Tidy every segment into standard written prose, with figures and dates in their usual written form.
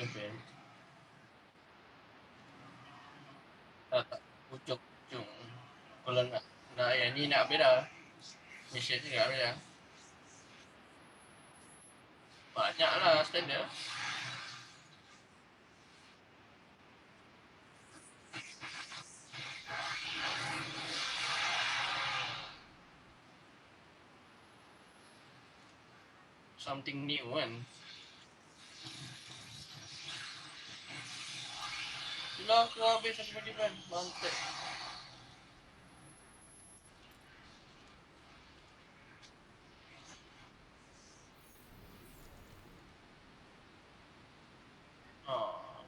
level. Tak pucuk. Kalau nak yang ni nak habis dah. Mission ni nak habis dah. Banyak lah standard. Something new kan. Itulah aku habis satu badiban. Mantap.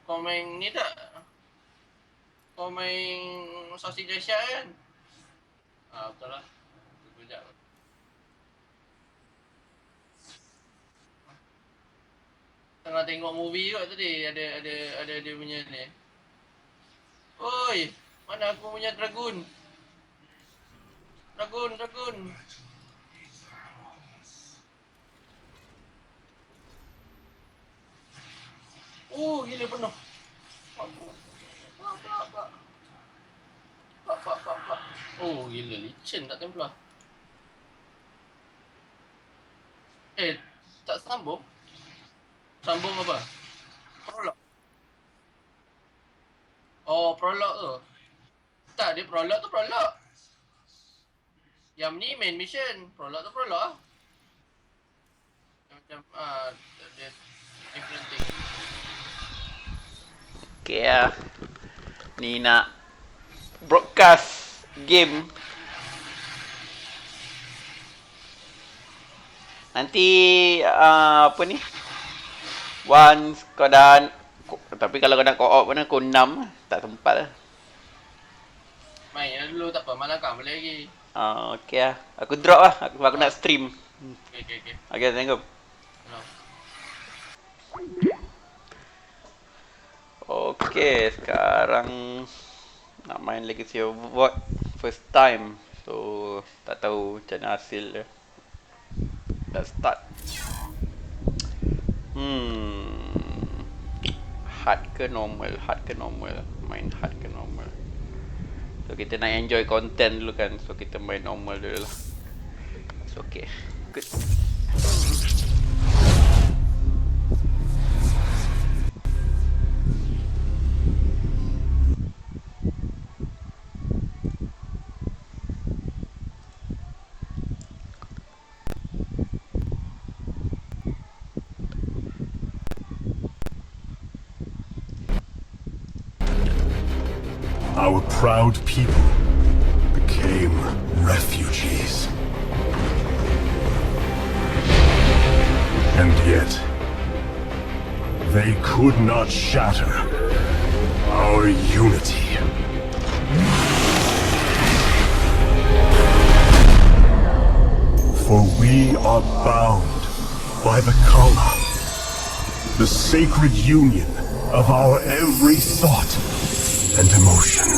Kau main ni tak? Kau main Sausage Asia kan? Betul lah. Tunggu sekejap. Tengah tengok movie kot tadi, ada dia punya ni. Oi, mana aku punya dragon? Dragon. Oh, gila penuh. Pak. Oh, gila licin tak templar. Tak sambung. Sambung apa? Prolog. Oh, prolog tu. Tak, dia prolog tu prolog. Yang ni main mission. Prolog tu prolog lah. Macam, dia different thing. Okay lah. Ni nak broadcast game. Nanti apa ni? Once kau dah, tapi kalau kau nak co-op mana kau 6 tak sempat lah. Main dulu tak apa, malam kan boleh lagi. Okay lah. Aku drop lah. Aku nak stream. Okay. Okay, Assalamualaikum. Okay, sekarang nak main Legacy of Void first time. So, tak tahu macam mana hasil dia. Dah start. Hard ke normal? Main hard ke normal? So, kita nak enjoy content dulu kan. So, kita main normal dulu lah. So, okay. Good. Our proud people became refugees. And yet, they could not shatter our unity. For we are bound by the Kala, the sacred union of our every thought and emotion.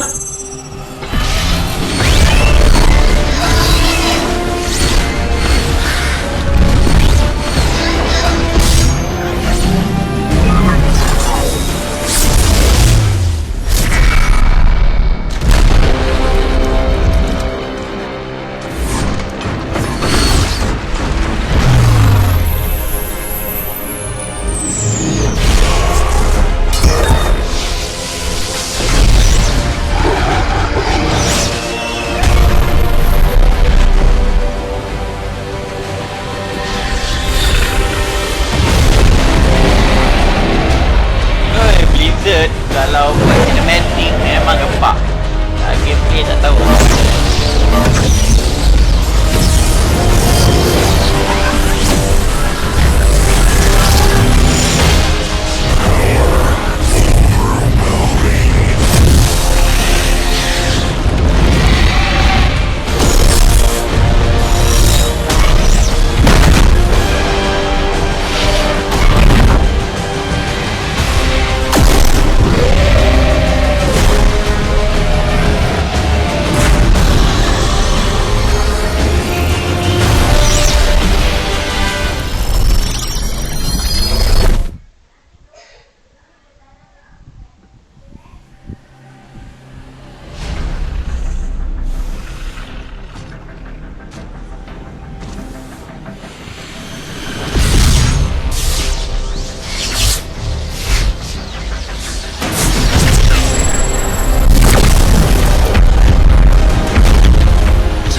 Kalau buat cinematic memang gempak. Gameplay tak tahu.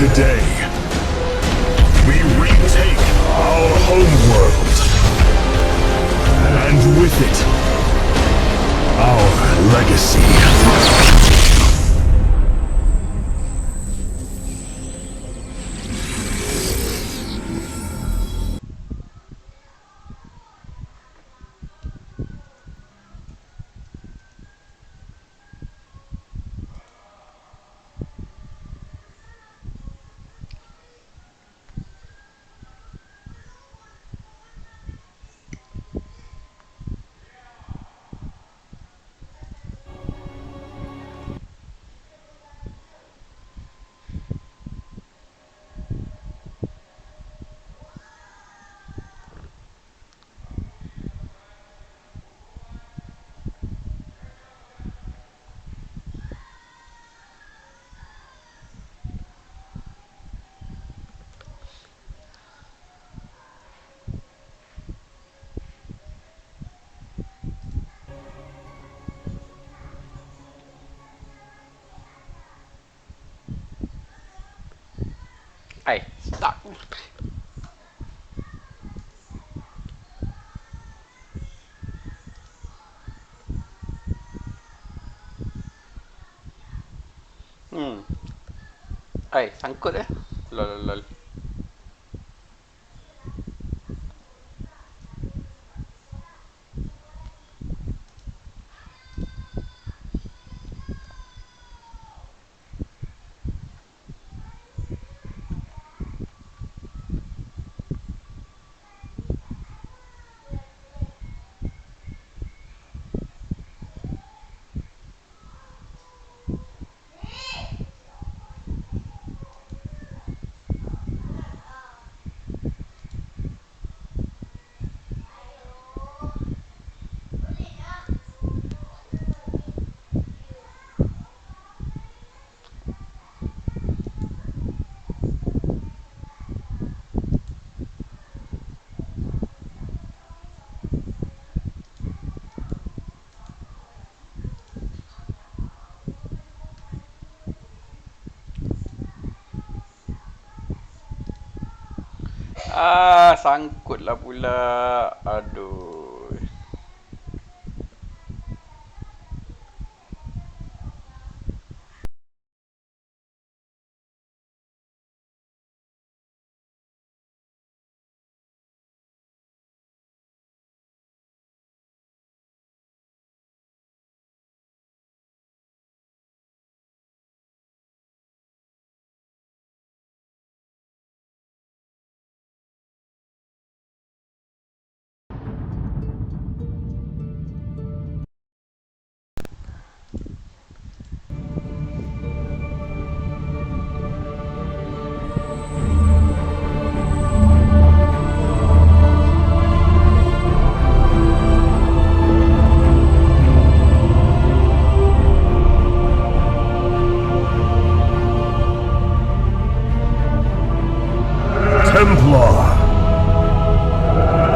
today, we retake our homeworld. And with it, our legacy. Ay, stuck. Ay, sangkut eh. Lol, lol, lol. Ah, sangkut lah pula. Aduh. Templar.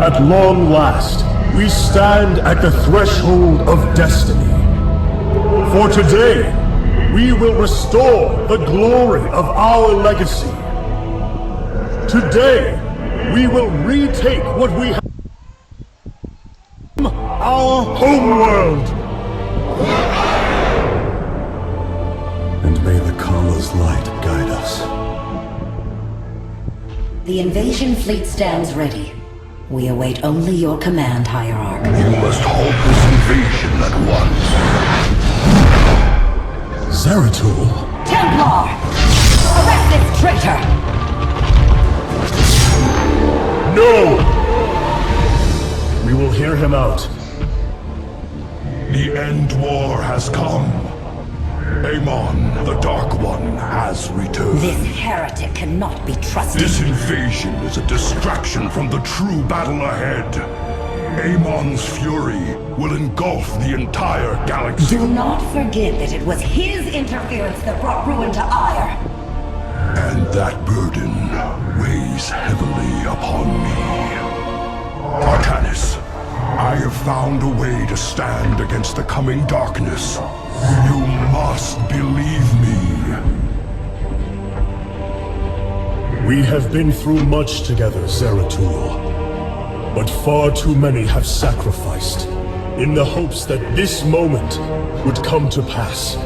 At long last, we stand at the threshold of destiny. For today, we will restore the glory of our legacy. Today, we will retake what we have, our homeworld. And may the Kala's light guide us. The invasion fleet stands ready. We await only your command, Hierarch. You must halt this invasion at once. Zeratul. Templar! Arrest this traitor! No! We will hear him out. The end war has come. Amon, the Dark One, has returned. This heretic cannot be trusted. This invasion is a distraction from the true battle ahead. Amon's fury will engulf the entire galaxy. Do not forget that it was his interference that brought ruin to Ire. And that burden weighs heavily upon me. Arcanus, I have found a way to stand against the coming darkness. You must believe me. We have been through much together, Zeratul. But far too many have sacrificed, in the hopes that this moment would come to pass.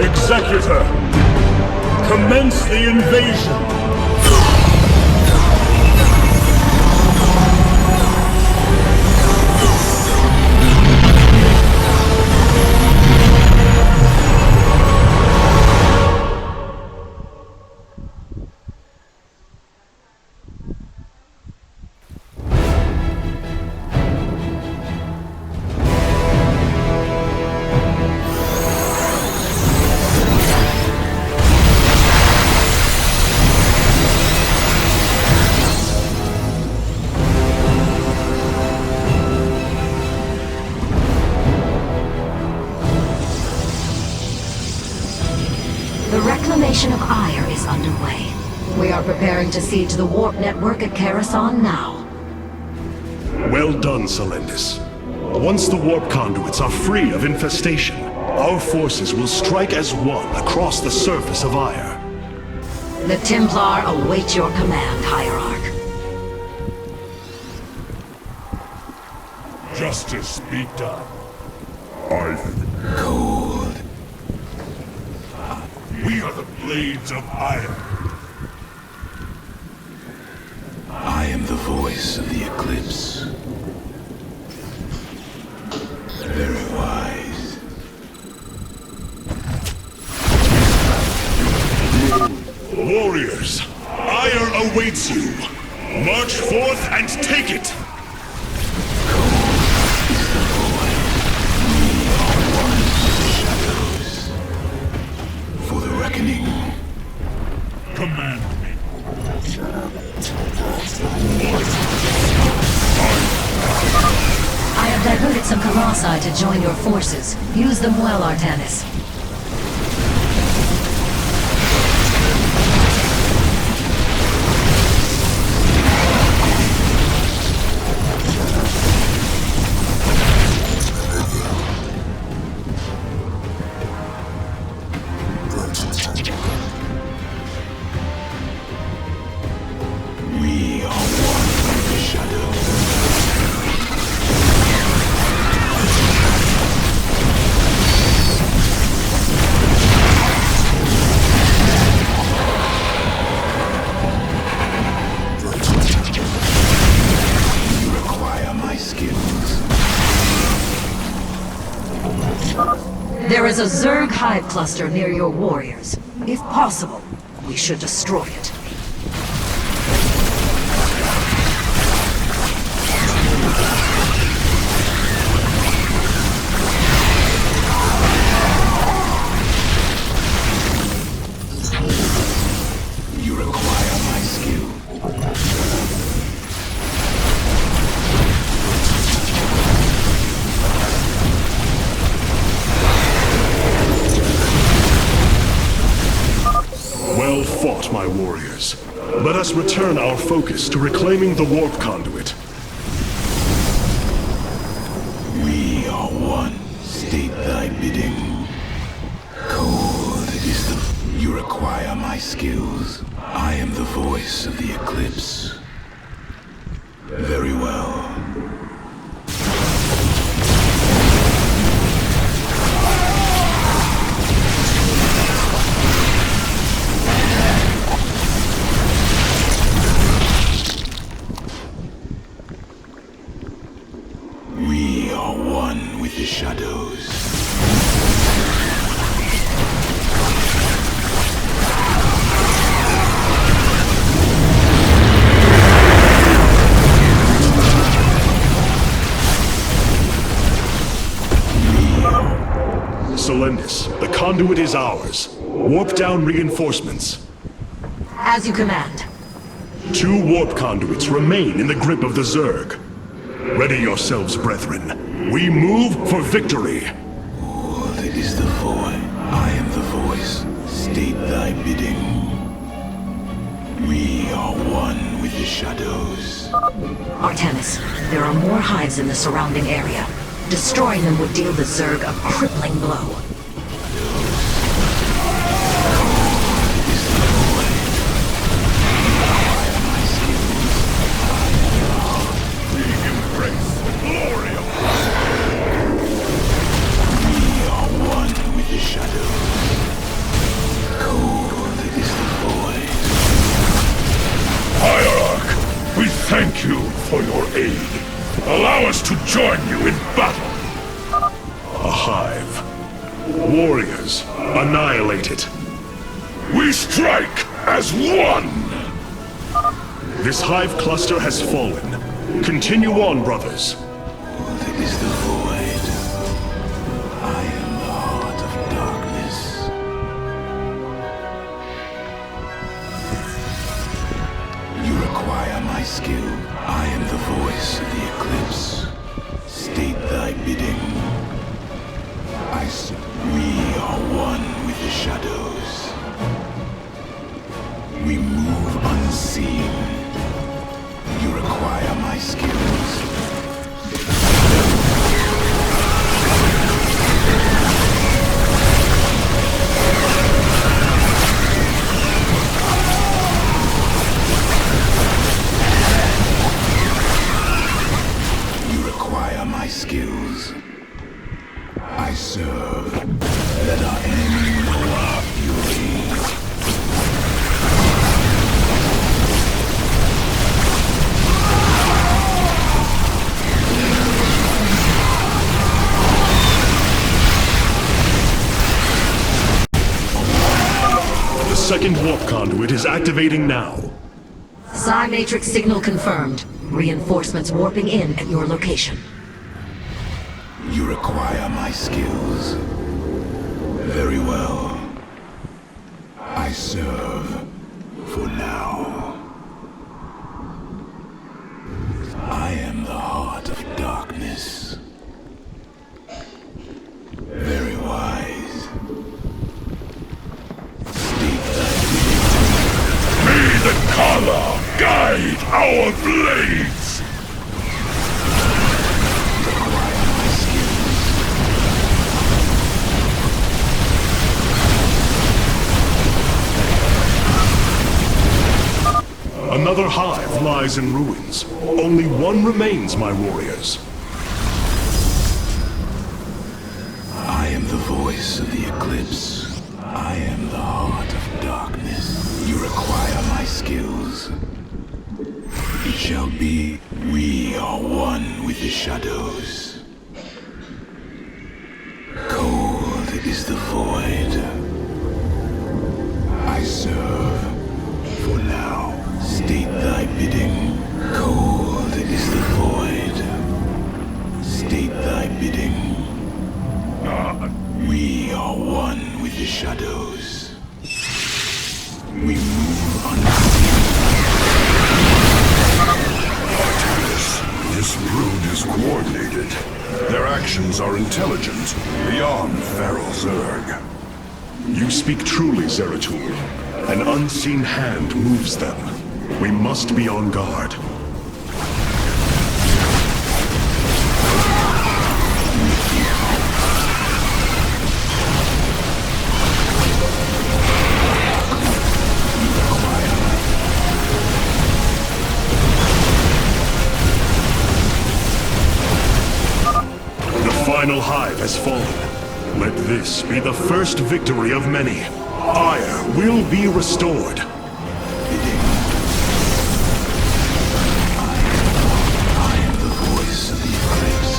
Executor! Commence the invasion! The reclamation of Ire is underway. We are preparing to siege the warp network at Karasan now. Well done, Selendis. Once the warp conduits are free of infestation, our forces will strike as one across the surface of Ire. The Templar await your command, Hierarch. Justice be done. Cold. We are the Blades of Ire. I am the voice of the Eclipse. Very wise. Warriors, Ire awaits you. March forth and take it! For the reckoning. Command me. I have diverted some Colossi to join your forces. Use them well, Artanis. We are one with the shadow. You require my skills. There is a Zerg hive cluster near your warriors. If possible, we should destroy it. You require my skill. Well fought, my warriors. Let us return our focus to reclaiming the warp conduit. We are one. State thy bidding. Cold is the... You require my skills. I am the voice of the Eclipse. Very well. We are one with the shadows. Selendis, the conduit is ours. Warp down reinforcements. As you command. 2 warp conduits remain in the grip of the Zerg. Ready yourselves, brethren. We move for victory. Cold is the void. I am the voice. State thy bidding. We are one with the shadows. Artanis, there are more hives in the surrounding area. Destroying them would deal the Zerg a crippling blow. join you in battle. A hive. Warriors, annihilate it. We strike as one! This hive cluster has fallen. Continue on, brothers. It is the void. I am the heart of darkness. You require my skill. I am the voice of the eclipse. State thy bidding. We are one with the shadows. We move unseen. You require my skills. You require my skills. I serve. Let our enemy know our fury. The second warp conduit is activating now. Psi Matrix signal confirmed. Reinforcements warping in at your location. You require my skills. Very well. I serve for now. I am the heart of darkness. Very wise. Speak thy May the Kala guide our blades! require my skills. Another hive lies in ruins. Only one remains, my warriors. I am the voice of the eclipse. I am the heart of darkness. You require my skills. It shall be. We are one with the shadows. Cold is the void. I serve for now. State thy bidding. Cold is the void. State thy bidding. We are one with the shadows. We move unseen. This brood is coordinated. Their actions are intelligent, beyond Feral Zerg. You speak truly, Zeratul. An unseen hand moves them. We must be on guard. The final hive has fallen. Let this be the first victory of many. Ire will be restored. I am the voice of the eclipse.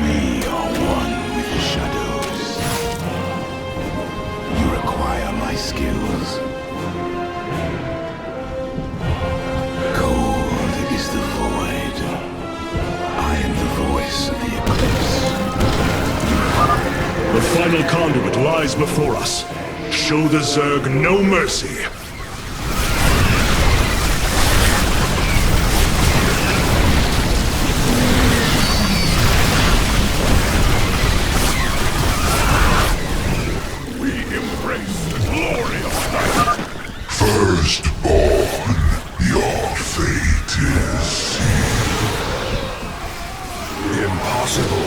We are one with the shadows. You require my skills. Cold is the void. I am the voice of the eclipse. The final conduit lies before us. Show the Zerg no mercy. We embrace the glory of night. Firstborn, your fate is sealed. Impossible.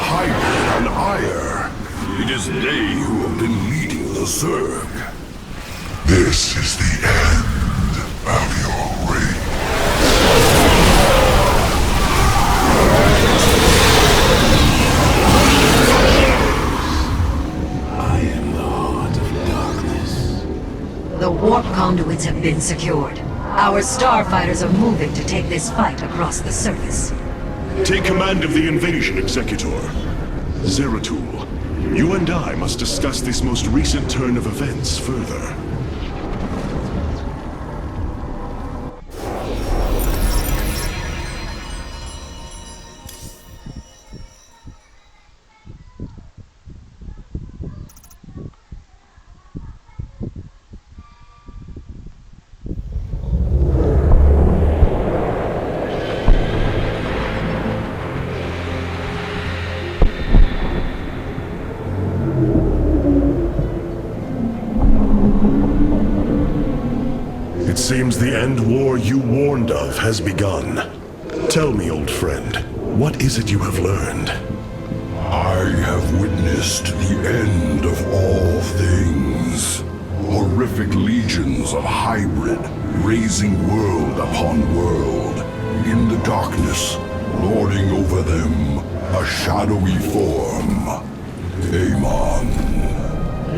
Hiding on Ire. It is they who have been leading the Zerg. This is the end of your reign. I am the heart of darkness. The warp conduits have been secured. Our starfighters are moving to take this fight across the surface. Take command of the invasion, Executor. Zeratul, you and I must discuss this most recent turn of events further. It seems the end war you warned of has begun. Tell me, old friend, what is it you have learned? I have witnessed the end of all things. Horrific legions of hybrid, raising world upon world. In the darkness, lording over them, a shadowy form. Amon.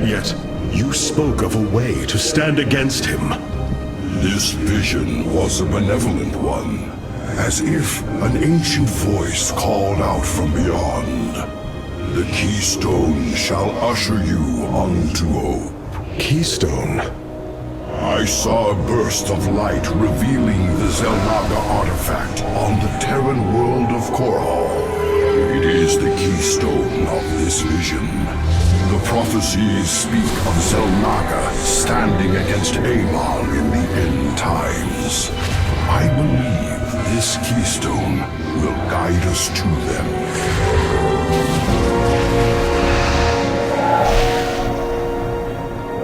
Yet, you spoke of a way to stand against him. This vision was a benevolent one, as if an ancient voice called out from beyond. The keystone shall usher you unto hope. Keystone? I saw a burst of light revealing the Zelnaga artifact on the Terran world of Korhal. It is the keystone of this vision. The prophecies speak of Zelnaga standing against Amon in the end times. I believe this keystone will guide us to them.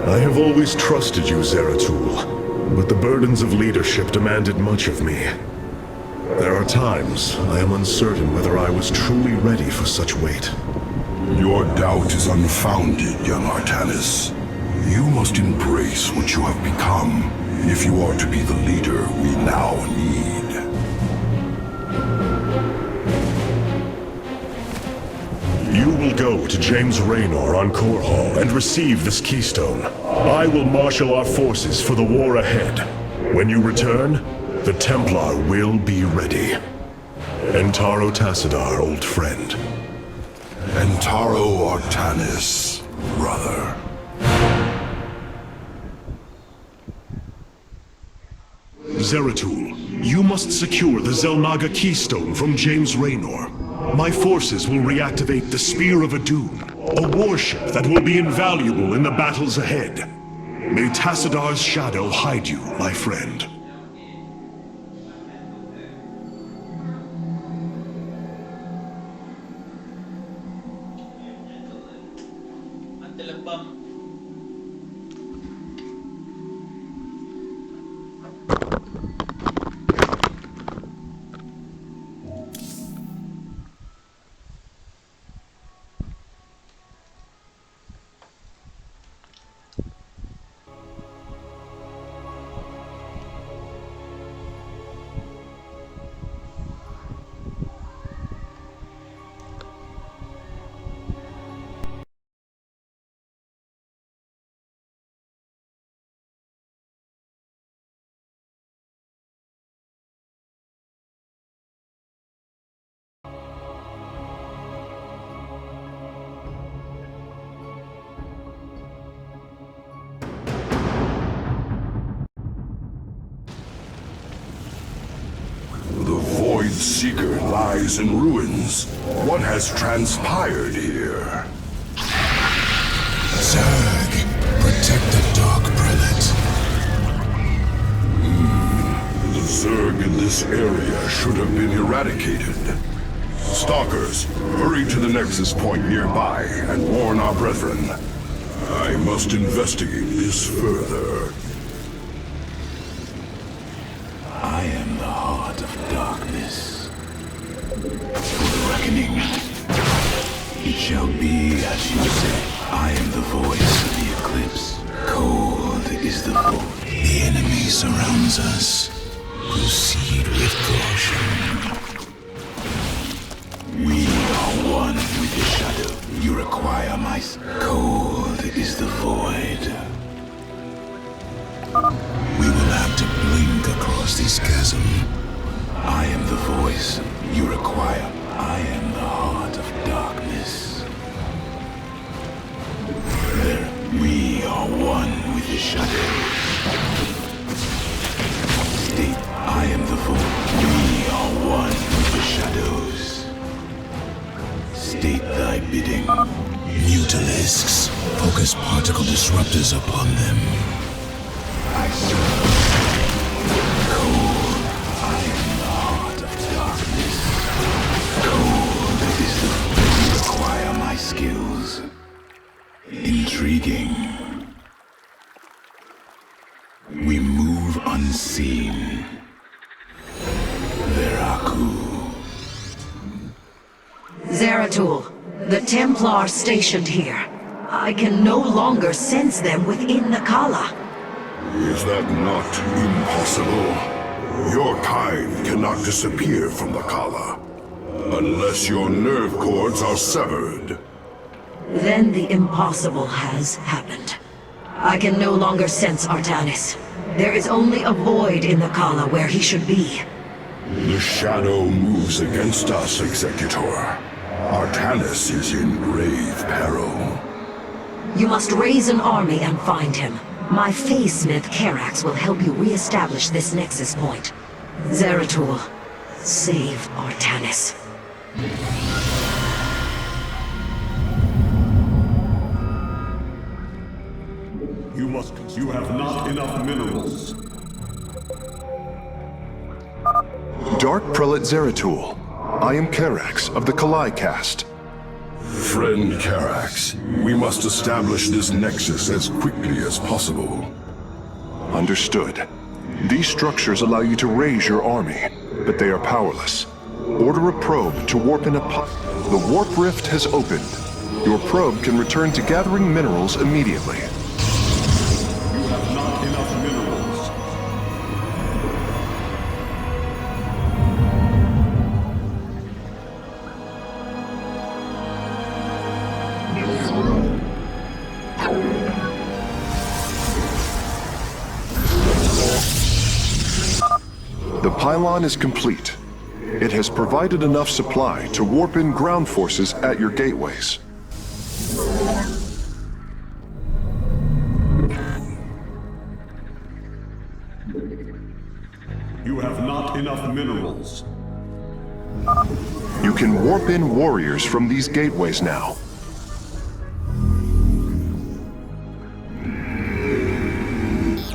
I have always trusted you, Zeratul, but the burdens of leadership demanded much of me. There are times I am uncertain whether I was truly ready for such weight. Your doubt is unfounded, young Artanis. You must embrace what you have become if you are to be the leader we now need. You will go to James Raynor on Korhal and receive this keystone. I will marshal our forces for the war ahead. When you return, the Templar will be ready. Entaro Tassadar, old friend. Entaro Artanis, brother. Zeratul, you must secure the Zelnaga keystone from James Raynor. My forces will reactivate the Spear of Adun, a warship that will be invaluable in the battles ahead. May Tassadar's shadow hide you, my friend. Seeker lies in ruins. What has transpired here? Zerg, protect the Dark Prelate. The Zerg in this area should have been eradicated. Stalkers, hurry to the Nexus point nearby and warn our brethren. I must investigate this further. I am the heart of darkness. For the reckoning, it shall be as you say. I am the voice of the eclipse. Cold is the void. The enemy surrounds us. Proceed with caution. We are one with the shadow. You require my... Cold is the void. We will have to blink across across this chasm. I am the voice you require. I am the heart of darkness. There, we are one with the shadow. State, I am the voice. We are one with the shadows. State thy bidding. Mutalisks. Focus particle disruptors upon them. I serve. Cold. I am the heart of darkness. Cold is the you require my skills. Intriguing. We move unseen. Veraku. Zeratul, the Templar stationed here. I can no longer sense them within the Kala. Is that not impossible? Your kind cannot disappear from the Kala, unless your nerve cords are severed. Then the impossible has happened. I can no longer sense Artanis. There is only a void in the Kala where he should be. The shadow moves against us, Executor. Artanis is in grave peril. You must raise an army and find him. My Phase-Smith Karax will help you re-establish this nexus point. Zeratul, save Artanis. You have not enough minerals. Dark Prelate Zeratul. I am Karax of the Kalai caste. Friend Karax, we must establish this nexus as quickly as possible. Understood. These structures allow you to raise your army, but they are powerless. Order a probe to warp in a The warp rift has opened. Your probe can return to gathering minerals immediately. You have not enough minerals. The pylon is complete. It has provided enough supply to warp in ground forces at your gateways. You have not enough minerals. You can warp in warriors from these gateways now.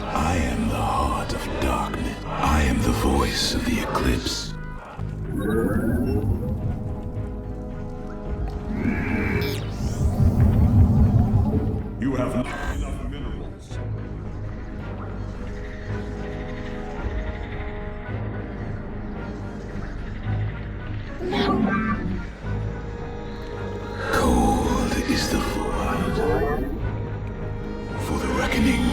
I am the heart of darkness. I am the voice of the eclipse. You have not enough minerals. Cold is the void. For the reckoning,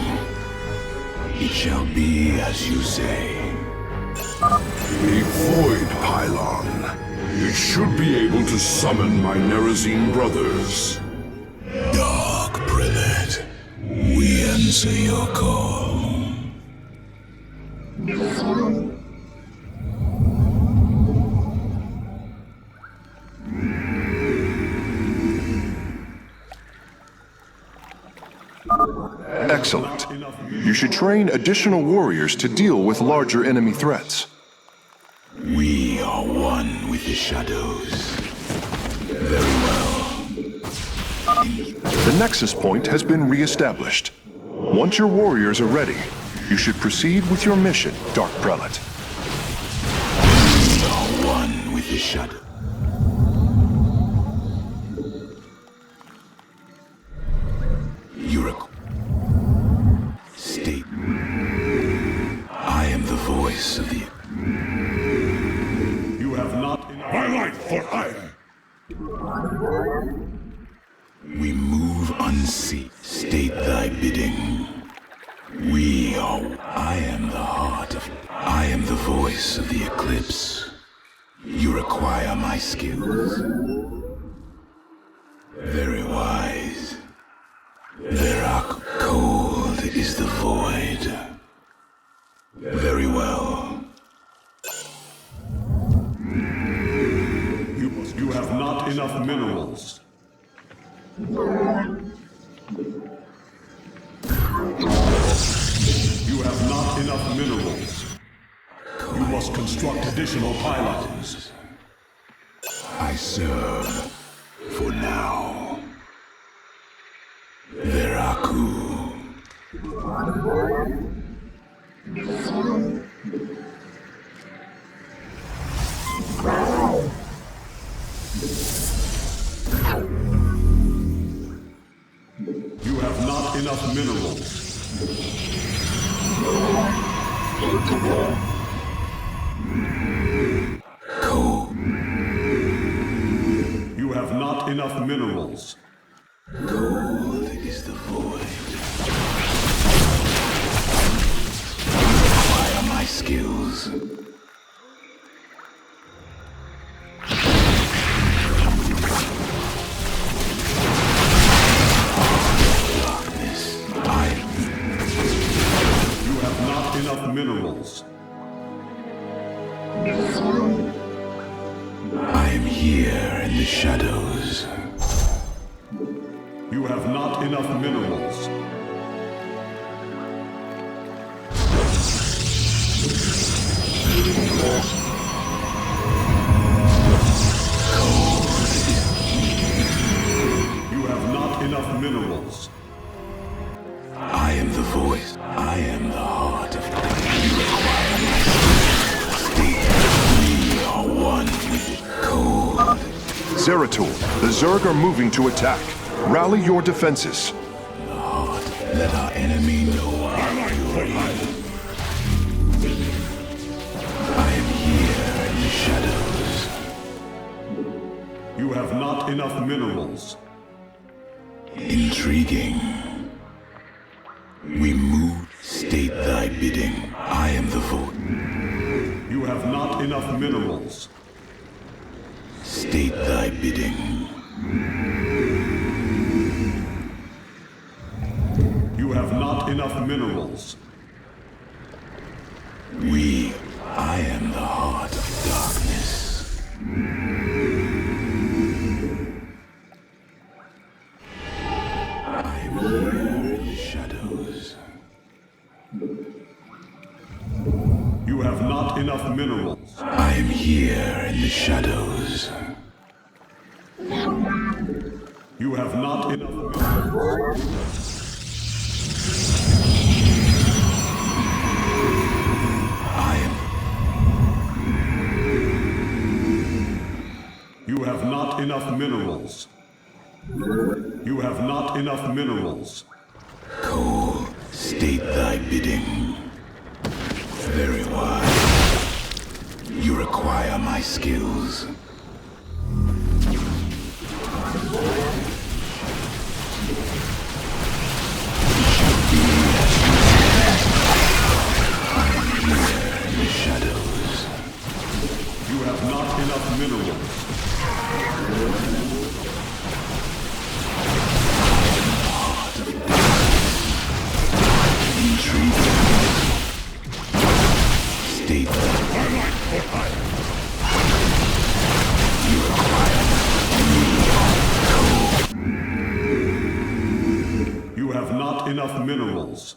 it shall be as you say. A void pylon. It should be able to summon my Nerazine brothers. Dark Prelate, we answer your call. Excellent. You should train additional warriors to deal with larger enemy threats. We are one with the shadows. Very well. The nexus point has been re-established. Once your warriors are ready, you should proceed with your mission, Dark Prelate. We are one with the shadow. State. I am the voice of the... You have not enough. My life for ire! We move unseen. State thy bidding. We are... I am the heart of... I am the voice of the eclipse. You require my skills. Very wise. Cold is the void. Very well. You have not enough minerals. You must construct additional pylons. I serve for now. Veraku. You have not enough minerals. You have not enough minerals. Cold is the void. Acquire my skills. Darkness. You have not enough minerals. I am here in the shadows. You have not enough minerals. You have not enough minerals. I am the voice. I am the heart of we are one with it. Cold. Zeratul, the Zerg are moving to attack. Rally your defenses. The heart. Let our enemy know our fury. I am here in the shadows. You have not enough minerals. Intriguing. We move. State thy bidding. I am the vote. You have not enough minerals. State thy bidding. You have not enough minerals. I am the heart of darkness. I am here in the shadows. You have not enough minerals. I am here in the shadows. You have not enough minerals. I am. You have not enough minerals. You have not enough minerals. Cole, state thy bidding. Very wise. You require my skills. Shadows. You have not enough minerals. Intriguing. State you require You have not enough minerals.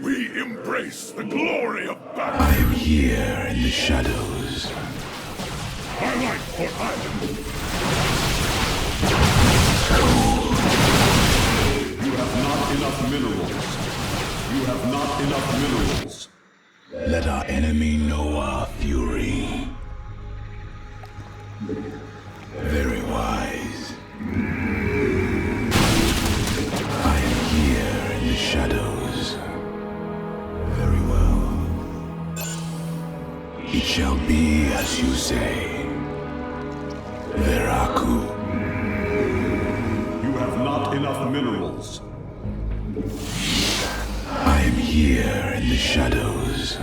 We embrace the glory of battle. I am here in the shadows. Our life for iron. You have not enough minerals. You have not enough minerals. Let our enemy know our fury. Very wise. I am here in the shadows. Very well. It shall be as you say. Veraku. You have not enough minerals. I am here in the shadows.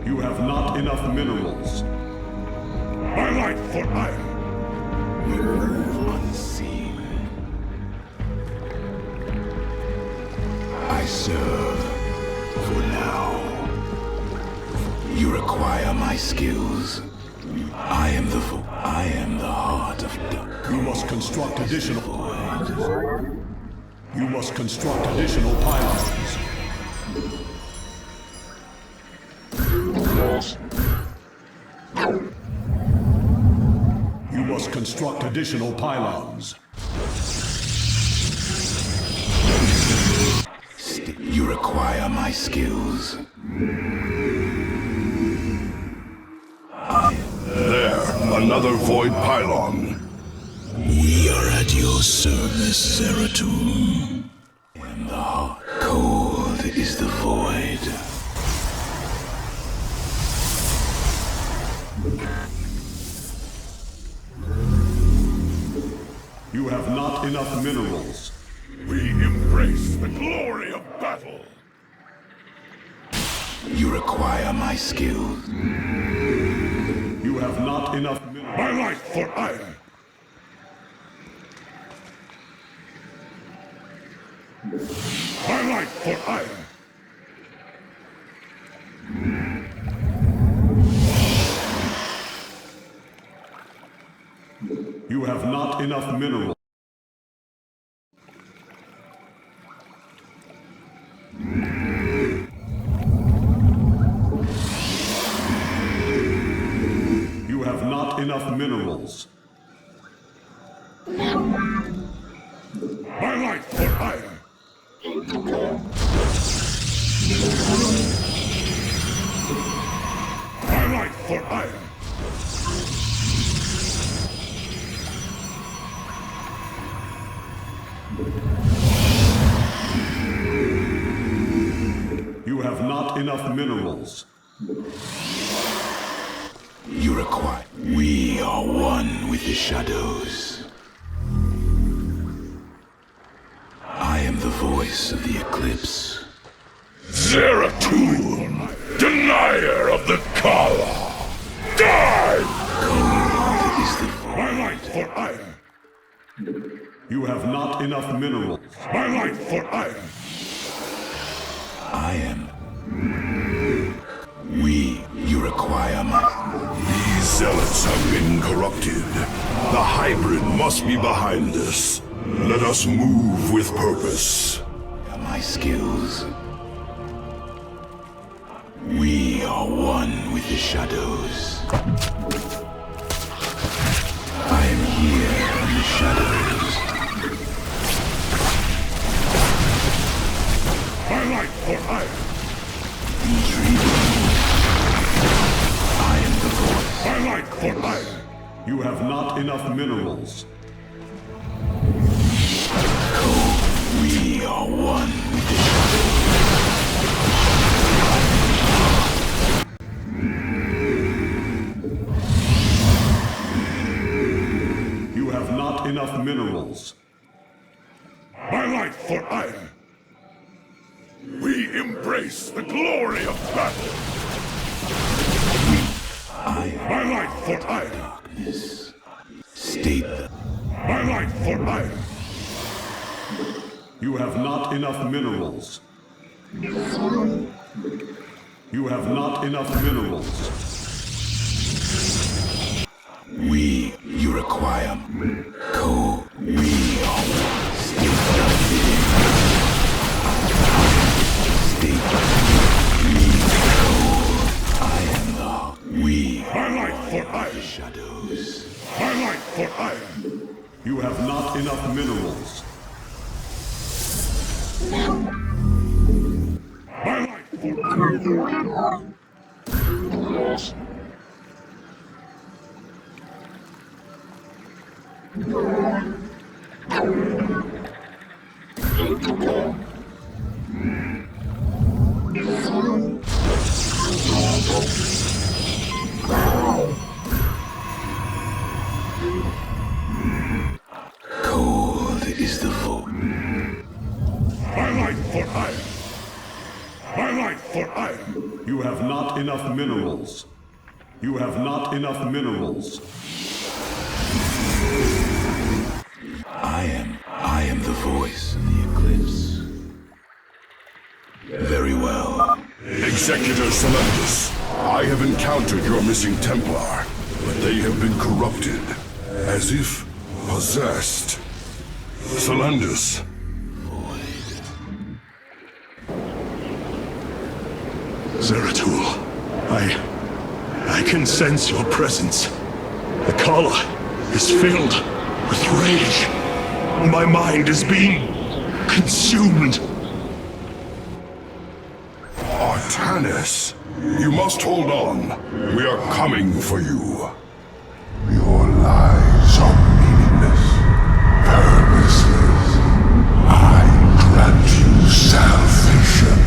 You have not enough minerals. My life for iron. We move unseen. I serve for now. You require my skills. I am the heart of dark. You must construct additional... You must construct additional pylons. You must construct additional pylons. You require my skills. There, another void pylon. We are at your service, Zeratul. And the heart cold is the void. You have not enough minerals. We embrace the glory of battle. You require my skills. You have not enough minerals. My life for ire. My life for ire. You have not enough minerals. You have not enough minerals. My life for ire. My life for ire. You have not enough minerals. You require. We are one with the shadows. I am the voice of the eclipse. Zeratul, denier of the Kala. Die! Cold is the void. My life for ire. You have not enough minerals. My life for ire. I am. You require my. These zealots have been corrupted. The hybrid must be behind this. Let us move with purpose. My skills. We are one with the shadows. I am here in the shadows. My life for ire. These reborn. I am the voice. My life for ire. You have not enough minerals. We are one with the shadows. You have not enough minerals. My life for ire. We embrace the glory of battle. My life for ire. Darkness. State the. My life for ire. You have not enough minerals. You have not enough minerals. You require. We are one. State the bidding. State I am the. My life for ire. Shadows. My life for ire. You have not enough minerals. My life for ire. Cold is the void. My life for ire. My life for ire. You have not enough minerals. You have not enough minerals. Executor Celestus, I have encountered your missing Templar, but they have been corrupted, as if possessed. Celestus. Zeratul, I can sense your presence. The Kala is filled with rage. My mind is being consumed. Artanis, you must hold on. We are coming for you. Your lies are meaningless, purposeless. I grant you salvation.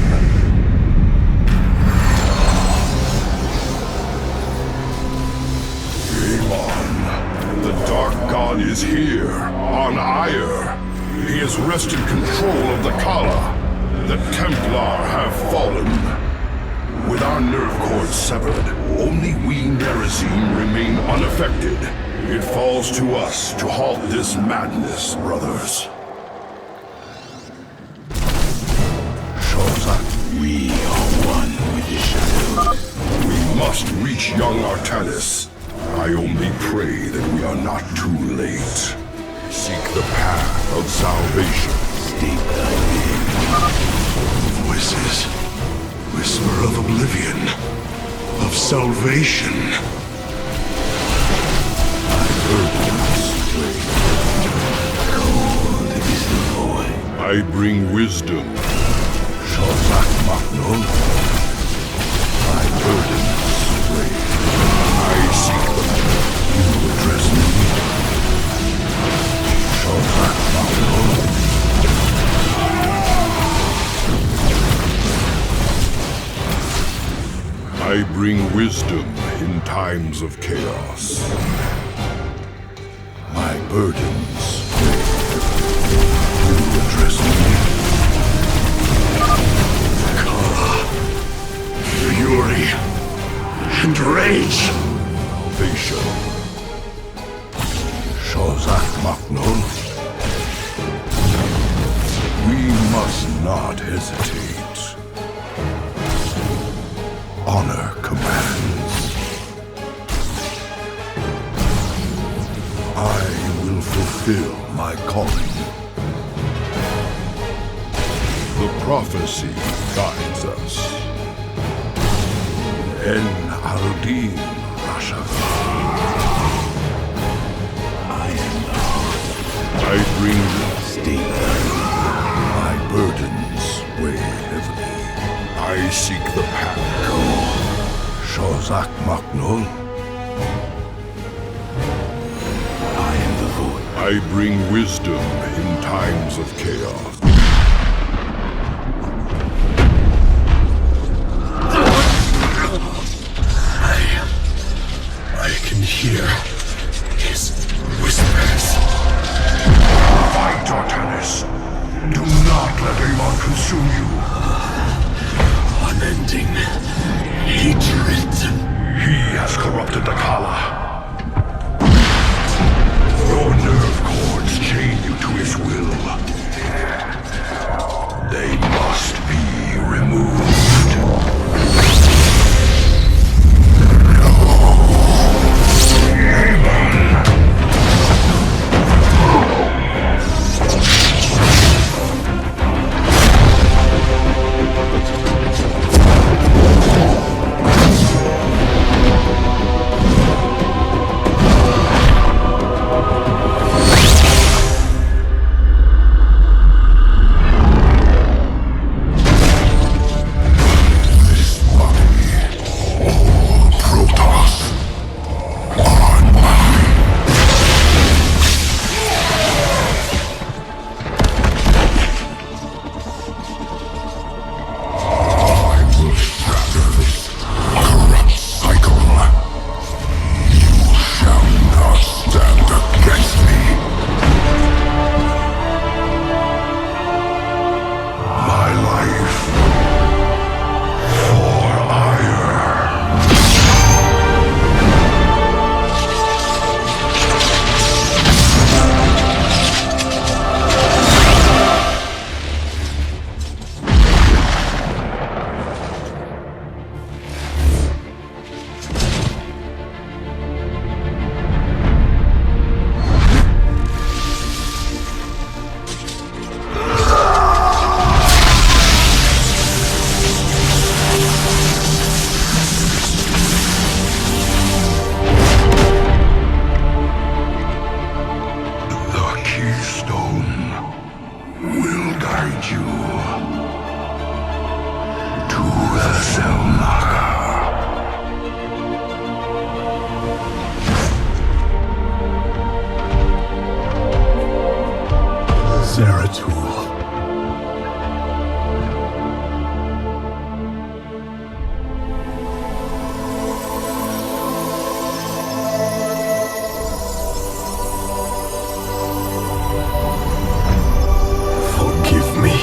Amon, the Dark God is here, on Ire. He has wrested control of the Kala. The Templar have fallen. With our nerve cords severed, only we Nerazim remain unaffected. It falls to us to halt this madness, brothers. Shozak, We are one with the shadows. we must reach young Artanis. I only pray that we are not too late. Seek the path of salvation. State thy bidding. Voices. Whisper of oblivion. Of salvation. Cold is the void. I bring wisdom. Shozak Maknol. My burdens weigh. I seek them. You address me. Shozak Maknol. I bring wisdom in times of chaos. My burdens weigh. You address me. Kala. Fury. And rage. Salvation. Shozak Maknol. We must not hesitate. Honor commands. I will fulfill my calling. The prophecy guides us. En Aldin Rashaga. I am the heart. I bring State thy my burdens weigh heavily. I seek the path. Shozak Maknol. I am the void. I bring wisdom in times of chaos. I can hear his whispers. Fight, Artanis. Do not let Amon consume you. Unending hatred. He has corrupted the Kala. Your nerve cords chain you to his will. They must be removed. guide you to the Zelnaga. Zeratul. Forgive me.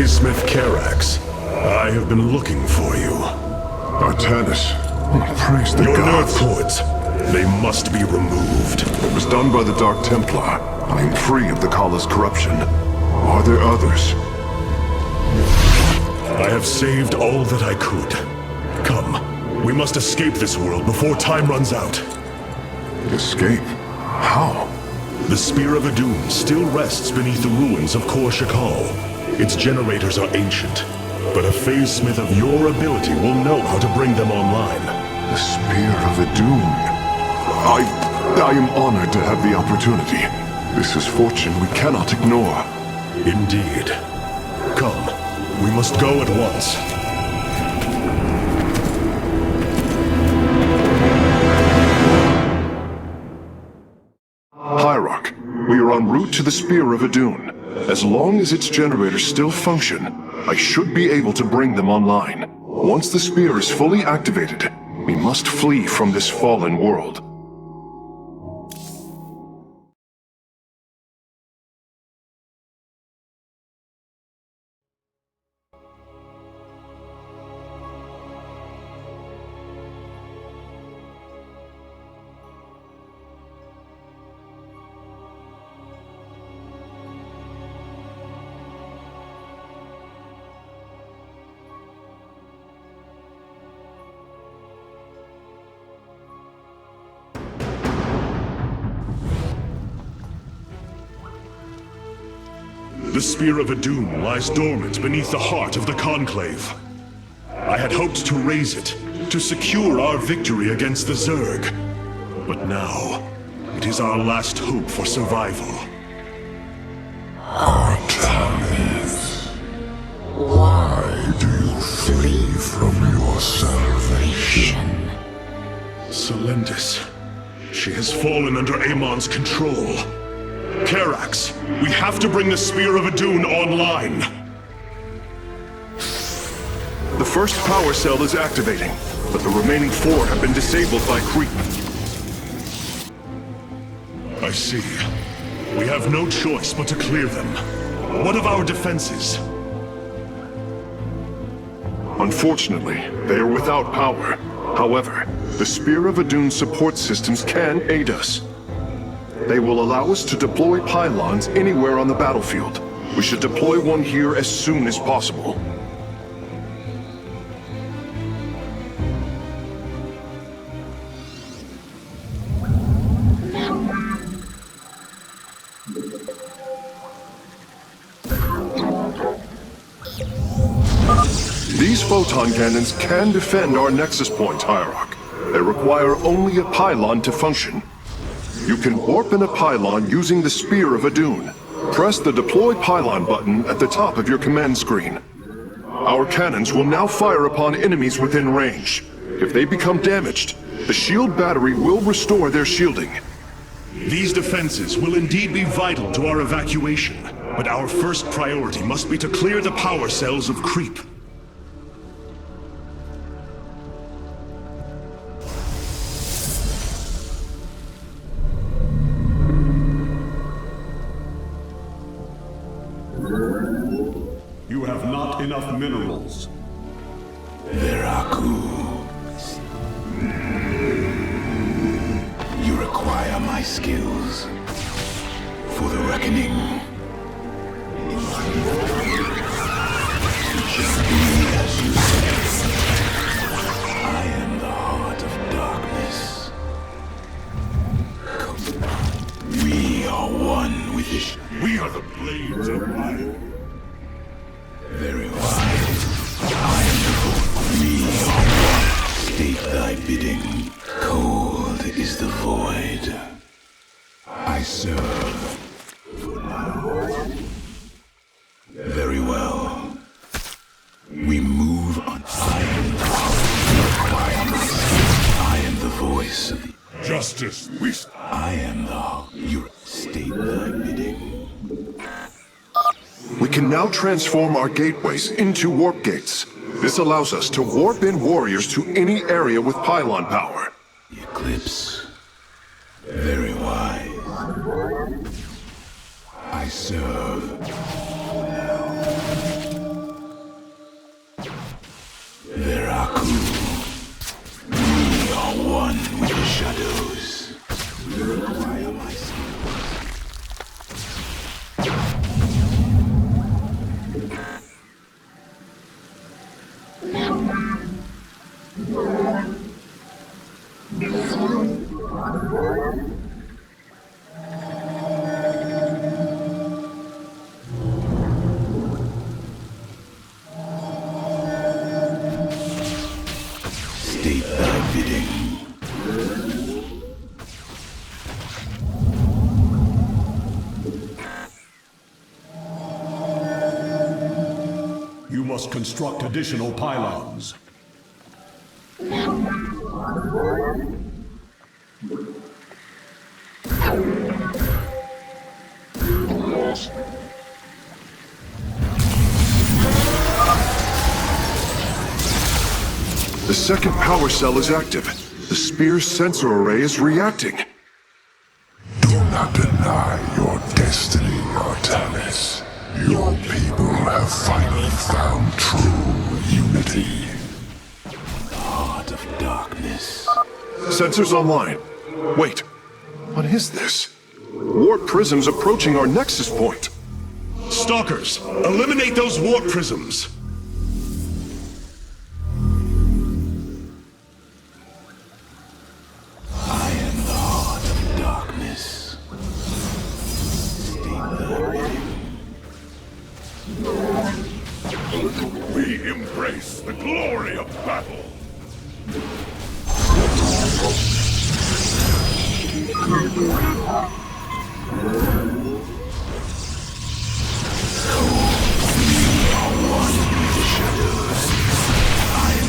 Smith Karax, I have been looking for you. Artanis, praise the Your nerve gods. cords, they must be removed. It was done by the Dark Templar. I am free of the Kala's corruption. Are there others? I have saved all that I could. Come, we must escape this world before time runs out. Escape? How? The Spear of Adun still rests beneath the ruins of Kor Shakal. Its generators are ancient, but a phase smith of your ability will know how to bring them online. The Spear of Adun. I am honored to have the opportunity. This is fortune we cannot ignore. Indeed. Come, we must go at once. Hyrok, we are en route to the Spear of Adun. As long as its generators still function, I should be able to bring them online. Once the spear is fully activated, we must flee from this fallen world. The Spear of Adun lies dormant beneath the heart of the Conclave. I had hoped to raise it, to secure our victory against the Zerg. But now, it is our last hope for survival. Artanis, from your salvation. Celendis. She has fallen under Amon's control. Karax, we have to bring the Spear of Adun online. The first power cell is activating, but the remaining 4 have been disabled by creep. I see. We have no choice but to clear them. What of our defenses? Unfortunately, they are without power. However, the Spear of Adun support systems can aid us. They will allow us to deploy pylons anywhere on the battlefield. We should deploy one here as soon as possible. These photon cannons can defend our Nexus Point, Hierarch. They require only a pylon to function. You can warp in a pylon using the Spear of Adun. Press the Deploy Pylon button at the top of your command screen. Our cannons will now fire upon enemies within range. If they become damaged, the shield battery will restore their shielding. These defenses will indeed be vital to our evacuation, but our first priority must be to clear the power cells of creep. You have not enough minerals. Veraku. You require my skills for the reckoning. Just be as you say. I am the heart of darkness. We are one with this. We are the blades of light. Very wise. I am the void. We are one. State thy bidding. Cold is the void. I serve. Very well. We move on. I am the I am the voice of the Justice, we... I am the you state thy bidding. We can now transform our gateways into warp gates. This allows us to warp in warriors to any area with pylon power. The eclipse. Very wise. I serve. Veraku. We are one with the shadows. You require my skills. State thy bidding. You must construct additional pylons. The second power cell is active. The Spear's sensor array is reacting. Do not deny your destiny, Artanis. Your people have finally found true unity. Heart of darkness. Sensors online. Wait, what is this? Warp prisms approaching our Nexus Point. Stalkers, eliminate those warp prisms! I am the heart of darkness. State thy bidding. We embrace the glory of battle. I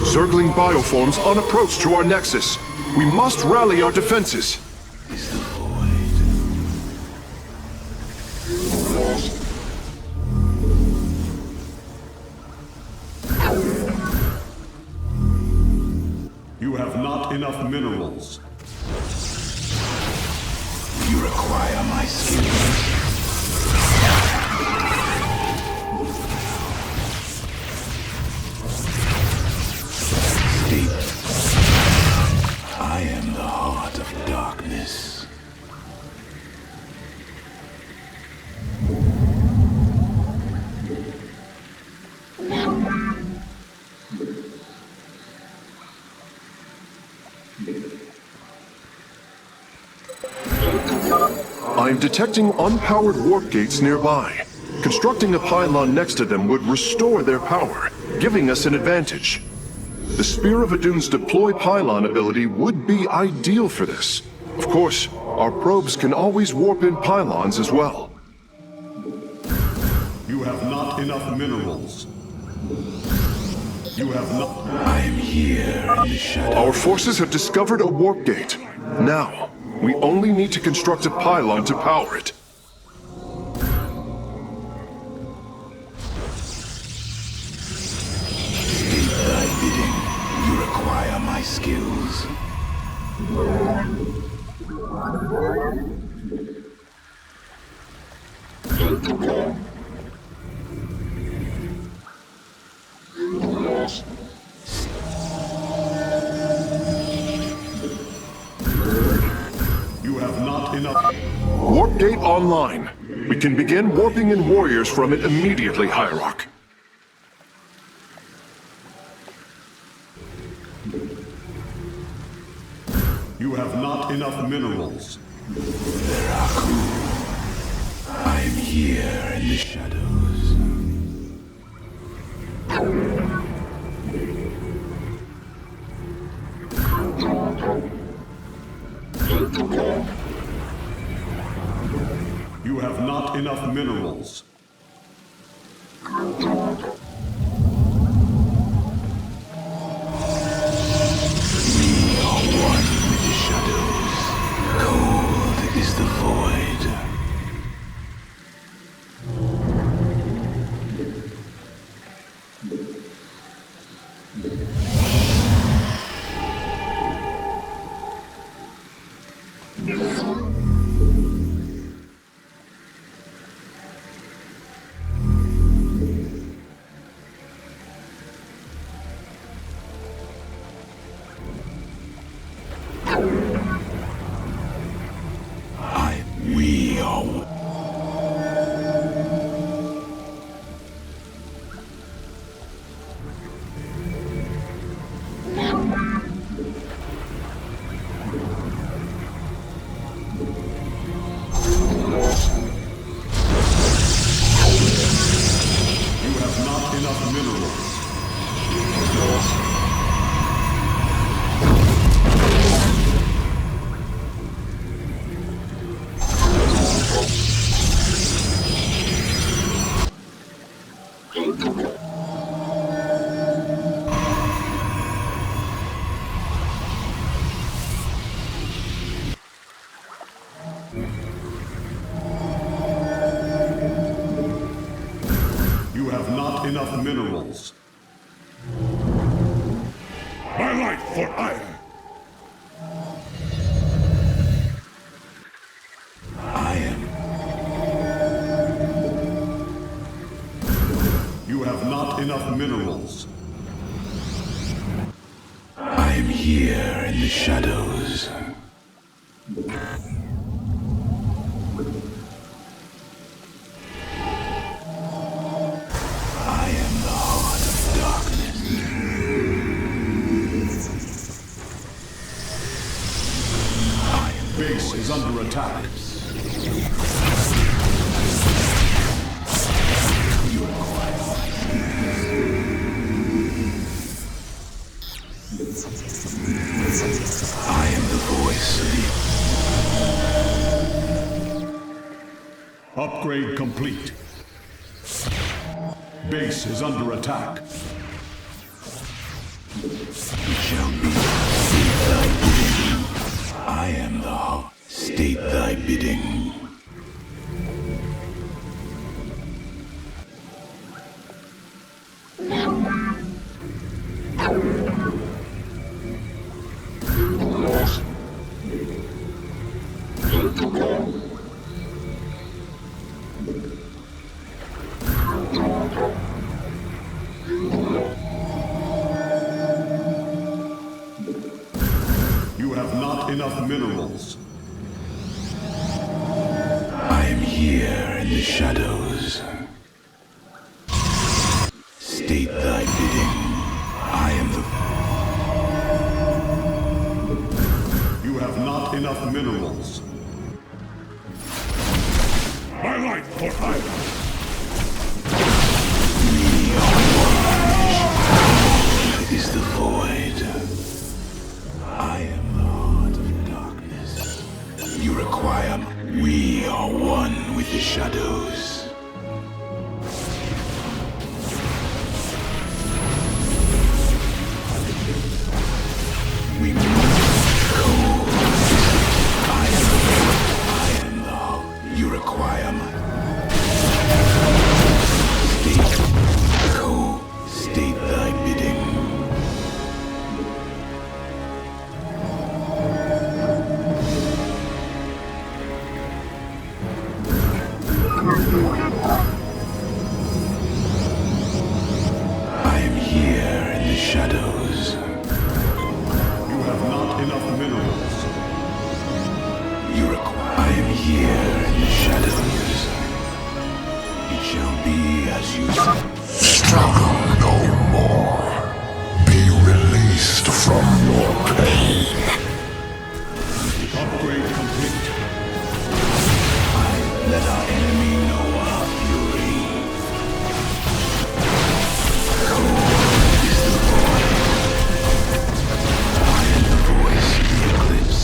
Zergling bioforms on approach to our nexus. We must rally our defenses. Is the void. You have not enough minerals. You require my skills. Sleep. I am the heart of darkness. I'm detecting unpowered warp gates nearby. Constructing a pylon next to them would restore their power, giving us an advantage. The Spear of Adun's deploy pylon ability would be ideal for this. Of course, our probes can always warp in pylons as well. You have not enough minerals. You have not... I am here in the shadow. Our forces have discovered a warp gate. Now, we only need to construct a pylon to power it. State thy bidding. You require my skills. You have not enough... Warp gate online. We can begin warping in warriors from it immediately, Hierarch. You have not enough minerals. I am here in the shadows. You have not enough minerals. We are one with the shadows. Cold is the void. We are one. You have not enough minerals. You have not enough minerals. My life for ire! I am. You have not enough minerals. I am here in the shadows. I am the heart of darkness. Base is under attack. I am the voice of the... Upgrade complete. Base is under attack. shall be. State thy bidding. I am the heart. State thy bidding. You have not enough minerals. I am here in the shadows. State thy bidding. I am the... You have not enough minerals. My light for fire. is the void. I am the heart of darkness. You require... We are one with the shadows. We must go. I am the heart. You require my... State thy bidding. I am here in the shadows. You have not enough minerals. I am here in the shadows. It shall be as you say. Struggle no more. Be released from your pain. Upgrade complete. Let our enemy know our fury. Cold is the void. I am the voice of the eclipse.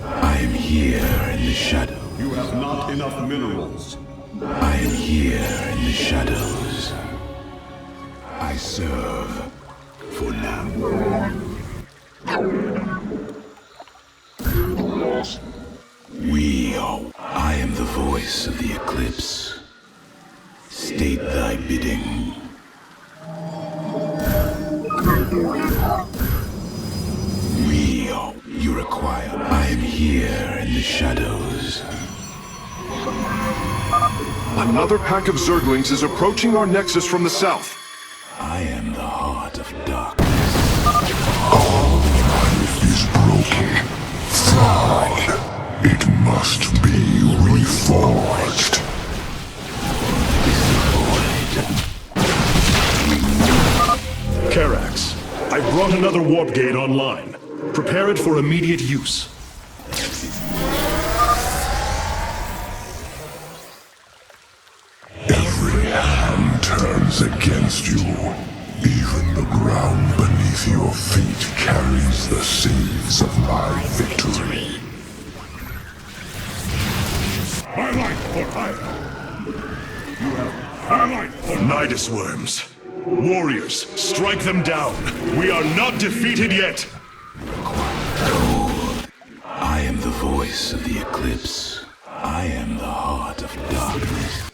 I am here in the shadow. You have not enough minerals. I am here in the shadows. I serve for now. We are... I am the voice of the eclipse. State thy bidding. We are... You require... I am here in the shadows. Another pack of Zerglings is approaching our nexus from the south. I am the heart of darkness. All life is broken. Flawed. It must be reforged. Karax, I brought another warp gate online. Prepare it for immediate use. Every hand turns against you. Even the ground beneath your feet carries the seeds of my victory. My light for fire. You have my light for Nidus worms. Warriors, strike them down. We are not defeated yet. I am the voice of the eclipse. I am the heart of darkness.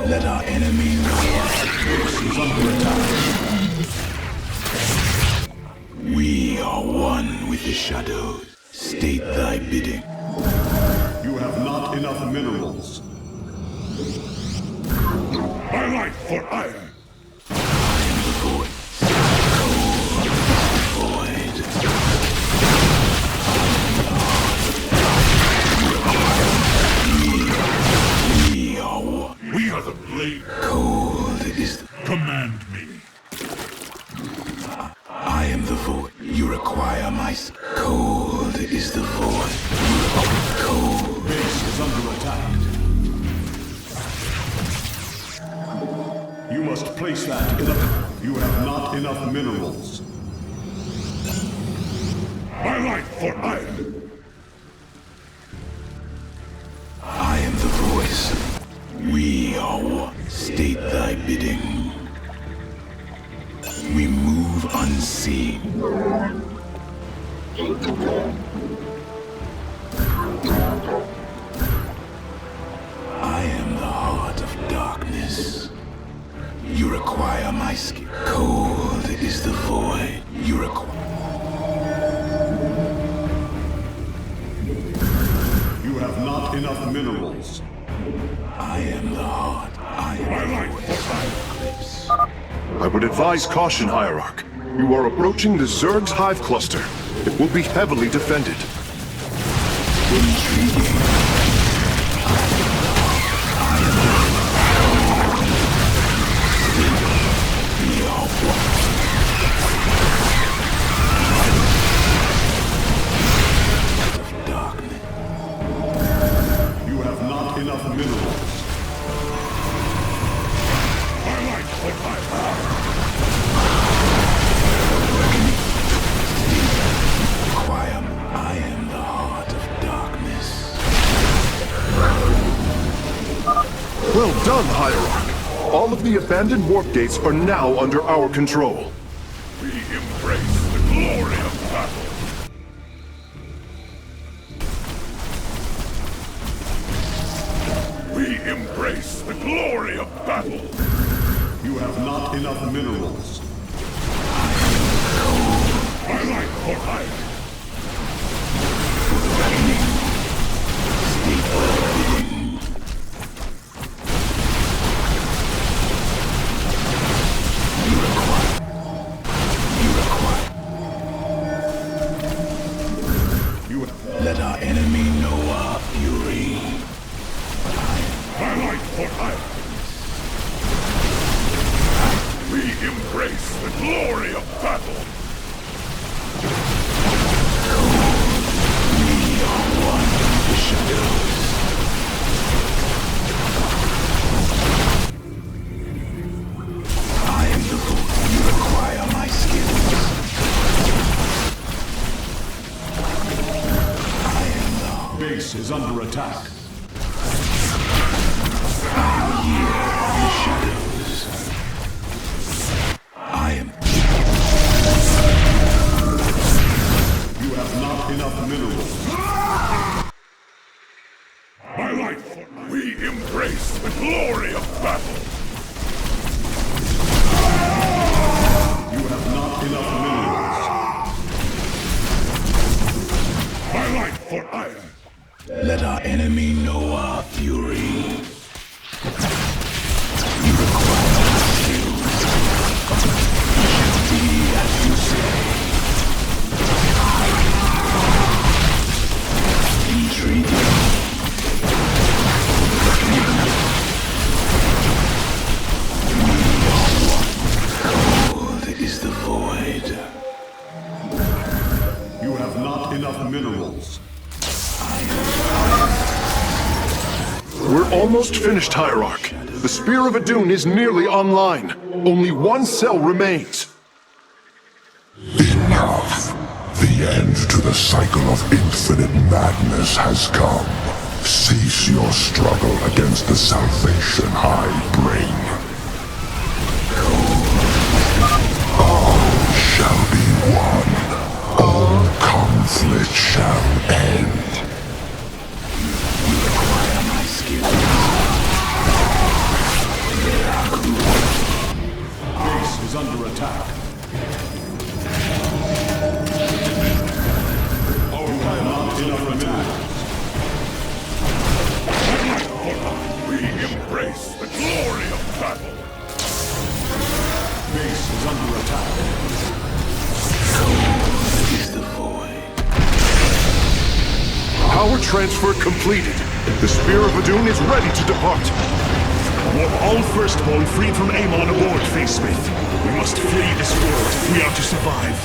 Let our enemy know our force is under attack. We are one with the shadows. State thy bidding. You have not enough minerals. My light for iron. I am the void. Void. We are one. We are the blade. Cold is the... Command me. I am the void. You require my... Cold is the void. Cold. Base is under attack. You must place that in a... You have not enough minerals. My light for iron. I am the voice state thy bidding. We move unseen. I am the heart of darkness. You require my skill. Cold is the void. You require. You have not enough minerals. I am the heart. I am the voice of eclipse. I would advise caution, Hierarch. You are approaching the Zerg's hive cluster. It will be heavily defended. Intriguing. We are one. Of darkness. You have not enough minerals. I like what I have. Quiet. I am the heart of darkness. Well done, Hierarch. All of the abandoned warp gates are now under our control. We embrace the glory of battle. We embrace the glory of battle. You have not enough minerals. I like what I have. Let our enemy know our fury. I like what I have. We embrace the glory of battle. We are one in the shadows. I am the voice. You require my skills. I am the Base is under attack. shadows. I am. You have not enough minerals. I like what we embrace the glory of battle. You have not enough minerals. I like what I have. Let our enemy know our fury. You require our skills. Be as you say. Intriguing. Cold is the void. You have not enough minerals. We're almost finished, Hierarch. The Spear of Adun is nearly online. Only one cell remains. Enough. The end to the cycle of infinite madness has come. Cease your struggle against the salvation I bring. All shall be one. All conflict shall end. You require my skills. Base is under attack. You have not enough minerals. We embrace the glory of battle. Base is under attack. Is the void. Power transfer completed. The Spear of Adun is ready to depart. Want all Firstborn freed from Amon aboard, Facesmith. We must flee this world if we are to survive.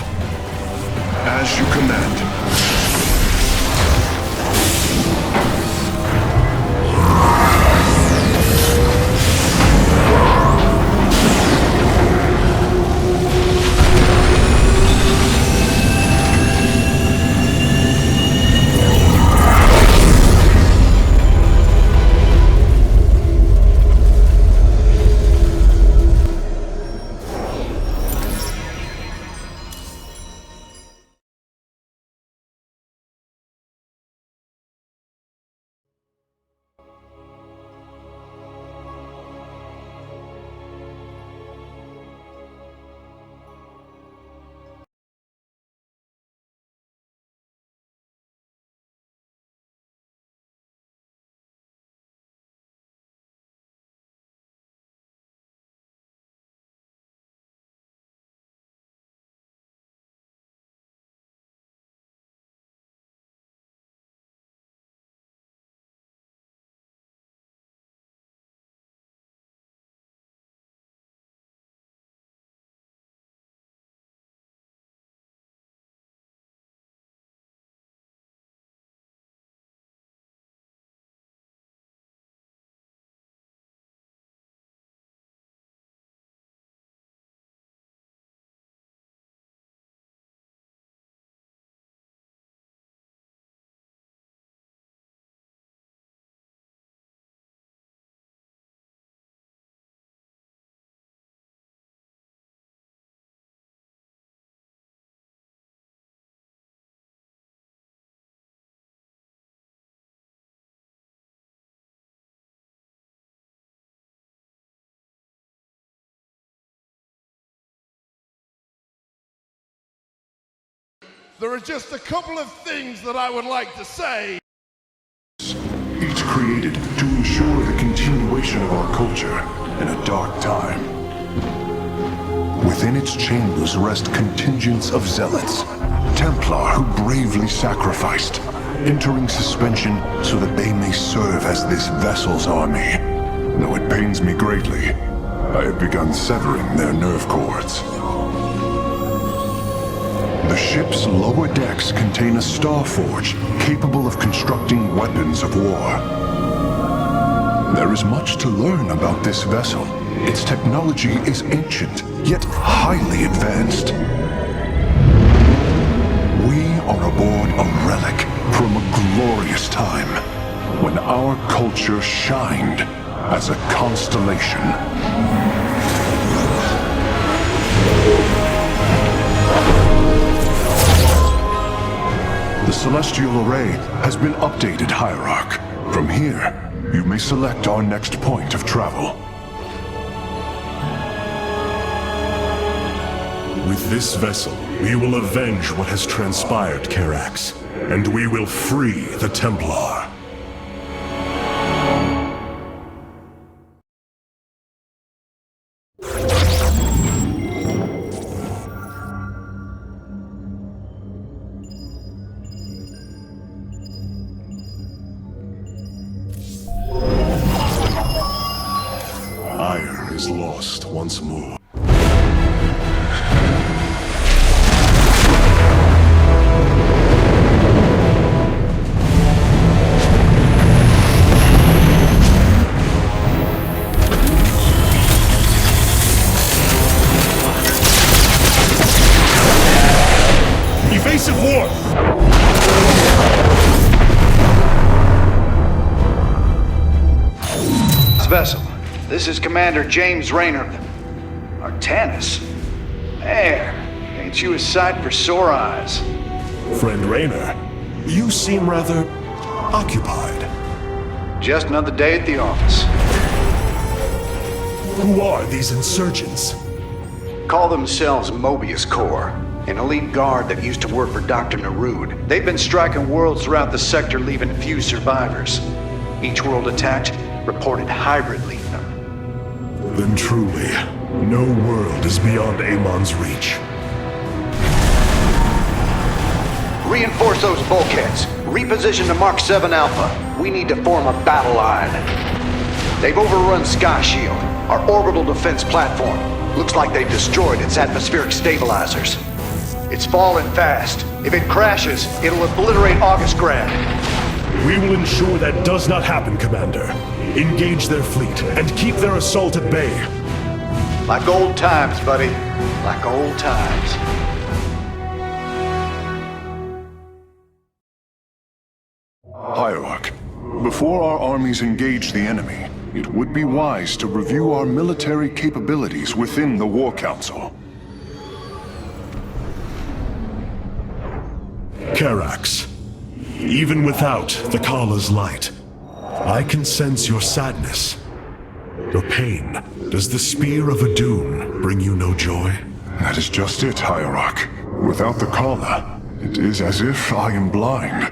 As you command. there are just a couple of things that I would like to say. Each created to ensure the continuation of our culture in a dark time. Within its chambers rest contingents of zealots, Templar who bravely sacrificed, entering suspension so that they may serve as this vessel's army. Though it pains me greatly, I have begun severing their nerve cords. The ship's lower decks contain a star forge capable of constructing weapons of war. There is much to learn about this vessel. Its technology is ancient, yet highly advanced. We are aboard a relic from a glorious time when our culture shined as a constellation. The celestial array has been updated, Hierarch. From here, you may select our next point of travel. With this vessel, we will avenge what has transpired, Karax, and we will free the Templar. Ire is lost once more. Evasive war! Vessel. This is Commander James Raynor. Artanis? Man, ain't you a sight for sore eyes? Friend Raynor, you seem rather occupied. Just another day at the office. Who are these insurgents? Call themselves Mobius Corps, an elite guard that used to work for Dr. Narud. They've been striking worlds throughout the sector, leaving few survivors. Each world attacked reported hybrid leaving them. Then truly, no world is beyond Amon's reach. Reinforce those bulkheads. Reposition to Mark 7 Alpha. We need to form a battle line. They've overrun Sky Shield, our orbital defense platform. Looks like they've destroyed its atmospheric stabilizers. It's falling fast. If it crashes, it'll obliterate August Grad. We will ensure that does not happen, Commander. Engage their fleet and keep their assault at bay. Like old times, buddy. Like old times. Hierarch, before our armies engage the enemy, it would be wise to review our military capabilities within the War Council. Karax, even without the Kala's light, I can sense your sadness, your pain. Does the spear of Adun bring you no joy? That is just it, Hierarch. Without the Kala, it is as if I am blind.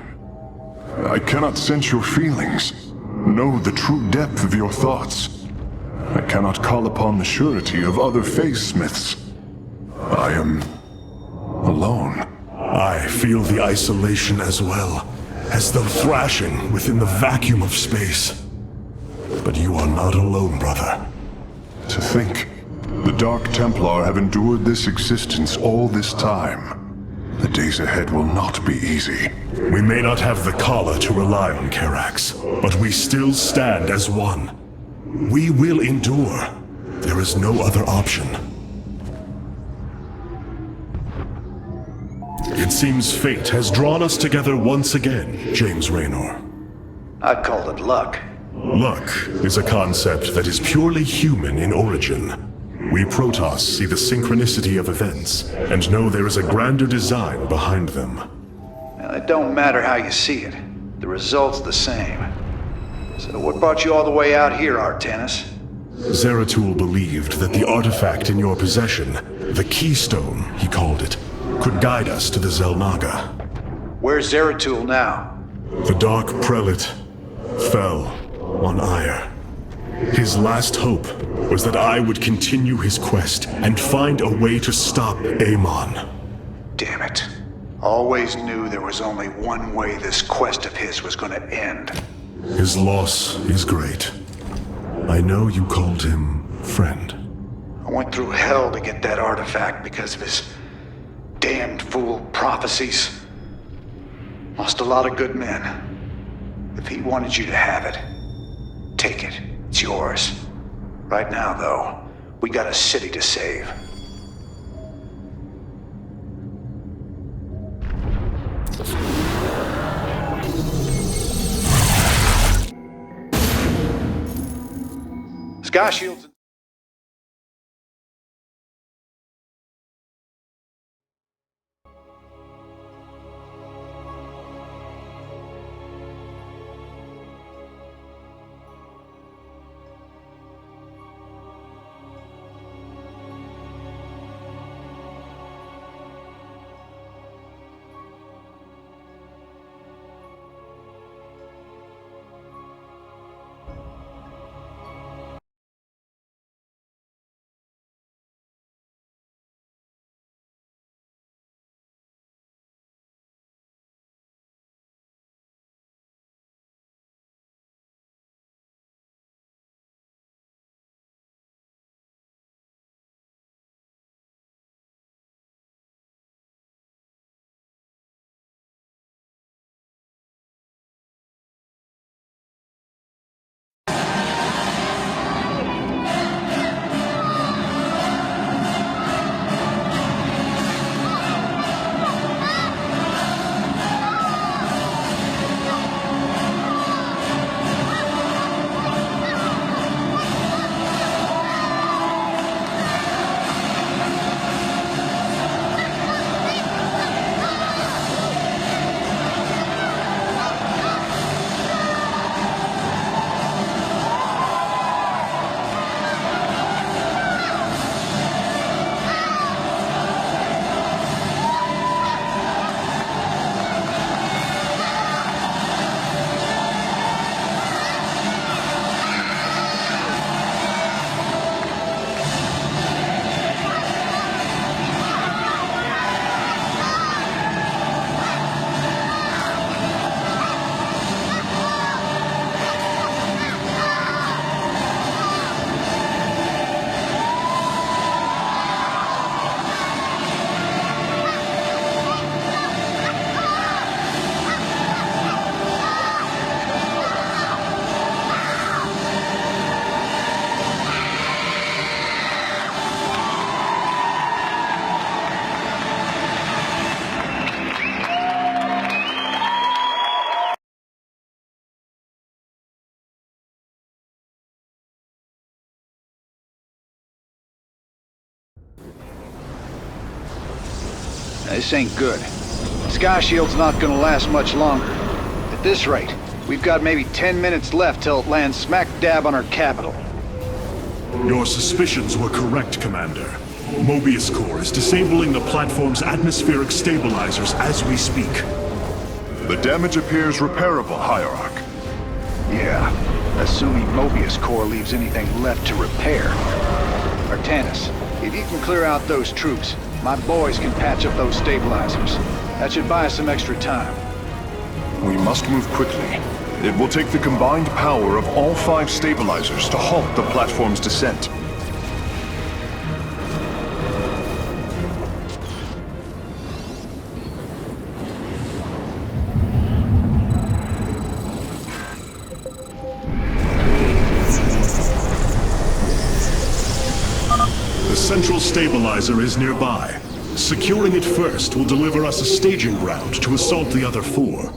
I cannot sense your feelings, know the true depth of your thoughts. I cannot call upon the surety of other phase-smiths. I am alone. I feel the isolation as well, as though thrashing within the vacuum of space. But you are not alone, brother. To think, the Dark Templar have endured this existence all this time. The days ahead will not be easy. We may not have the Kala to rely on, Karax, but we still stand as one. We will endure. There is no other option. It seems fate has drawn us together once again, James Raynor. I'd call it luck. Luck is a concept that is purely human in origin. We Protoss see the synchronicity of events, and know there is a grander design behind them. Well, it don't matter how you see it. The result's the same. So what brought you all the way out here, Artanis? Zeratul believed that the artifact in your possession, the Keystone, he called it, could guide us to the Zelnaga. Where's Zeratul now? The Dark Prelate fell on Ire. His last hope was that I would continue his quest and find a way to stop Amon. Damn it. Always knew there was only one way this quest of his was gonna end. His loss is great. I know you called him friend. I went through hell to get that artifact because of his damned fool prophecies. Lost a lot of good men. If he wanted you to have it, take it. It's yours. Right now, though, we got a city to save. Sky Shields. This ain't good. Sky Shield's not gonna last much longer. At this rate, we've got maybe 10 minutes left till it lands smack dab on our capital. Your suspicions were correct, Commander. Mobius Core is disabling the platform's atmospheric stabilizers as we speak. The damage appears repairable, Hierarch. Yeah, assuming Mobius Core leaves anything left to repair. Artanis, if you can clear out those troops, my boys can patch up those stabilizers. That should buy us some extra time. We must move quickly. It will take the combined power of all 5 stabilizers to halt the platform's descent. The central stabilizer is nearby. Securing it first will deliver us a staging ground to assault the other 4.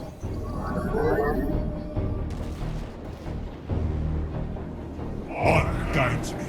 Honor guides me.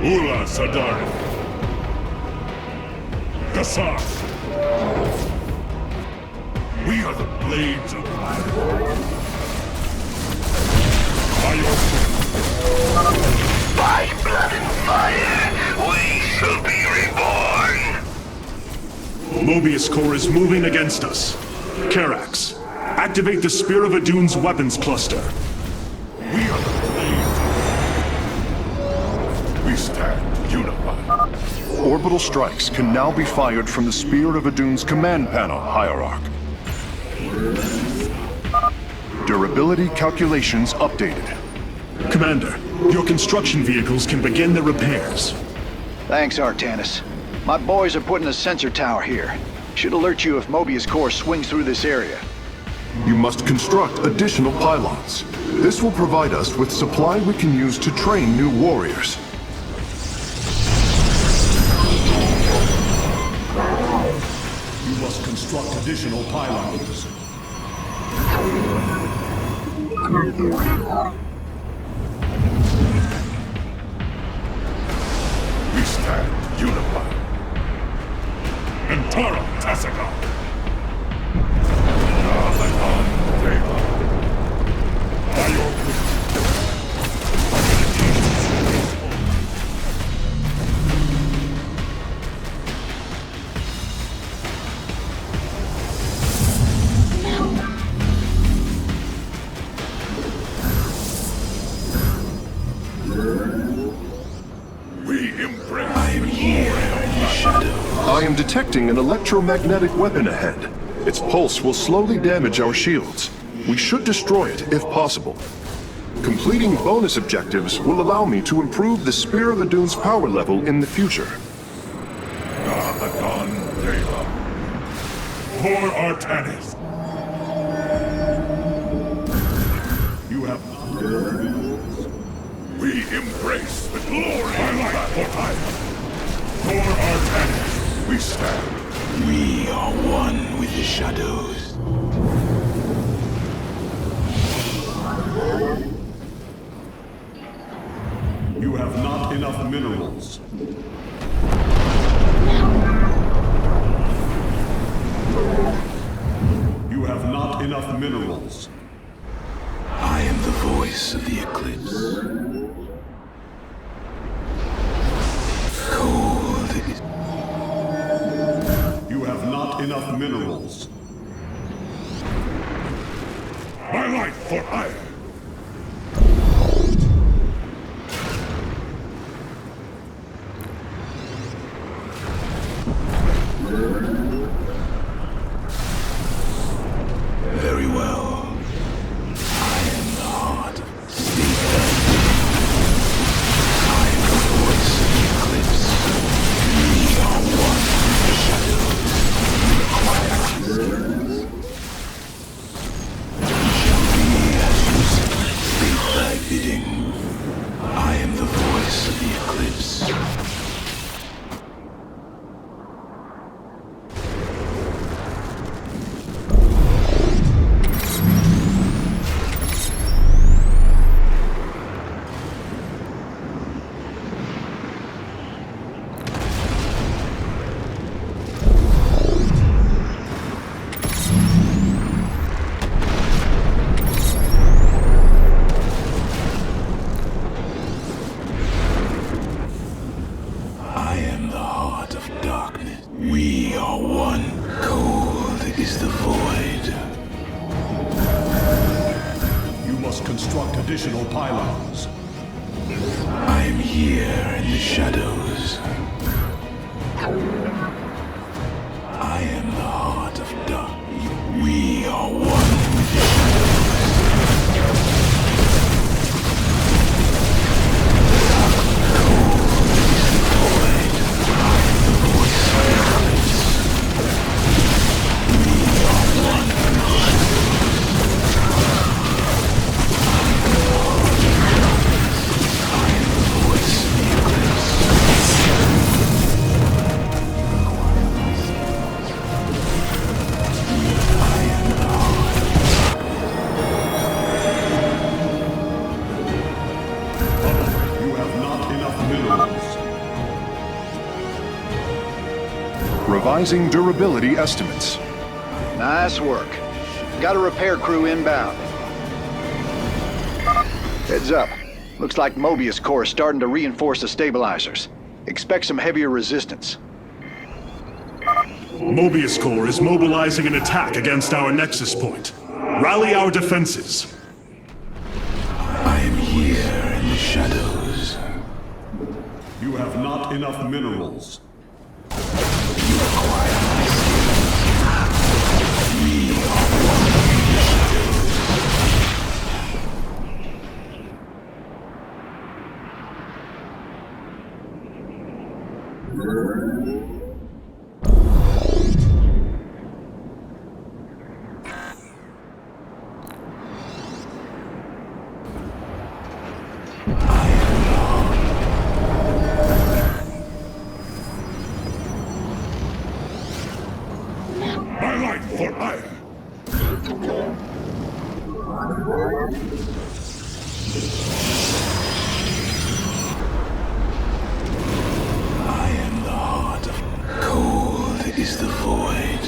Ula Sadari. Gassar. We are the blades of fire. By blood and fire, we shall be reborn! Mobius Core is moving against us. Karax, activate the Spear of Adun's weapons cluster. We are the blades of fire. We stand unified. Orbital strikes can now be fired from the Spear of Adun's command panel, Hierarch. Durability calculations updated. Commander, your construction vehicles can begin their repairs. Thanks, Artanis. My boys are putting a sensor tower here. Should alert you if Mobius Core swings through this area. You must construct additional pylons. This will provide us with supply we can use to train new warriors. You must construct additional pylons. We stand unified. Antara Tassaga. Nalakan Deva. I am detecting an electromagnetic weapon ahead. Its pulse will slowly damage our shields. We should destroy it if possible. Completing bonus objectives will allow me to improve the Spear of Adun's power level in the future. Nalakan Deva. For Artanis. You have... We embrace the glory of Battle. For Artanis. We stand. We are one with the shadows. You have not enough minerals. You have not enough minerals. I am the voice of the eclipse. Cold is... You have not enough minerals. My life for iron. Very well. I am the heart of Steve. I am the voice of the eclipse. We are one with the shadows. You require my skills. It shall be as you state thy bidding. I am the voice of the eclipse. I am the heart of darkness. We are one. Cold is the void. You must construct additional pylons. I am here in the shadows. I am the heart of darkness. We are one with the shadows. enough minerals. Revising durability estimates. Nice work. Got a repair crew inbound. Heads up. Looks like Mobius Core is starting to reinforce the stabilizers. Expect some heavier resistance. Mobius Core is mobilizing an attack against our nexus point. Rally our defenses. I am here in the shadows. You have not enough minerals. You require my skills. We are one in the shadows. My life for ire. I am the heart of cold is the void.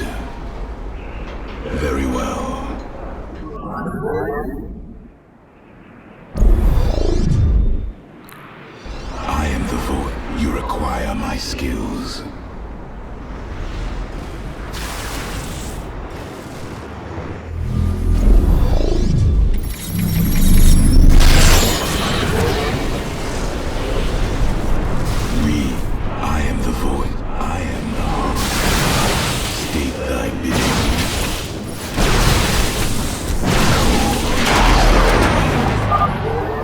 Very well. I am the void. You require my skills. I am the void. I am the heart. State thy bidding.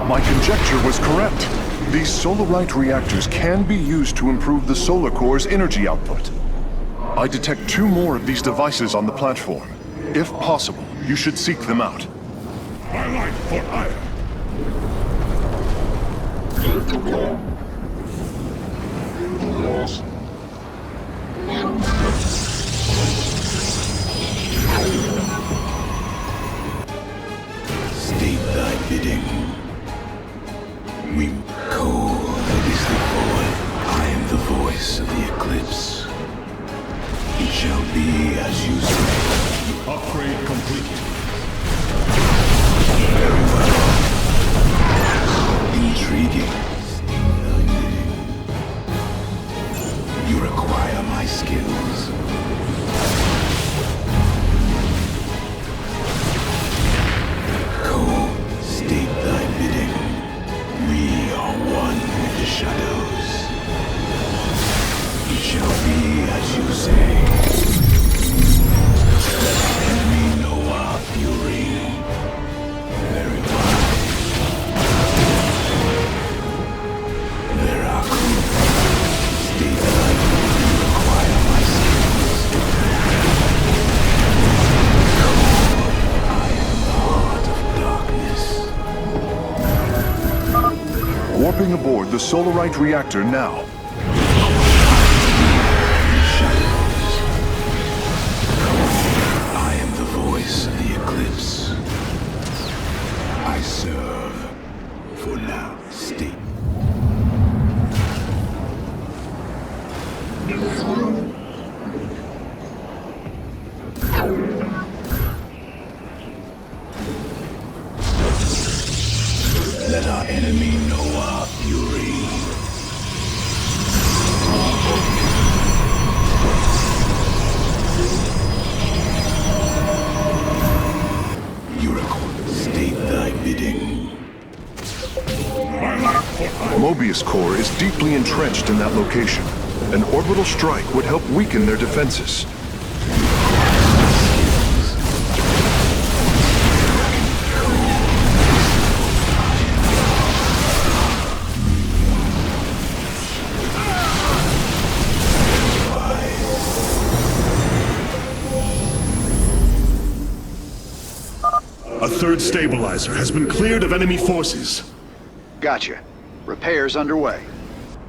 My conjecture was correct. These Solarite reactors can be used to improve the Solar Core's energy output. I detect 2 more of these devices on the platform. If possible, you should seek them out. My life for ire. State thy bidding. We cold is the void. I am the voice of the eclipse. It shall be as you say. Upgrade complete. Very well. Intriguing. You require my skills. Go, state thy bidding. We are one with the shadows. It shall be as you say. Enemy know our fury. Very well. There are crew. State thy bidding. You require my skills. I am the heart of darkness. Warping aboard the Solarite reactor now. Shadows. I am the voice of the eclipse. I serve for now. State. Let our enemy know our fury. You require. State thy bidding. Mobius Core is deeply entrenched in that location. An orbital strike would help weaken their defenses. A third stabilizer has been cleared of enemy forces. Gotcha. Repairs underway.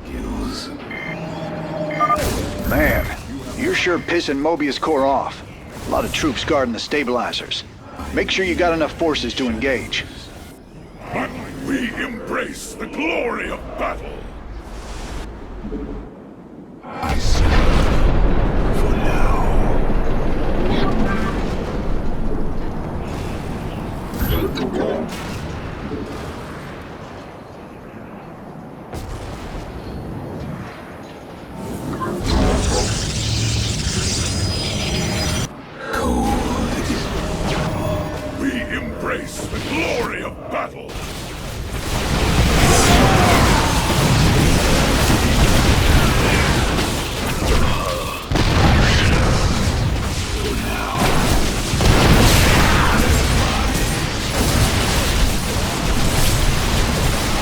Skills. Man, you're sure pissing Mobius Core off. A lot of troops guarding the stabilizers. Make sure you got enough forces to engage. We embrace the glory of battle. I serve for now. We embrace the glory of battle.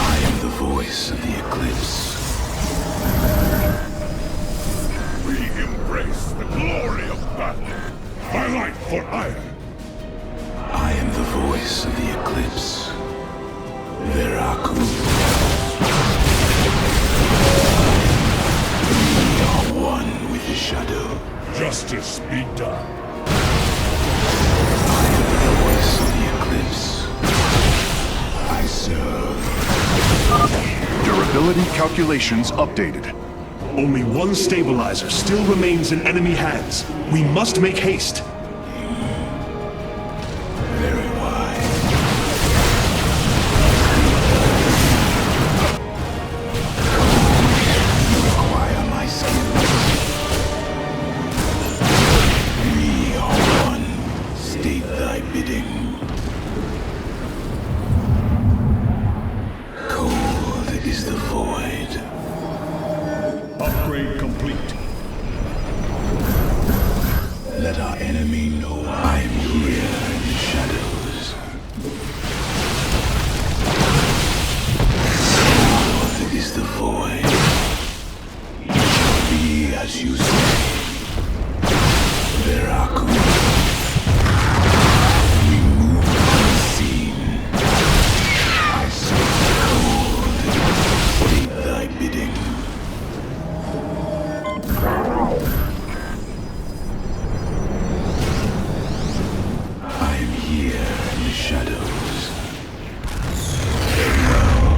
I am the voice of the eclipse. We embrace the glory of battle. My light for ire. I am the voice of the eclipse. Veraku. We are one with the shadow. Justice be done. I am the voice of the eclipse. I serve. Durability calculations updated. Only one stabilizer still remains in enemy hands. We must make haste. Very wise. You require my skills. We are one. State thy bidding. Cold is the void. Upgrade complete. Let our enemy know I am here in the shadows. Cold is the void. It shall be as you say. Veraku. We move unseen. I say cold. State thy bidding. I am here in the shadows. Very well.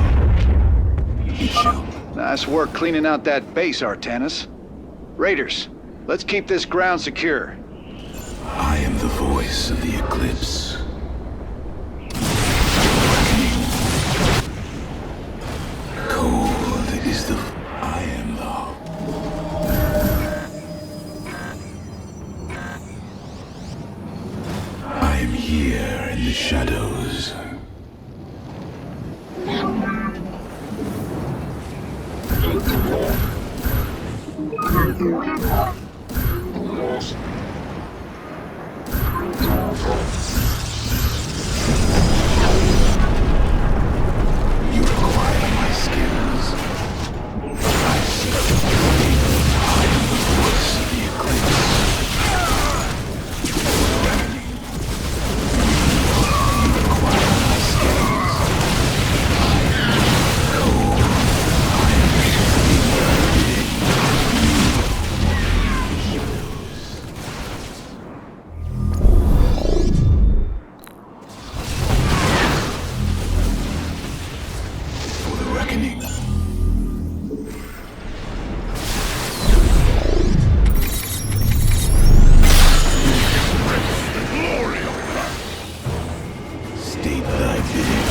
It shall. Nice work cleaning out that base, Artanis. Raiders, let's keep this ground secure. I am the voice of the eclipse. Cold is the. I am the. I am here in the shadows. You require my skills. I serve. I am the voice of the eclipse. You require my skills. Cold. I for the reckoning. State thy bidding.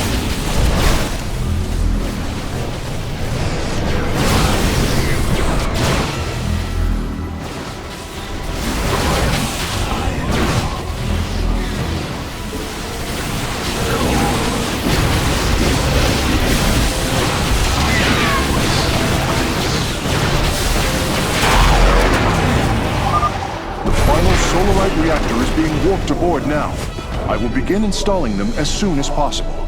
The final Solarite reactor is being warped aboard now. I will begin installing them as soon as possible.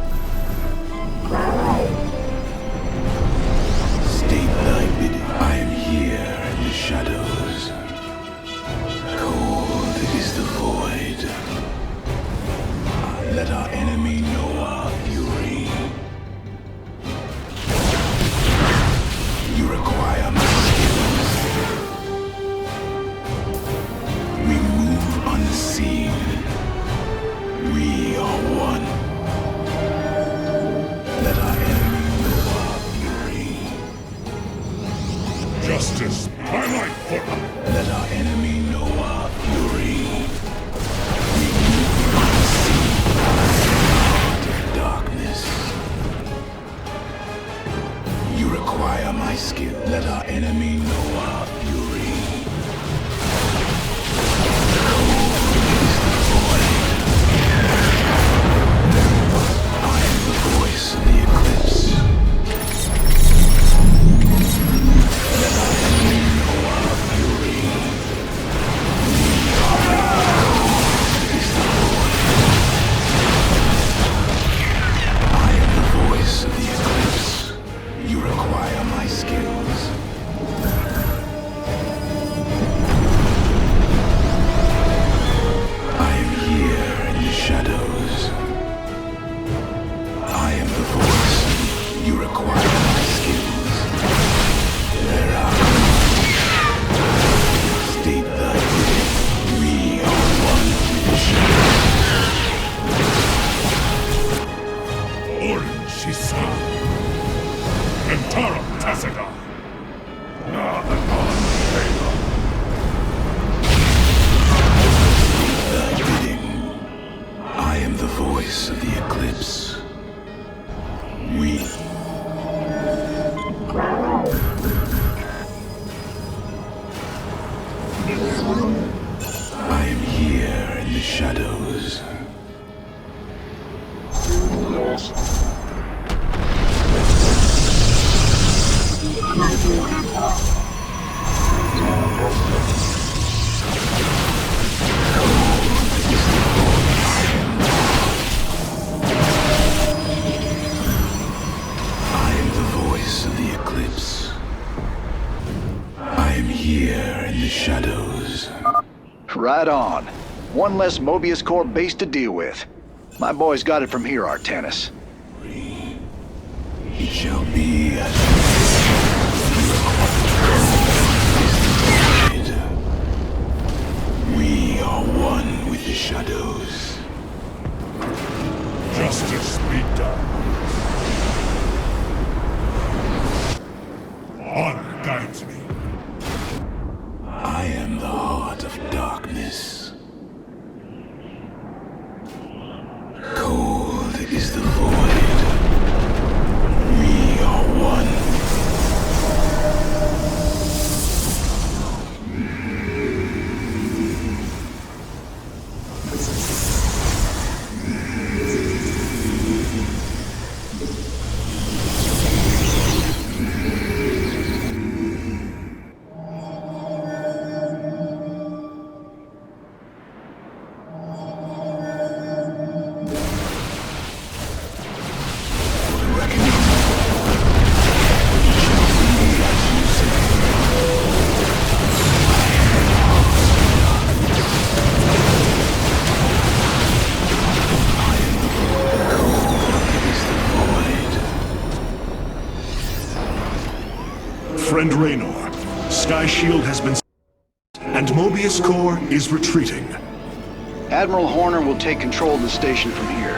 State thy bidding. I am here in the shadows. Cold is the void. Let our enemy know our fury. You require my skills. We move unseen. We are one. Justice, my life for Let our enemy know our fury. Darkness. You require my skill. Let our enemy know our fury. I am the voice of the eclipse. Let our enemy know our fury. I am the voice of the eclipse. You require my skills. I am here in the shadows. I am the voice. You require my skills. There are state thy bidding. We are one with the shadows. Orin Shisa. Antara Tassaga. Na Anon Veda. Thy bidding. I am the voice of the eclipse. We. I am here in the shadows. I am the voice of the eclipse. I am here in the shadows. Right on. One less Mobius Core base to deal with. My boys got it from here, Artanis. It shall be as we are one with the shadows. Justice be done. Honor guides me. I am the heart of darkness. Cold is the void. We are one. Friend Raynor, Sky Shield has been and Mobius Core is retreating. Admiral Horner will take control of the station from here.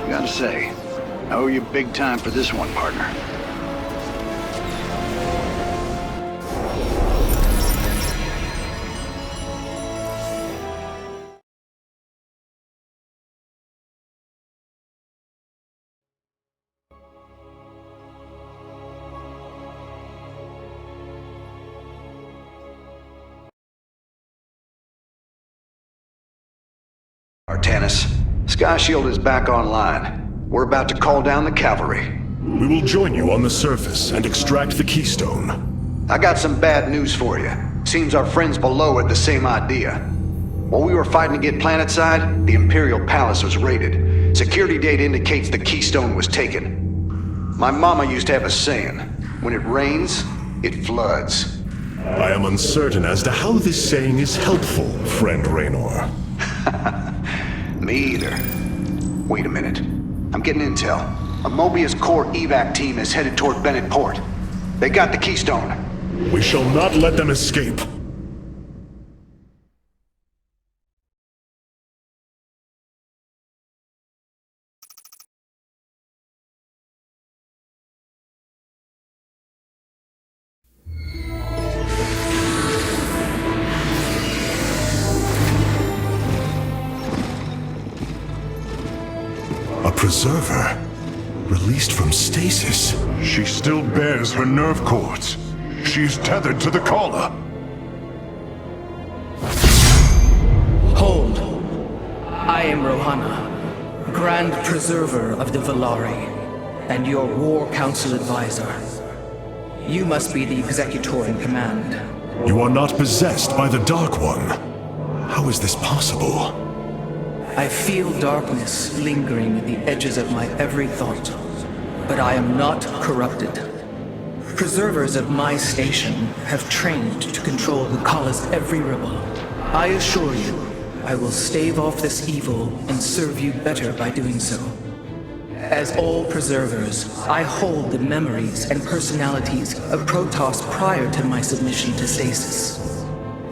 Gotta say, I owe you big time for this one, partner. Artanis, Sky Shield is back online. We're about to call down the cavalry. We will join you on the surface and extract the keystone. I got some bad news for you. Seems our friends below had the same idea. While we were fighting to get planetside, the Imperial Palace was raided. Security data indicates the keystone was taken. My mama used to have a saying, when it rains, it floods. I am uncertain as to how this saying is helpful, friend Raynor. Me either. Wait a minute. I'm getting intel. A Mobius Core evac team is headed toward Bennett Port. They got the keystone. We shall not let them escape. preserver? Released from stasis? She still bears her nerve cords. She is tethered to the collar. Hold. I am Rohana, Grand Preserver of the Valari, and your War Council advisor. You must be the executor in command. You are not possessed by the Dark One. How is this possible? I feel darkness lingering at the edges of my every thought, but I am not corrupted. Preservers of my station have trained to control the Kala's every rebel. I assure you, I will stave off this evil and serve you better by doing so. As all preservers, I hold the memories and personalities of Protoss prior to my submission to stasis.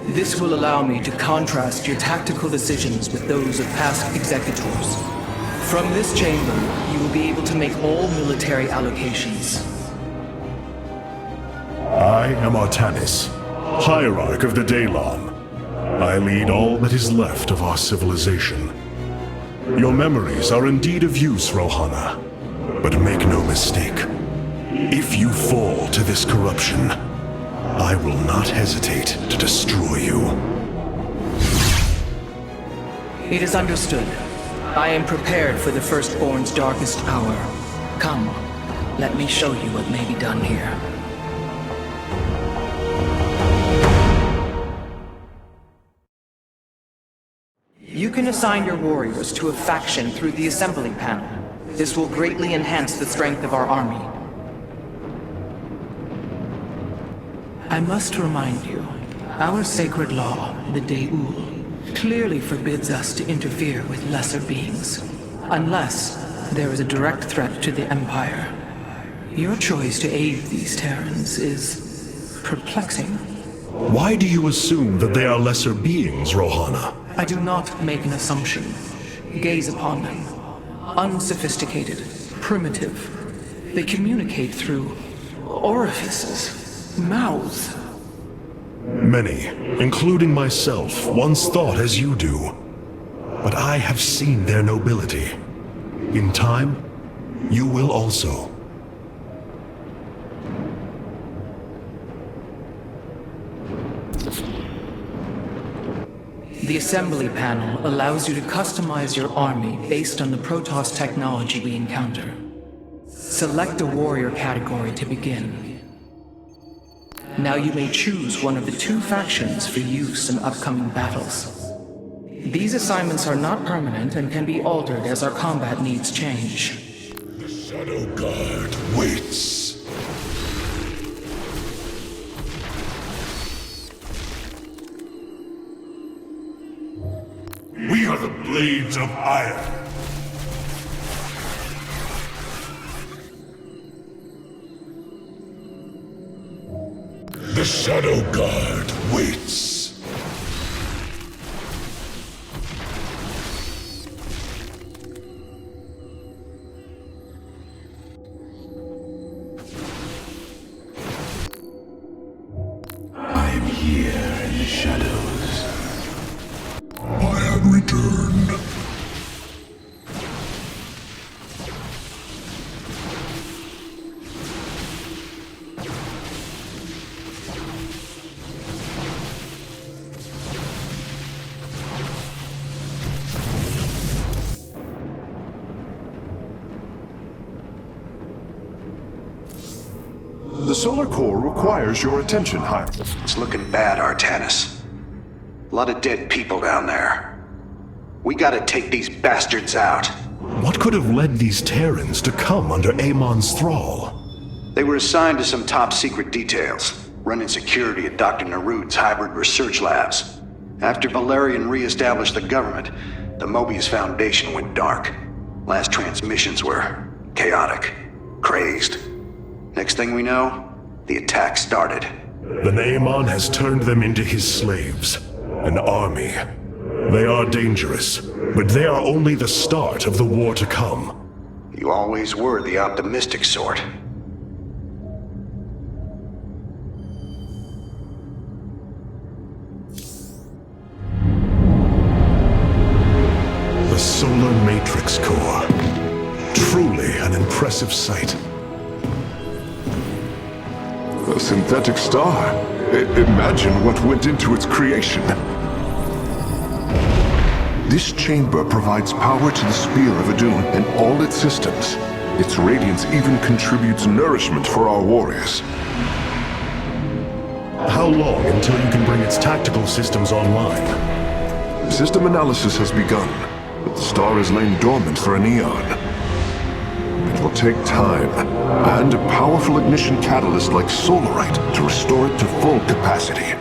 This will allow me to contrast your tactical decisions with those of past executors. From this chamber, you will be able to make all military allocations. I am Artanis, Hierarch of the Daylon. I lead all that is left of our civilization. Your memories are indeed of use, Rohana. But make no mistake. If you fall to this corruption, I will not hesitate to destroy you. It is understood. I am prepared for the Firstborn's darkest hour. Come, let me show you what may be done here. You can assign your warriors to a faction through the assembly panel. This will greatly enhance the strength of our army. I must remind you, our sacred law, the De'ul, clearly forbids us to interfere with lesser beings, unless there is a direct threat to the Empire. Your choice to aid these Terrans is perplexing. Why do you assume that they are lesser beings, Rohana? I do not make an assumption. Gaze upon them. Unsophisticated, primitive. They communicate through orifices, mouths. Many, including myself, once thought as you do. But I have seen their nobility. In time, you will also. The assembly panel allows you to customize your army based on the Protoss technology we encounter. Select a warrior category to begin. Now you may choose one of the two factions for use in upcoming battles. These assignments are not permanent and can be altered as our combat needs change. The Shadow Guard waits. We are the Blades of Iron. The Shadow Guard waits. I am here in the shadows. I have returned. The solar core requires your attention, Hyrule. It's looking bad, Artanis. A lot of dead people down there. We gotta take these bastards out. What could have led these Terrans to come under Amon's thrall? They were assigned to some top-secret details, running security at Dr. Narud's hybrid research labs. After Valerian re-established the government, the Mobius Foundation went dark. Last transmissions were chaotic, crazed. Next thing we know, the attack started. Then Amon has turned them into his slaves. An army. They are dangerous, but they are only the start of the war to come. You always were the optimistic sort. The Solar Matrix Core. impressive sight. A synthetic star. Imagine what went into its creation. This chamber provides power to the Spear of Adun and all its systems. Its radiance even contributes nourishment for our warriors. How long until you can bring its tactical systems online? System analysis has begun, but the star has lain dormant for an eon. It will take time, and a powerful ignition catalyst like Solarite to restore it to full capacity.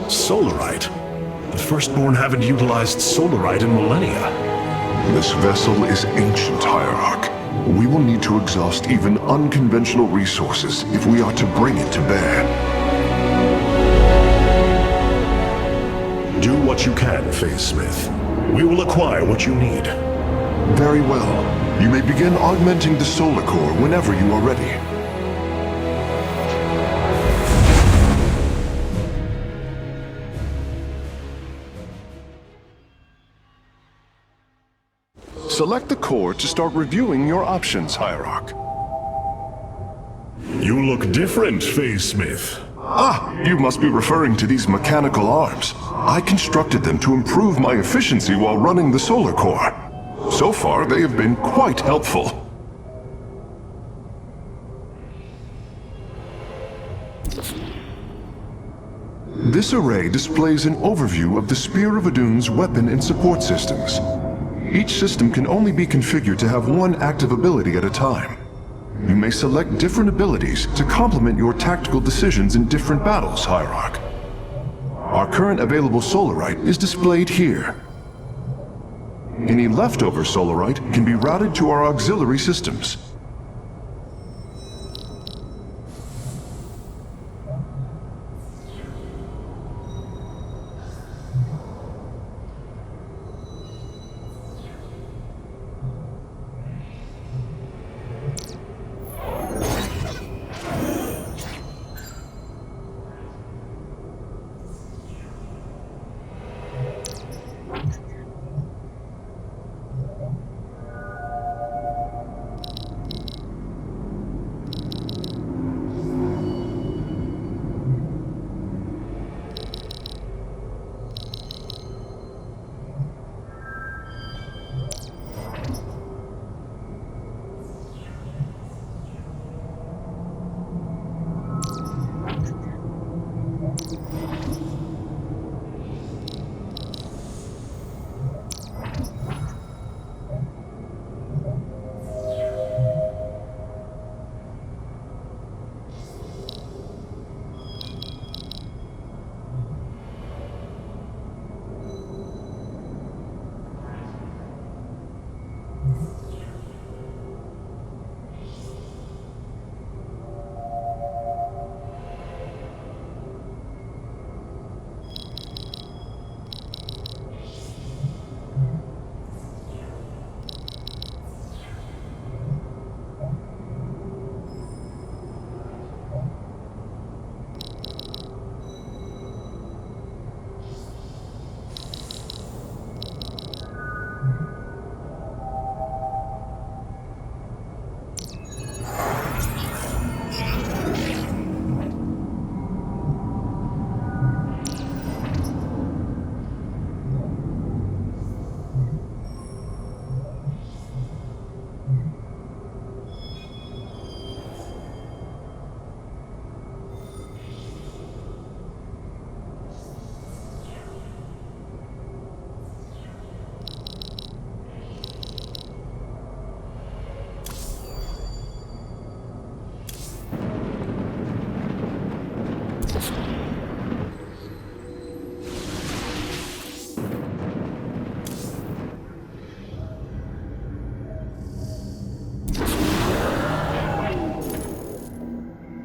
Solarite? The Firstborn haven't utilized Solarite in millennia. This vessel is ancient, Hierarch. We will need to exhaust even unconventional resources if we are to bring it to bear. Do what you can, Phase Smith. We will acquire what you need. Very well. You may begin augmenting the solar core whenever you are ready. Select the core to start reviewing your options, Hierarch. You look different, Phase Smith. Ah, you must be referring to these mechanical arms. I constructed them to improve my efficiency while running the solar core. So far, they have been quite helpful. This array displays an overview of the Spear of Adun's weapon and support systems. Each system can only be configured to have one active ability at a time. You may select different abilities to complement your tactical decisions in different battles, Hierarch. Our current available Solarite is displayed here. Any leftover Solarite can be routed to our auxiliary systems.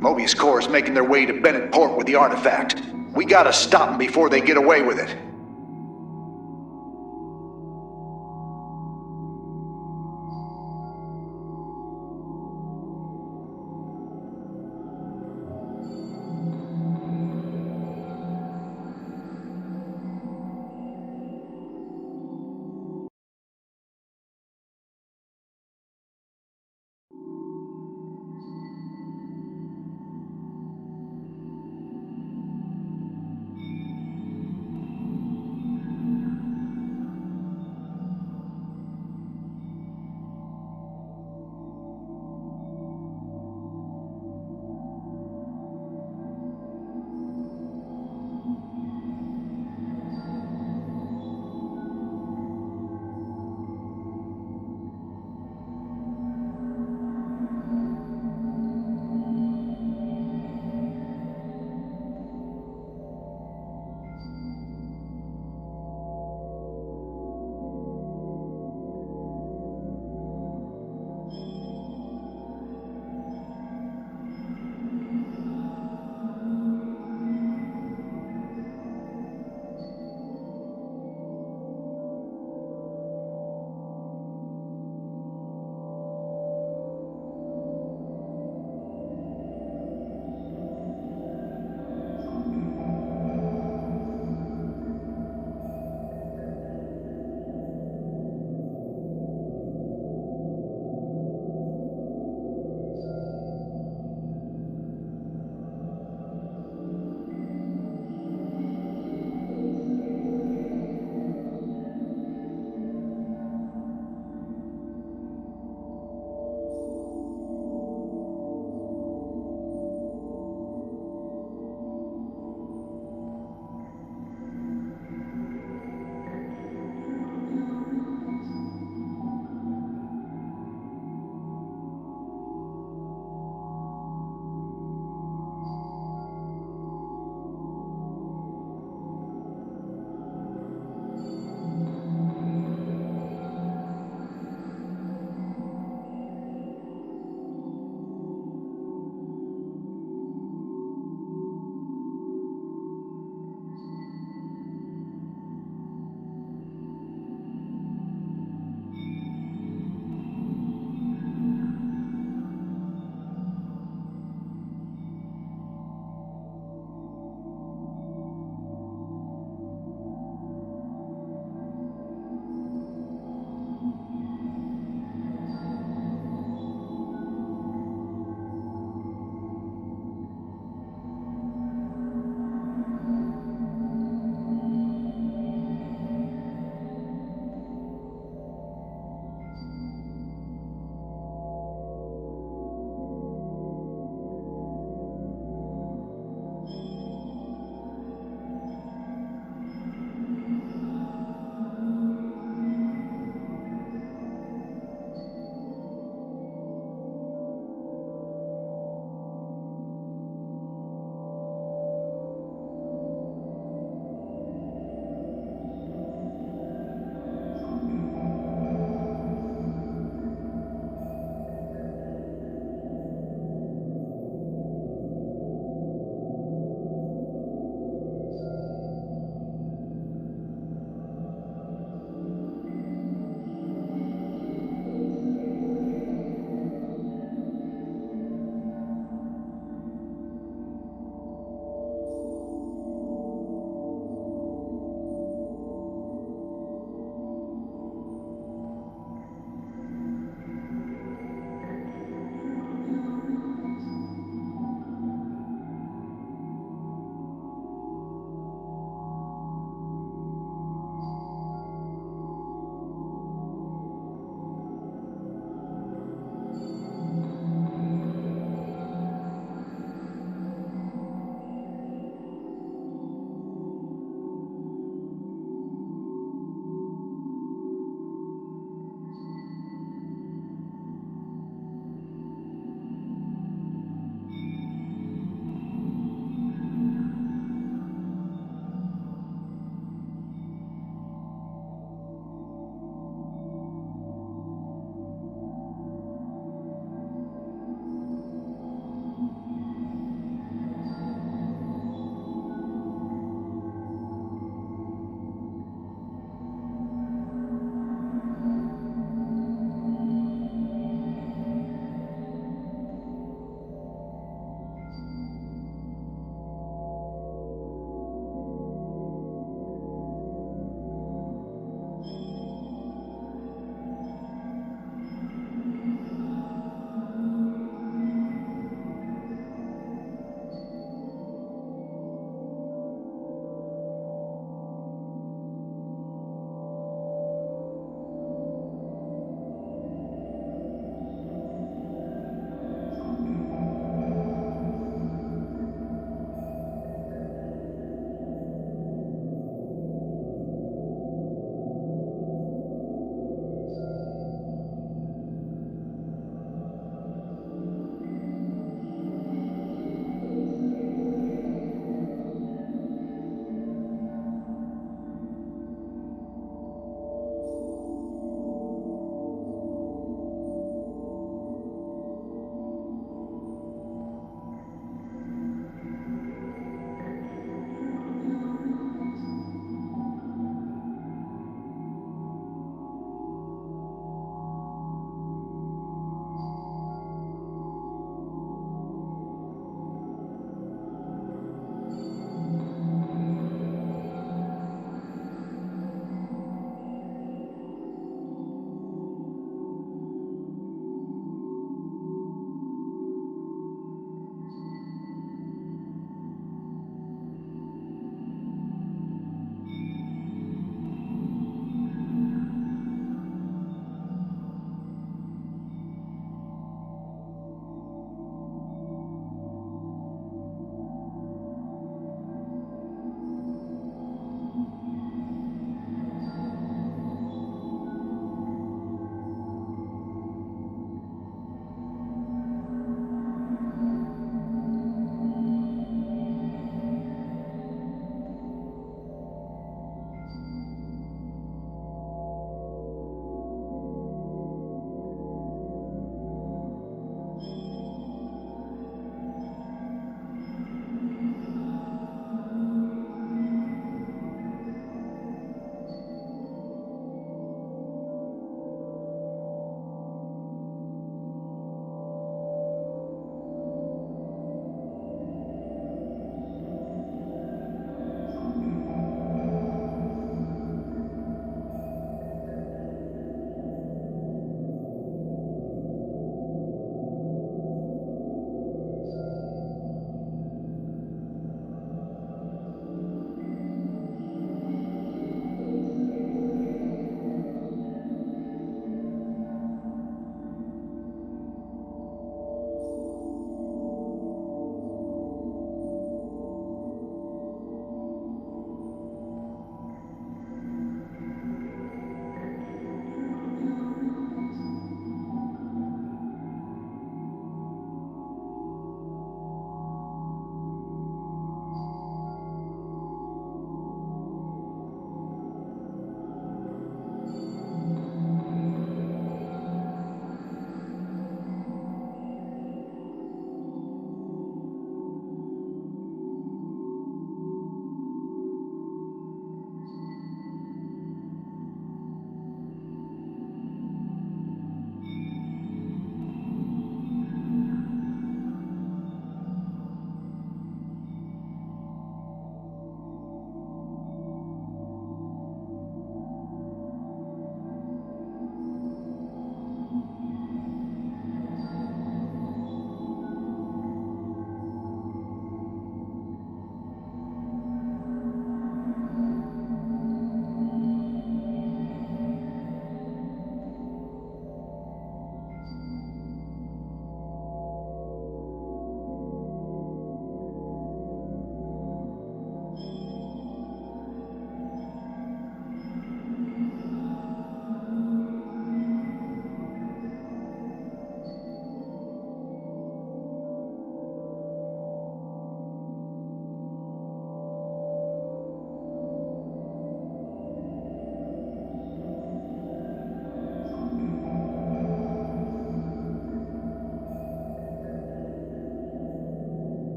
Mobius Corps is making their way to Bennett Port with the artifact. We gotta stop them before they get away with it.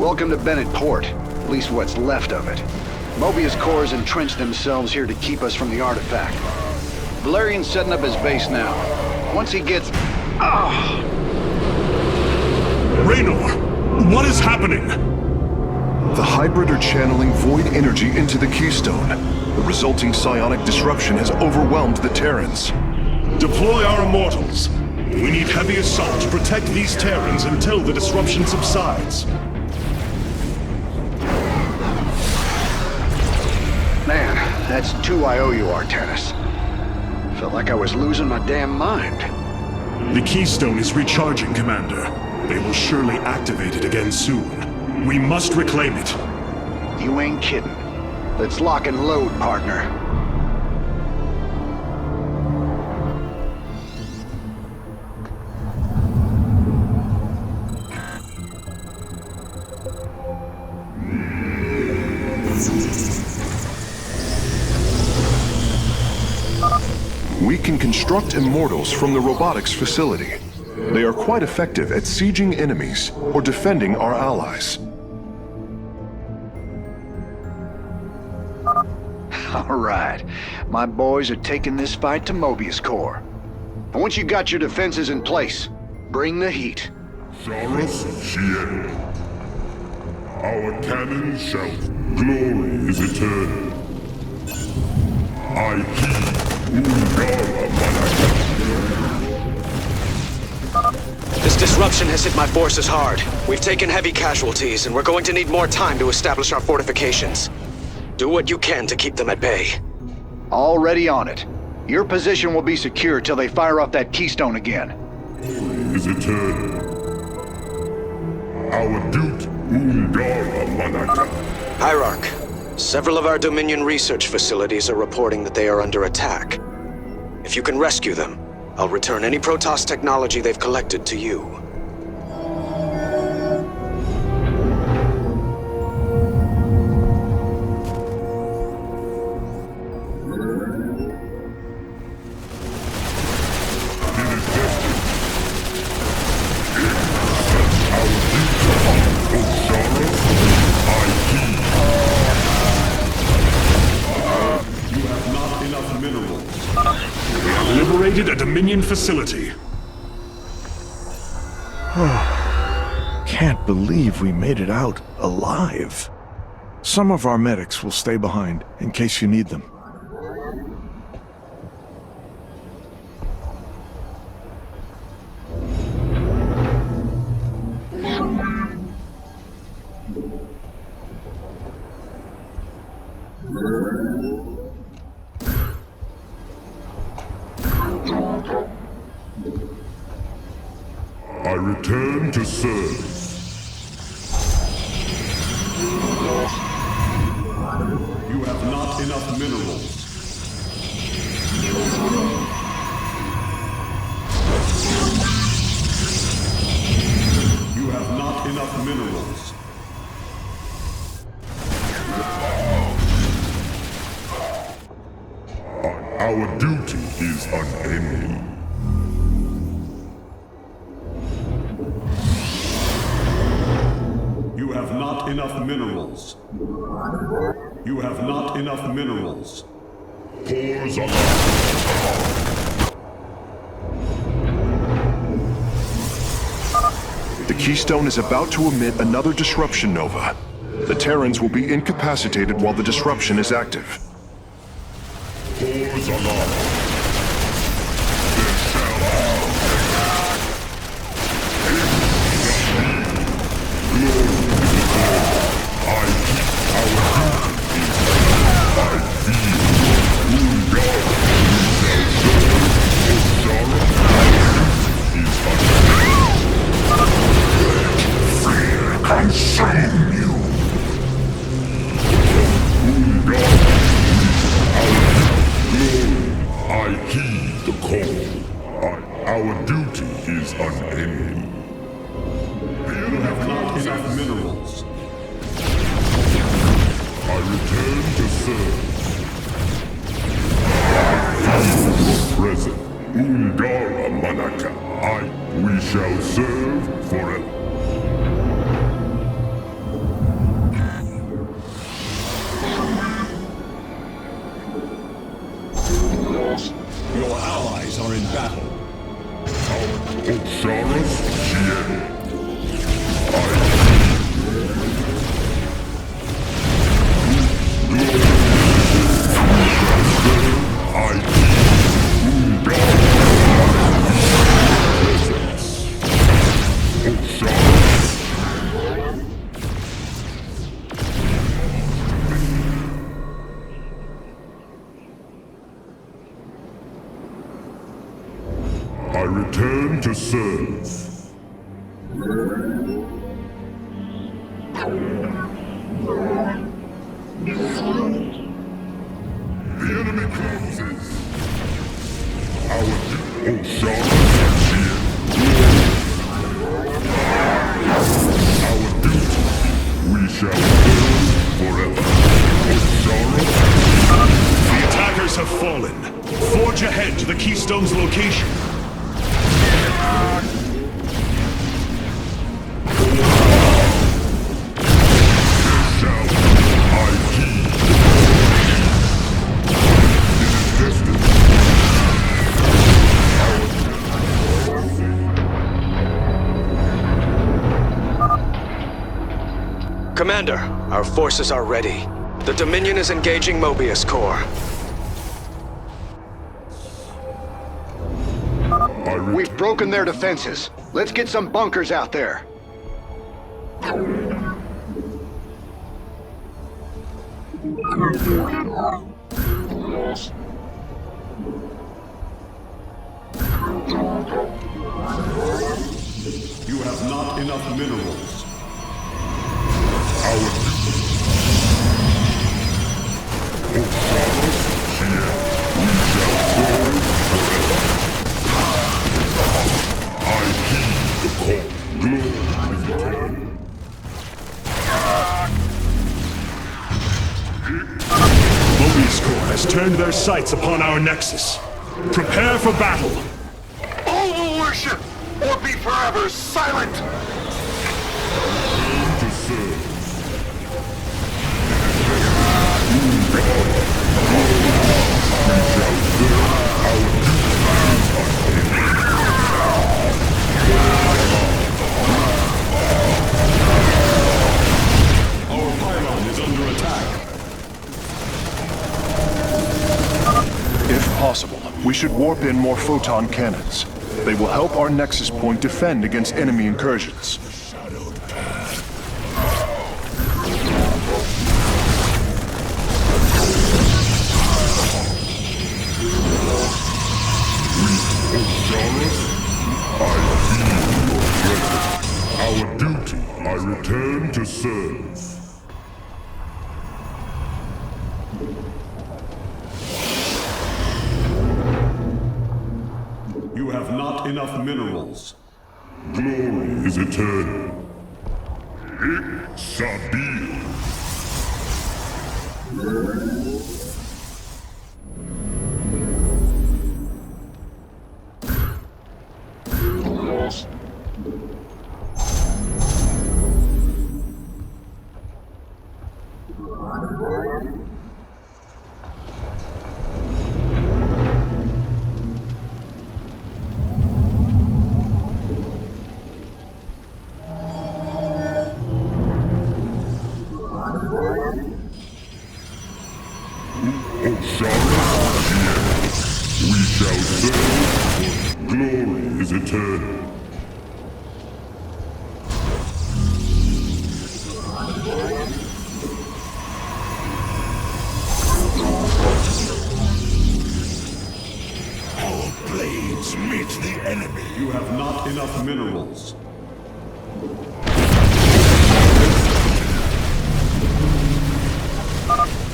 Welcome to Bennett Port. At least what's left of it. Mobius Corps has entrenched themselves here to keep us from the artifact. Valerian's setting up his base now. Once he gets... Raynor, what is happening? The hybrid are channeling void energy into the Keystone. The resulting psionic disruption has overwhelmed the Terrans. Deploy our immortals. We need heavy assault to protect these Terrans until the disruption subsides. Man, that's 2 I owe you, Artanis. Felt like I was losing my damn mind. The Keystone is recharging, Commander. They will surely activate it again soon. We must reclaim it. You ain't kidding. Let's lock and load, partner. We can construct immortals from the robotics facility. They are quite effective at sieging enemies or defending our allies. All right. My boys are taking this fight to Mobius Corps. And once you got your defenses in place, bring the heat. Saurus Shien. Our cannon shout, glory is eternal. I keep Ungara Manaka. This disruption has hit my forces hard. We've taken heavy casualties, and we're going to need more time to establish our fortifications. Do what you can to keep them at bay. Already on it. Your position will be secure till they fire off that keystone again. Is eternal. Our duty, Ungara Manaka. Hierarch, several of our Dominion research facilities are reporting that they are under attack. If you can rescue them, I'll return any Protoss technology they've collected to you. Liberated a Dominion facility. Can't believe we made it out alive. Some of our medics will stay behind in case you need them. I return to serve. You have not enough minerals. You have not enough minerals. Our duty is unending. You have not enough minerals. You have not enough minerals. Pores on The Keystone is about to emit another disruption nova. The Terrans will be incapacitated while the disruption is active. Pores alarm. Consume you! I heed the call. Our duty is unending. You have not enough minerals. I return to serve. I feel your presence. Ungara Manaka. We shall serve forever. Osiris Shien. I return to serve. The enemy closes. Our Osiris Shien. Our duty. We shall live forever. Osiris. The attackers have fallen. Forge ahead to the Keystone's location. Commander, our forces are ready. The Dominion is engaging Mobius Core. We've broken their defenses. Let's get some bunkers out there. You have not enough minerals. Mobius Core has turned their sights upon our Nexus. Prepare for battle. All will worship or be forever silent. To serve. Our pylon is under attack. If possible, we should warp in more photon cannons. They will help our Nexus point defend against enemy incursions. Our duty, I return to serve. You have not enough minerals. Glory is eternal. Sabil. We shall serve. Glory is eternal. Our blades meet the enemy. You have not enough minerals.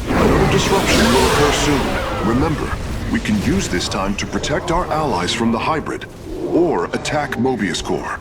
Another disruption will occur soon. Remember, we can use this time to protect our allies from the hybrid, or attack Mobius Core.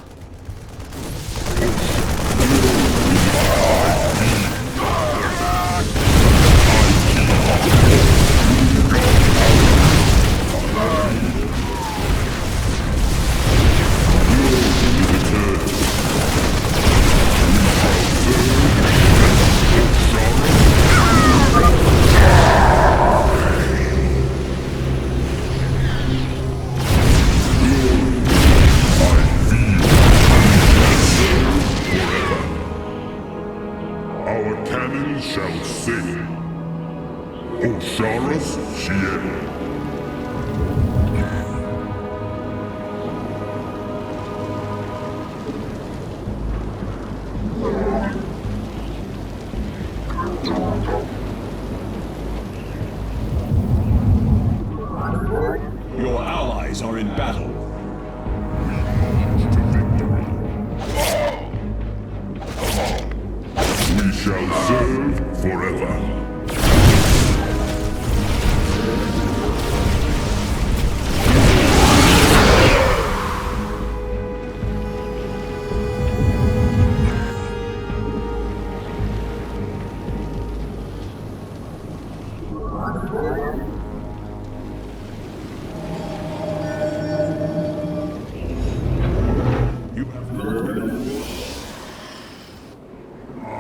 shall save. Osiris Shien. Your allies are in battle. We shall serve forever.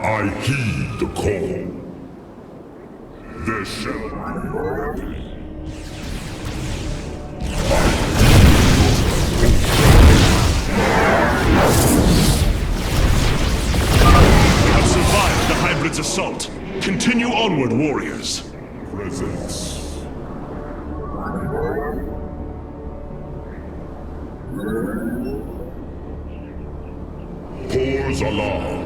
I heed the call. There shall be. You have survived the hybrid's assault. Continue onward, warriors. Presence. Pause alarm.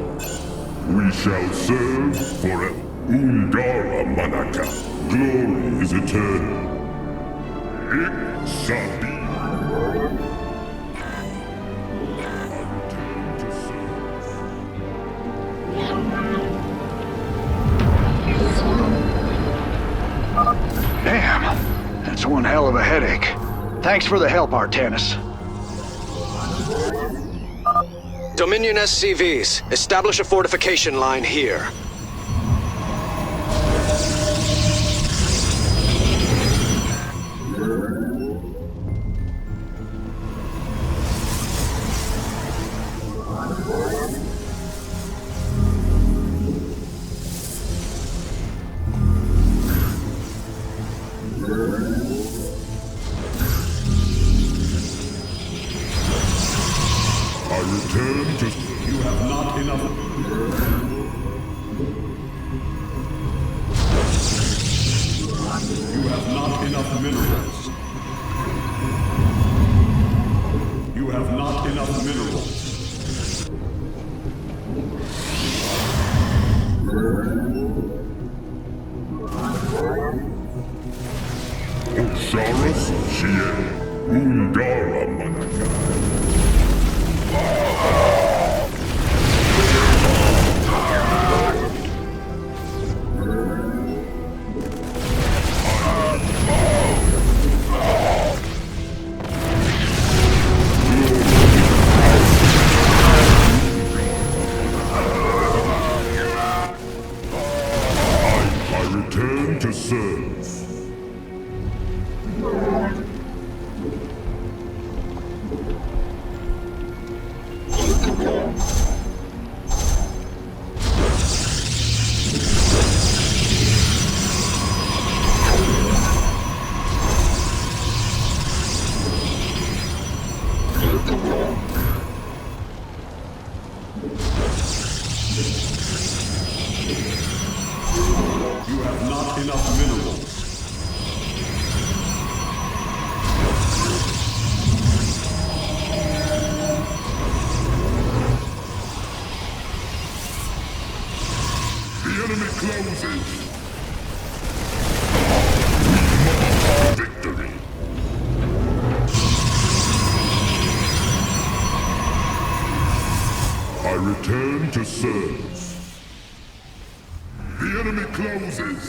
We shall serve forever. Undara Manaka. Glory is eternal. Iksabi. Damn, that's one hell of a headache. Thanks for the help, Artanis. Dominion SCVs, establish a fortification line here. I return to... You have not enough. You have not enough minerals. You have not enough minerals. Osiris Shien. Undara Manaka. I return to serve. You have not enough minerals. The enemy closes. Victory. I return to serve. The enemy closes.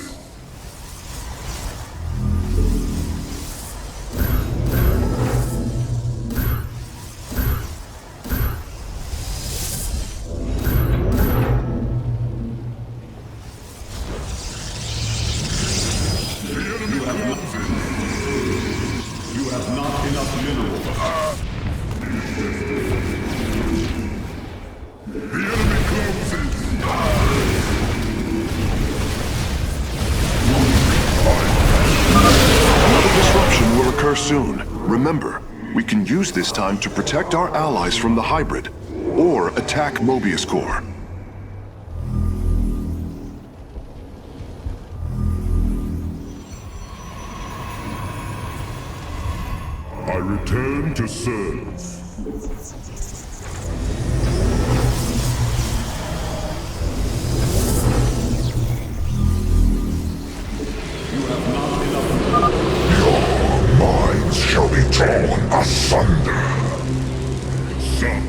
You have not enough minerals. The enemy closes. Another disruption will occur soon. Remember, we can use this time to protect our allies from the hybrid, or attack Mobius Core. return to serve. Your minds shall be torn asunder. Son,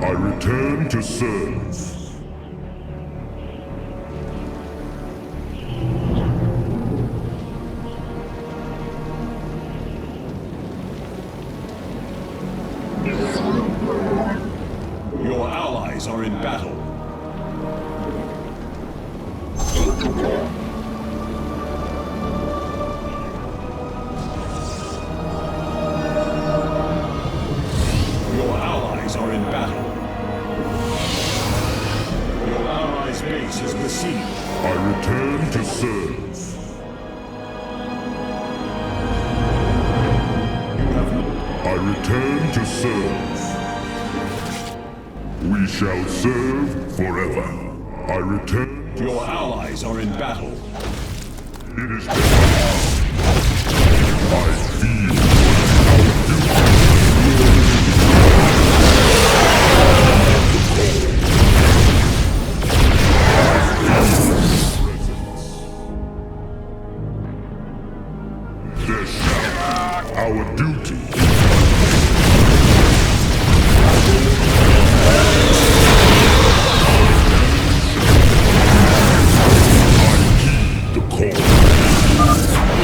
I return to serve. Your allies are in battle. Your allies are in battle. Your allies' base is besieged. I return to serve. I return to serve. We shall serve forever. I return to Your allies are in battle. It is I feel our duty.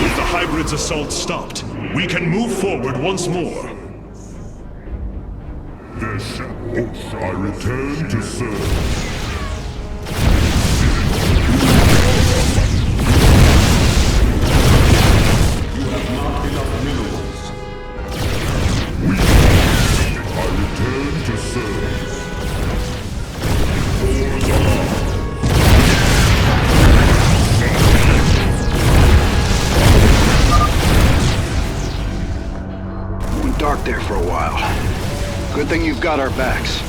With the hybrid's assault stopped, we can move forward once more. I return to serve. You have not enough minerals. I return to serve. Went dark there for a while. Good thing you've got our backs.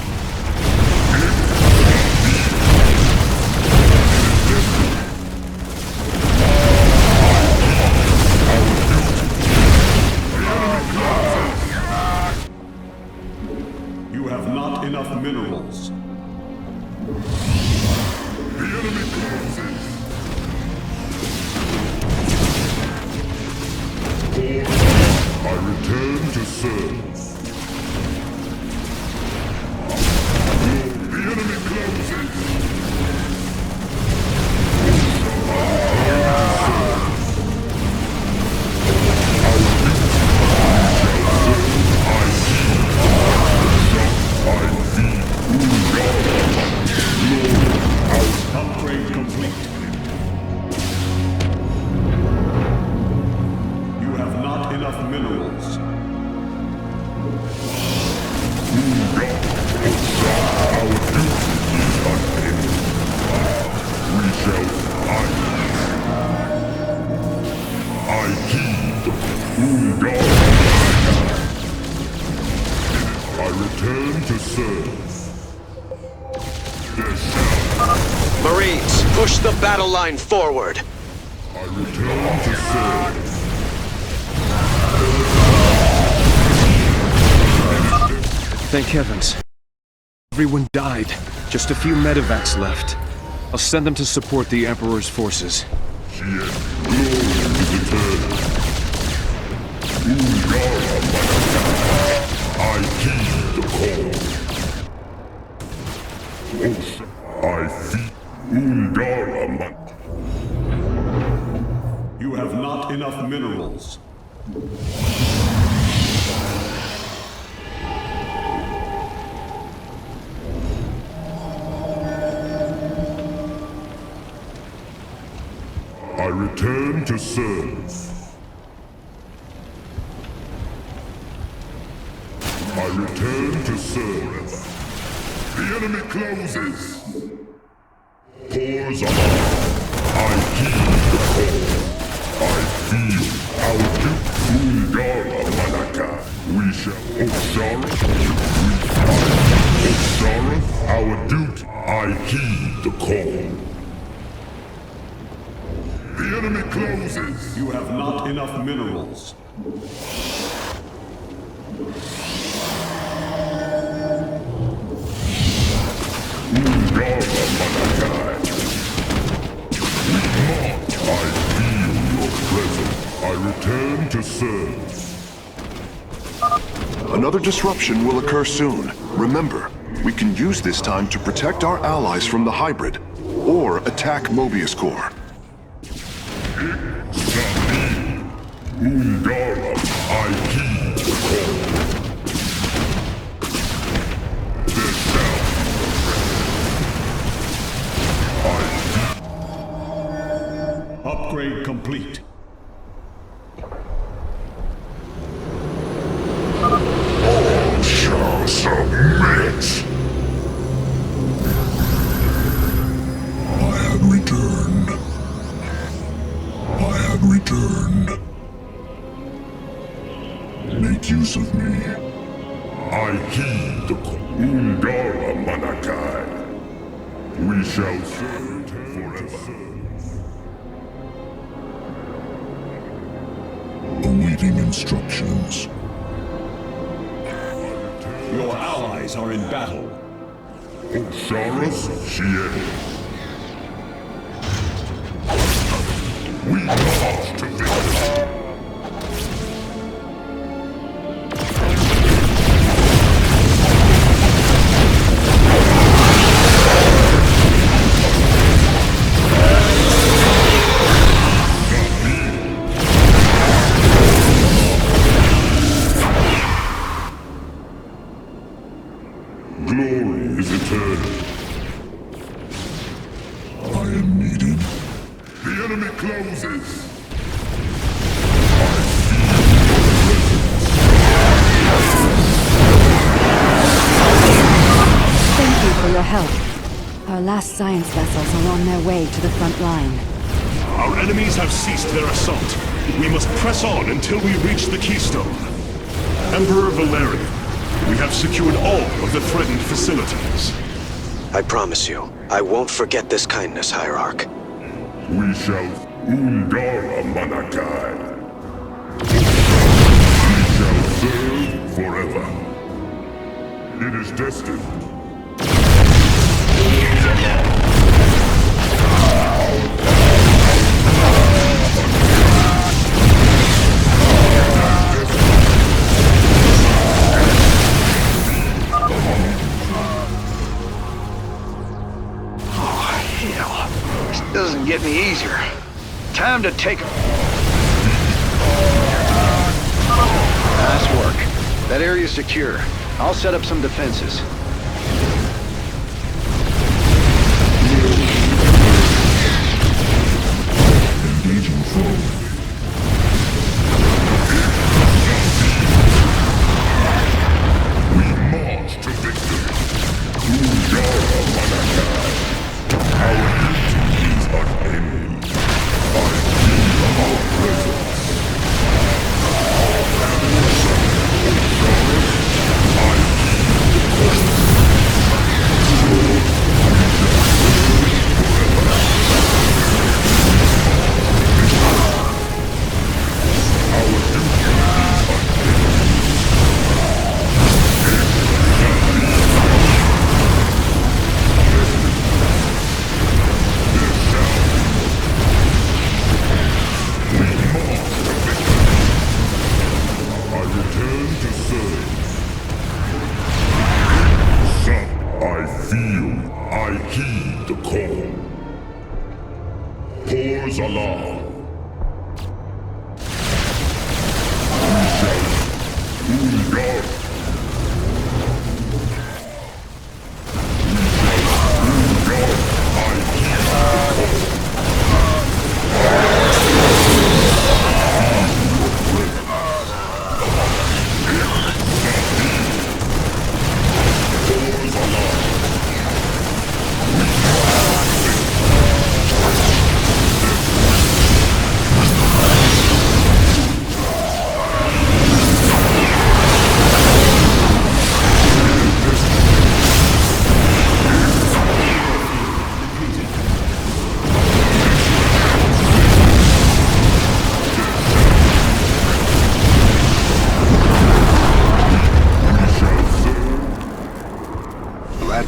You have not enough minerals. The enemy closes. I return to serve. The enemy closes. Upgrade complete. You have not enough minerals. I return to serve. Marines, push the battle line forward. I return to serve. Thank heavens. Everyone died. Just a few medevacs left. I'll send them to support the Emperor's forces. I heed the call. I feed Ungara. You have not enough minerals. I return to serve. I return to serve. The enemy closes. Pours on. I heed the call. I feel our duke Ungara Malaka. We shall Oshara. Oshara, our duty. I heed the call. The The enemy closes! You have not enough minerals. Ungara Manakai. I feel your presence. I return to serve. Another disruption will occur soon. Remember, we can use this time to protect our allies from the hybrid, or attack Mobius Core. Ungara, I heed the call. This down. Upgrade complete. All shall submit. I had returned. I had returned. Make use of me. I heed the Ungara Manakai. We shall serve forever. Awaiting instructions. Your allies are in battle. Osiris Shien. We march to victory. Glory is eternal. I am needed. The enemy closes. Thank you for your help. Our last science vessels are on their way to the front line. Our enemies have ceased their assault. We must press on until we reach the Keystone. Emperor Valerian, we have secured all of the threatened facilities. I promise you, I won't forget this kindness, Hierarch. We shall Ungara Manakai. We shall serve forever. It is destined. Doesn't get any easier. Time to take a... Nice work. That area's secure. I'll set up some defenses. Engaging foe. We march to victory. Ungara Manakai. Our unending. I feel our presence. I heed the call.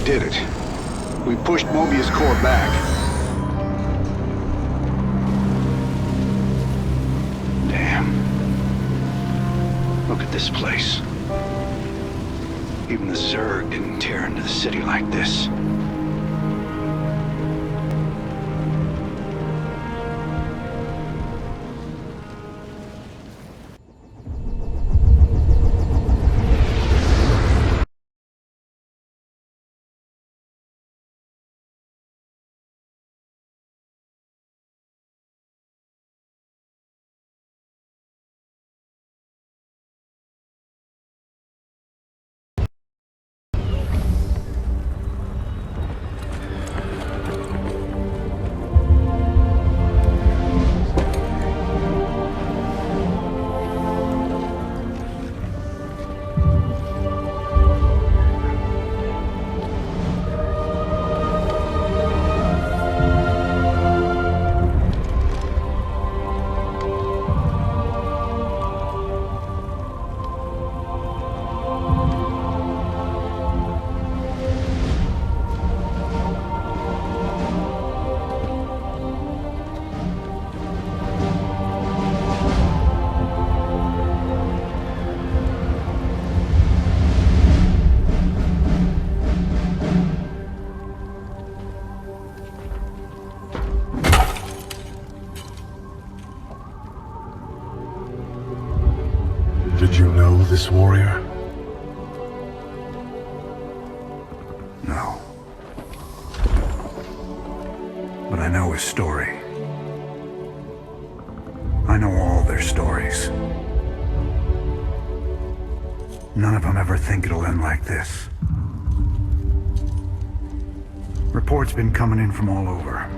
did it. We pushed Mobius core back. Damn. Look at this place. Even the Zerg didn't tear into the city like this. Did you know this warrior? No. But I know his story. I know all their stories. None of them ever think it'll end like this. Reports been coming in from all over.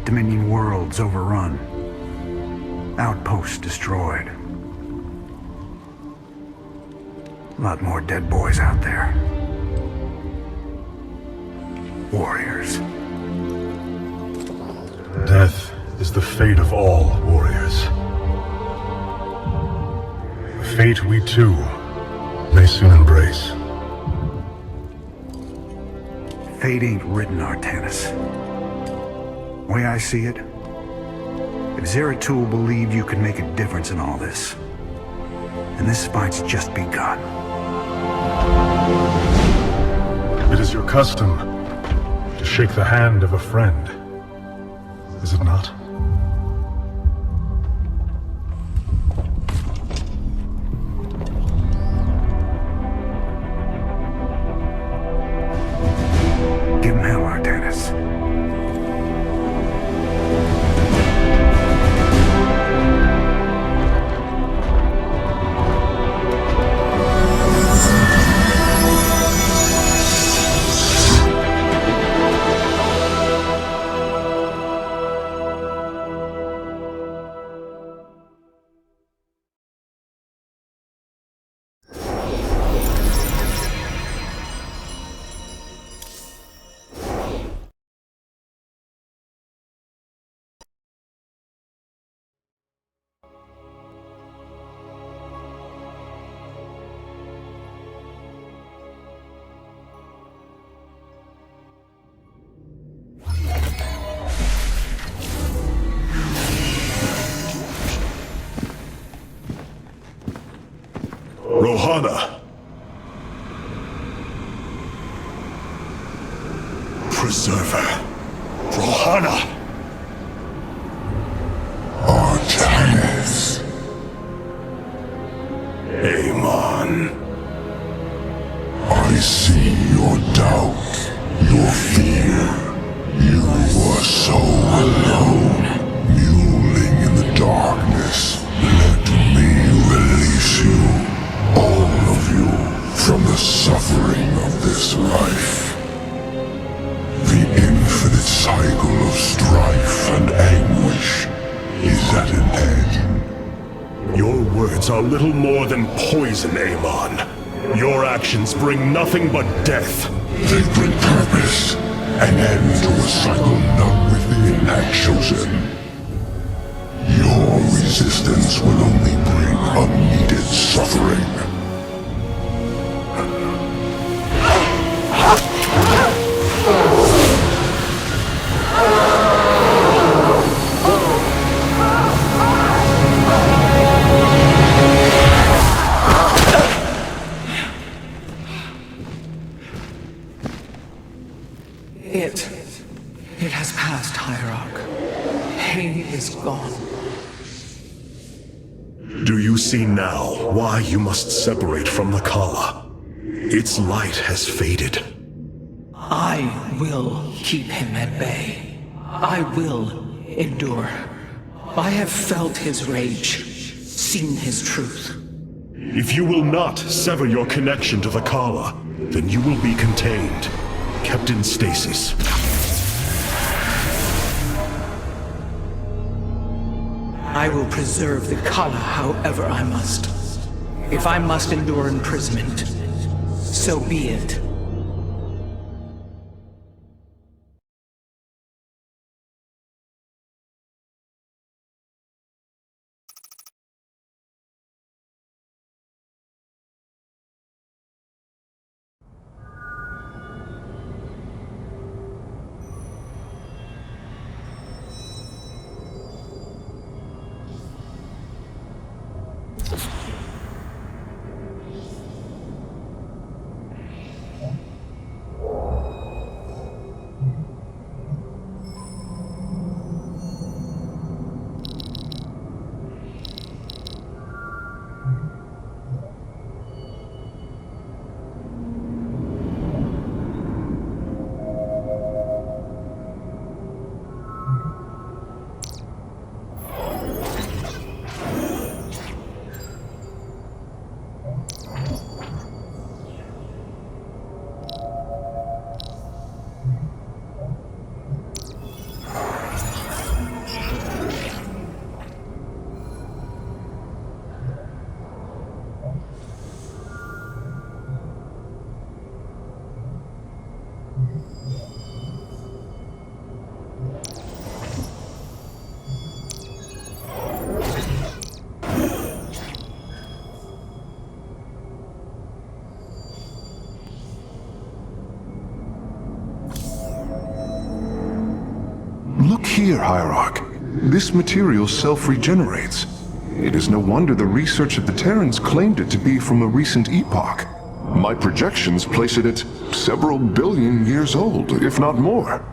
Dominion worlds overrun. Outposts destroyed. A lot more dead boys out there. Warriors. Death is the fate of all warriors. A fate we too may soon embrace. Fate ain't written, Artanis. Way I see it, if Zeratul believed you could make a difference in all this, and this fight's just begun. It is your custom to shake the hand of a friend, is it not? Give him hell, Artanis. Rohana! Preserver. Rohana! Artanis. Amon. I see your doubt, your fear. You were so alone, mewling in the darkness. Let me release you, all of you, from the suffering of this life. The infinite cycle of strife and anguish is at an end. Your words are little more than poison, Amon. Your actions bring nothing but death. They bring purpose, an end to a cycle none within had chosen. Your resistance will only bring unneeded suffering. It has passed, Hierarch. Pain is gone. Do you see now why you must separate from the Kala? Its light has faded. I will keep him at bay. I will endure. I have felt his rage, seen his truth. If you will not sever your connection to the Kala, then you will be contained, kept in stasis. I will preserve the Kala however I must. If I must endure imprisonment, so be it. Look here, Hierarch. This material self-regenerates. It is no wonder the research of the Terrans claimed it to be from a recent epoch. My projections place it at several billion years old, if not more.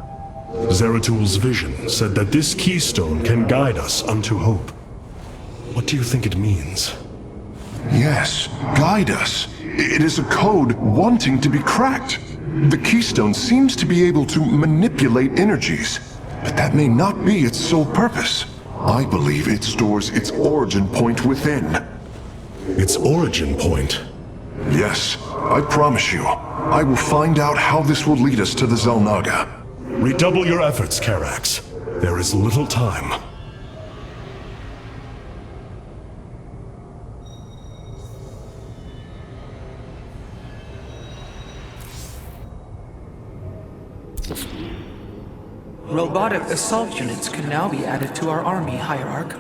Zeratul's vision said that this keystone can guide us unto hope. What do you think it means? Yes, guide us. It is a code wanting to be cracked. The keystone seems to be able to manipulate energies, but that may not be its sole purpose. I believe it stores its origin point within. Its origin point? Yes, I promise you. I will find out how this will lead us to the Xel'Naga. Redouble your efforts, Karax. There is little time. Robotic assault units can now be added to our army, Hierarch.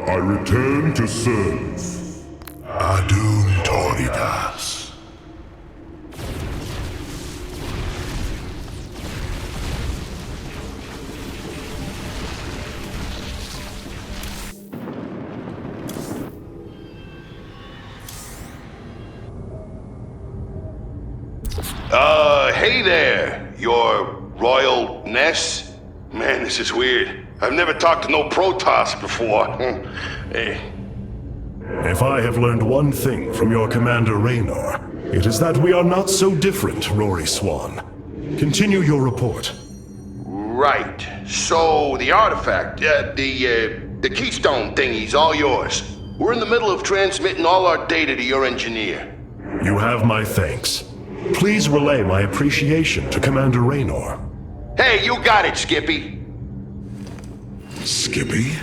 I return to serve. Adun Toridas. Hey there, your Royal Ness? Man, this is weird. I've never talked to no Protoss before. Hey. If I have learned one thing from your Commander Raynor, it is that we are not so different, Rory Swan. Continue your report. Right. So, the artifact, the keystone thingy's all yours. We're in the middle of transmitting all our data to your engineer. You have my thanks. Please relay my appreciation to Commander Raynor. Hey, you got it, Skippy. Skippy?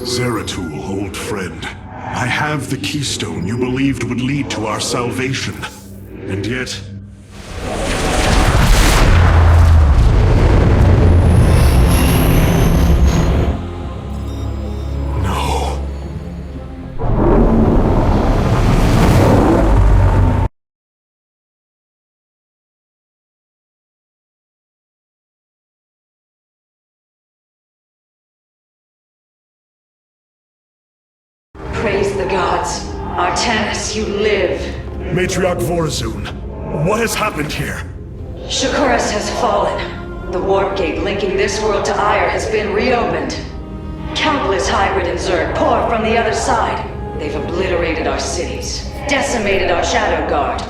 Zeratul, old friend. I have the keystone you believed would lead to our salvation. And yet... No. Praise the gods. Artanis, you live. Matriarch Vorazun, what has happened here? Shakuras has fallen. The warp gate linking this world to Ire has been reopened. Countless hybrid and Zerg pour from the other side. They've obliterated our cities, decimated our Shadow Guard.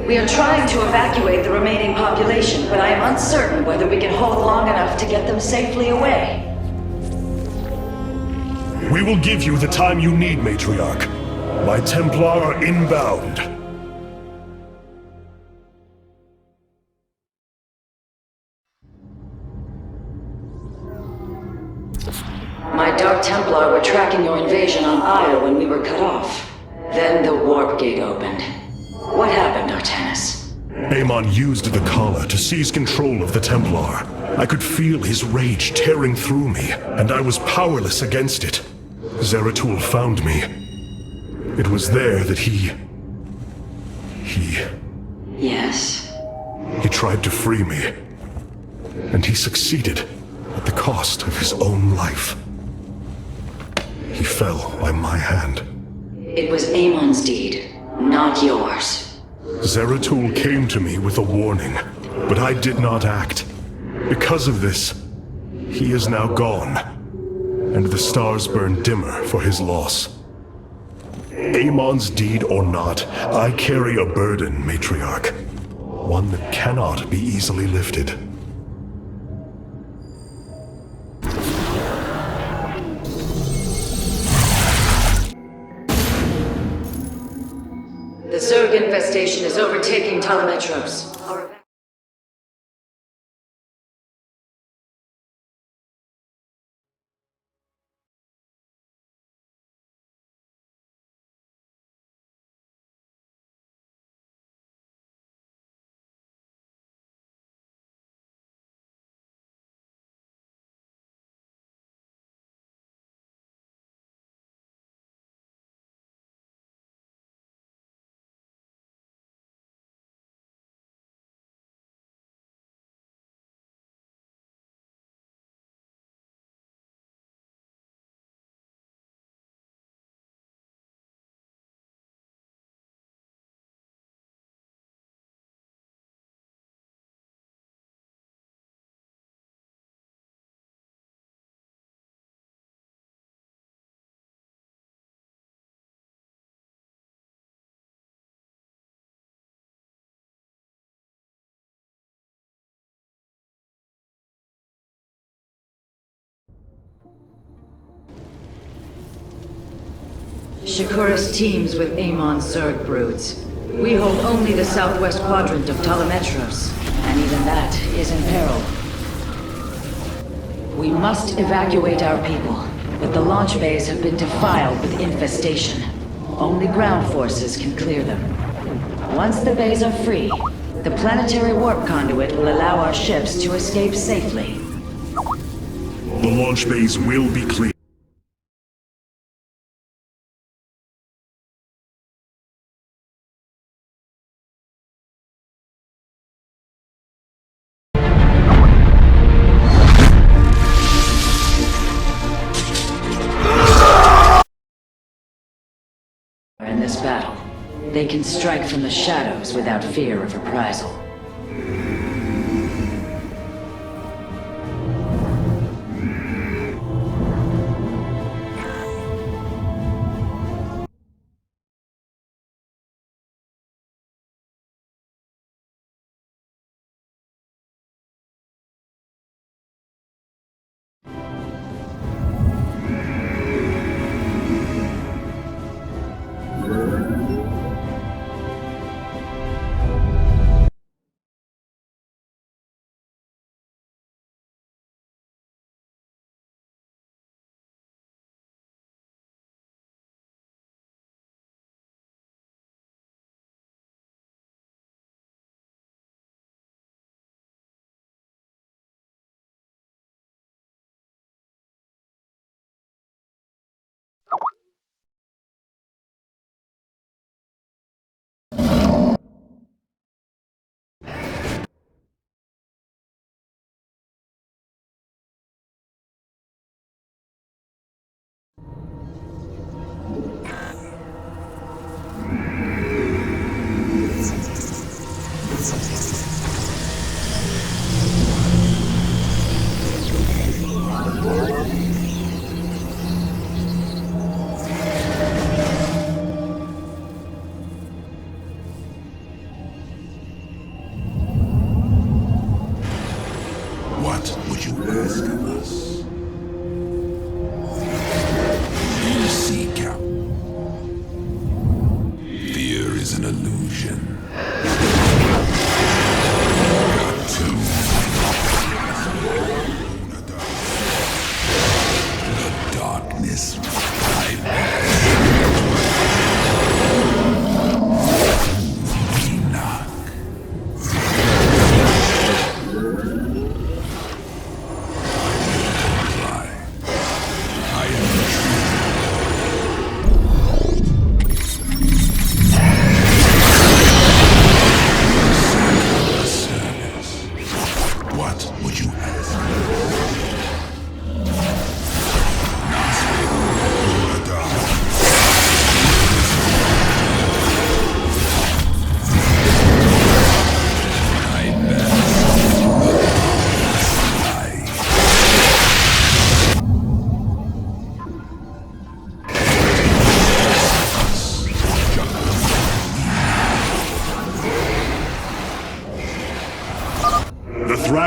We are trying to evacuate the remaining population, but I am uncertain whether we can hold long enough to get them safely away. We will give you the time you need, Matriarch. My Templar are inbound. My Dark Templar were tracking your invasion on Ire when we were cut off. Then the warp gate opened. What happened, Artanis? Amon used the Khala to seize control of the Templar. I could feel his rage tearing through me, and I was powerless against it. Zeratul found me. It was there that he... Yes? He tried to free me. And he succeeded, at the cost of his own life. He fell by my hand. It was Amon's deed, not yours. Zeratul came to me with a warning, but I did not act. Because of this, he is now gone, and the stars burn dimmer for his loss. Amon's deed or not, I carry a burden, Matriarch. One that cannot be easily lifted. The Zerg infestation is overtaking Telemetros. Shakuras teams with Amon's Zerg broods. We hold only the southwest quadrant of Telemetros, and even that is in peril. We must evacuate our people, but the launch bays have been defiled with infestation. Only ground forces can clear them. Once the bays are free, the planetary warp conduit will allow our ships to escape safely. The launch bays will be clear. In this battle, they can strike from the shadows without fear of reprisal.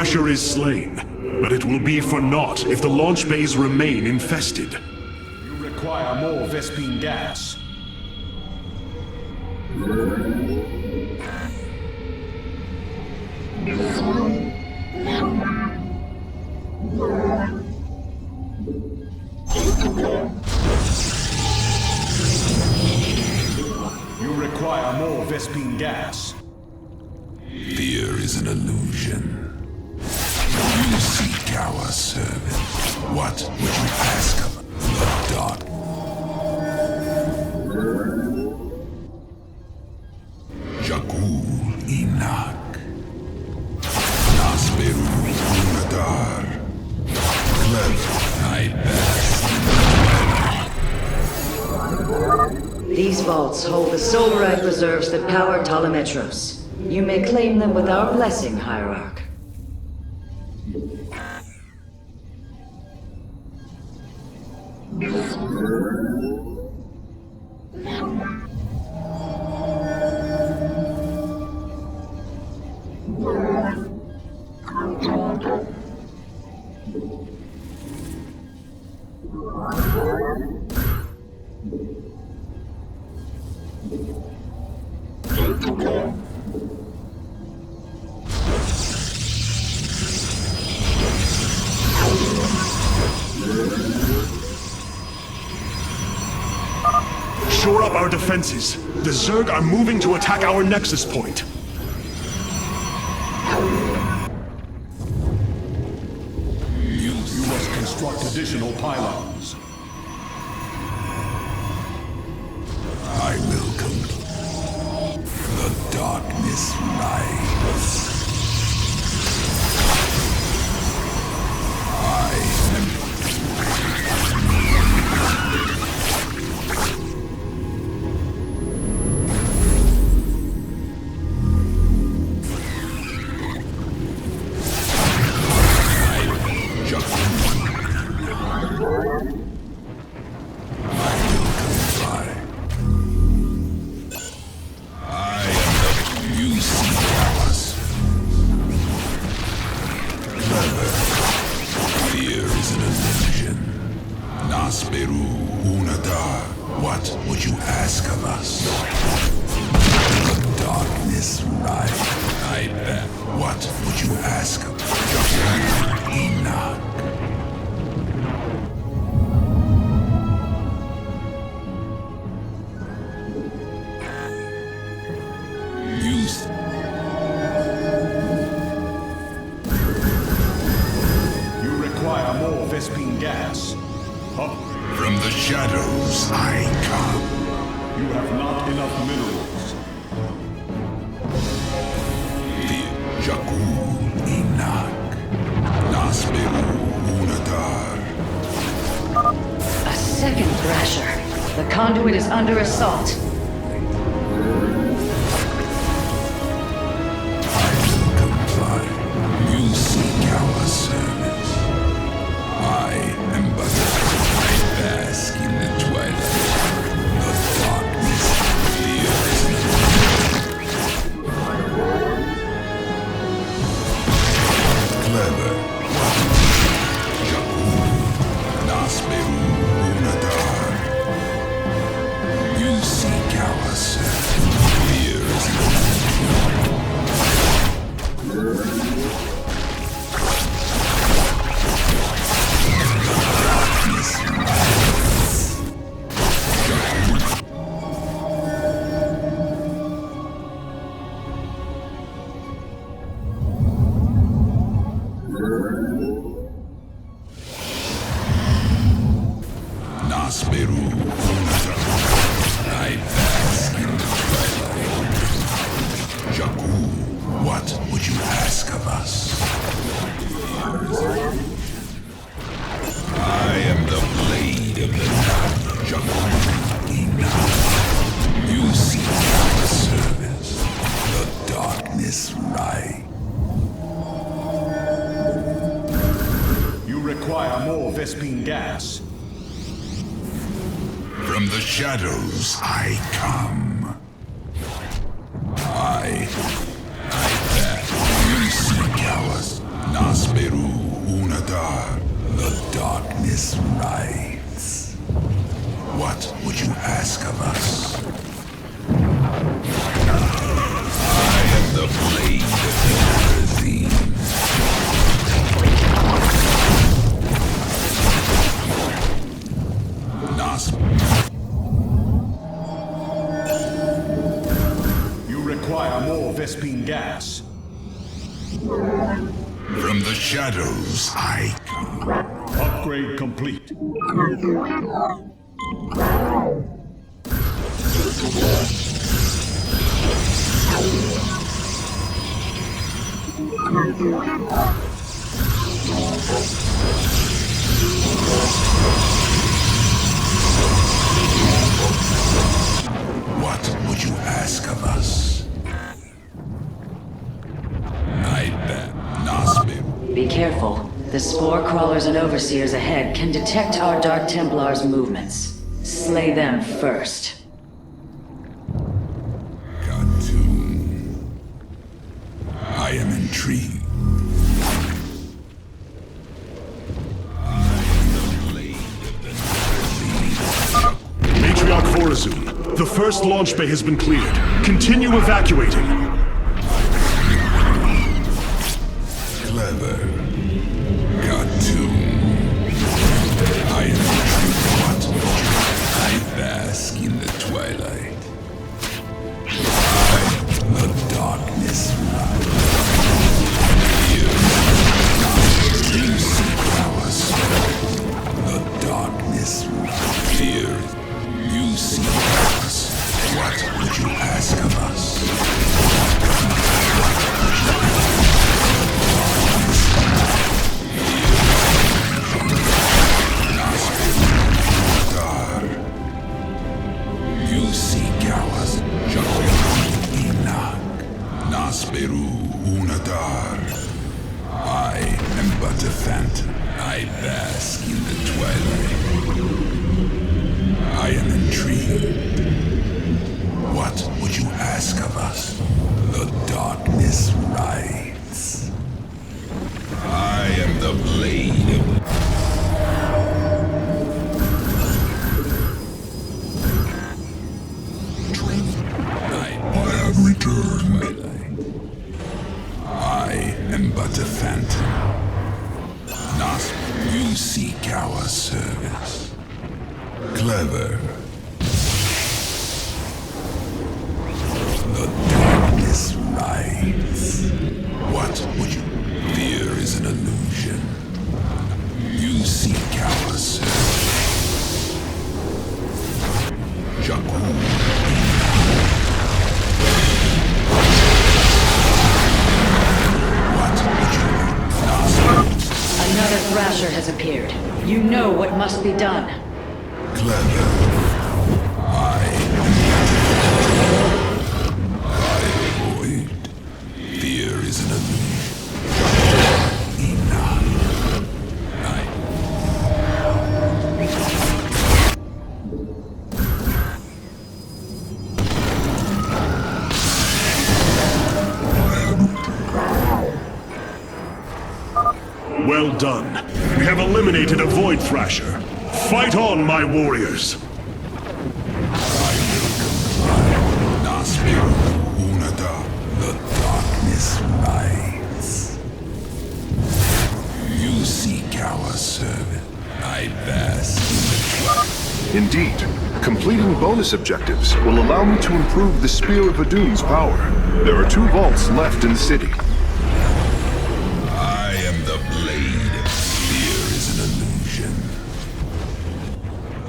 Thrasher is slain, but it will be for naught if the launch bays remain infested. You require more Vespine gas. You require more Vespine gas. Fear is an illusion. You seek our service. What would you ask of the dark? Jakul Inak. Nasberu Unadar. Clever, I best. These vaults hold the solarite reserves that power Talametros. You may claim them with our blessing, Hierarch. Shore up our defenses. The Zerg are moving to attack our nexus point. You must construct additional pylons. I will complete. The darkness rides. I am... What would you ask of us? The darkness rides. I bet. What would you ask of us? Enoch. You require more Vespine gas. From the shadows I come. You have not enough minerals. The Jakul Inak. Nasberu Unadar. A second Thrasher. The conduit is under assault. I will comply. You seek our service. I am but I bask in the twilight. The darkness fears clever. Jakul Nasberu Unadar. You seek our service. Fears Nasberu Unadar. I bask in the twilight. Jakul, what would you ask of us? I am the blade of the night. Jakul Enough. You seek our service. The darkness right. You require more Vespine gas. From the shadows I come. I bet you seek ours. Nasperu Unadar, the darkness rides. What would you ask of us? I am the blade of the Earthine. You require more Vespine gas. From the shadows, I come. Upgrade complete. What would you ask of us? I bet Nasperu. Be careful. The spore crawlers and overseers ahead can detect our Dark Templars' movements. Slay them first. I am intrigued. Matriarch Vorazun, the first launch bay has been cleared. Continue evacuating. Clever. Cartoon. I am intrigued. What? I bask in the twilight. The darkness rises. You see powers. The darkness rises. Fear. You see powers. What would you ask of us? You seek ours, Inak, Nasperu Unadar. I am but a phantom. I bask in the twilight. I am intrigued. What would you ask of us? The darkness rides. I am the blade of I have returned. I am but a phantom. Not you seek our service. Clever. The darkness rides. What would you fear is an illusion. You seek our service. Another Thrasher has appeared. You know what must be done. Clever. I avoid. Fear is an illusion. Well done. We have eliminated a Void Thrasher. Fight on, my warriors! Nasperu Unada, the darkness rides. You seek our servant. I bask in the Indeed, completing bonus objectives will allow me to improve the Spear of Adun's power. There are 2 vaults left in the city. I am the blade. Fear is an illusion.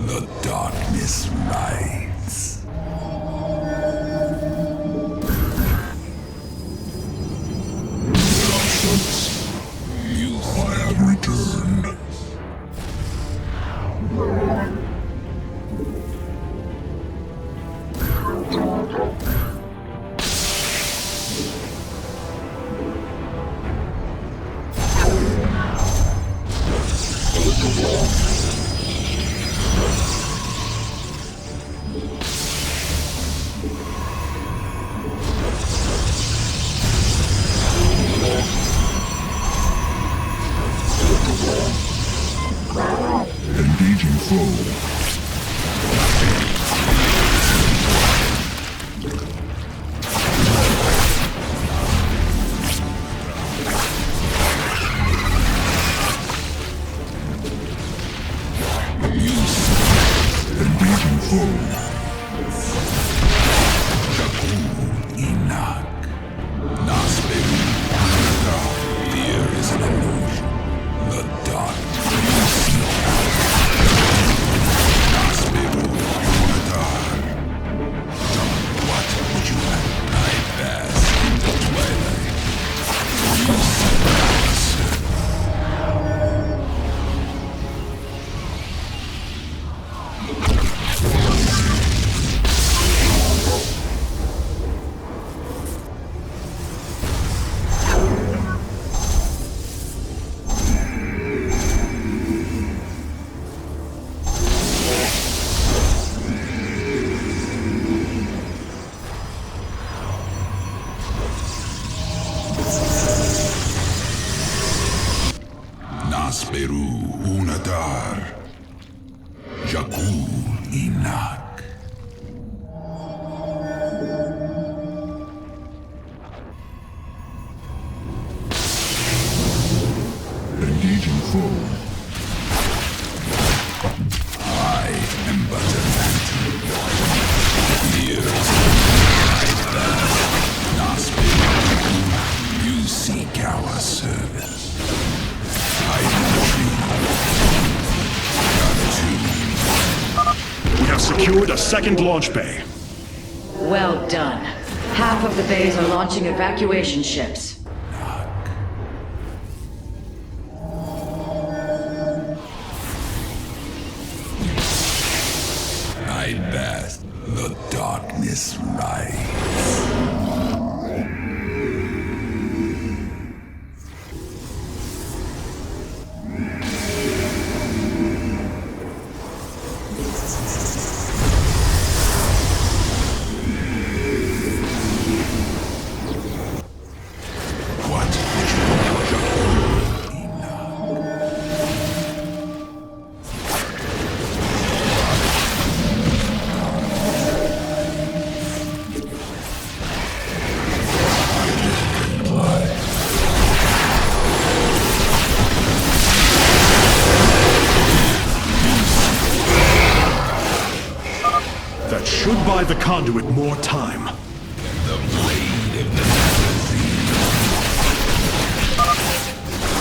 The darkness rides. I have returned. full. Engaging full. Fear is an illusion. The dark. What would you have? I bask in the twilight. You see Nasperu Unadar. Jakul Inak. Engaging full. I am but a phantom. Years Nasperu, you seek our service. We have secured a second launch bay. Well done. Half of the bays are launching evacuation ships. I bask the darkness rise. That should buy the conduit more time.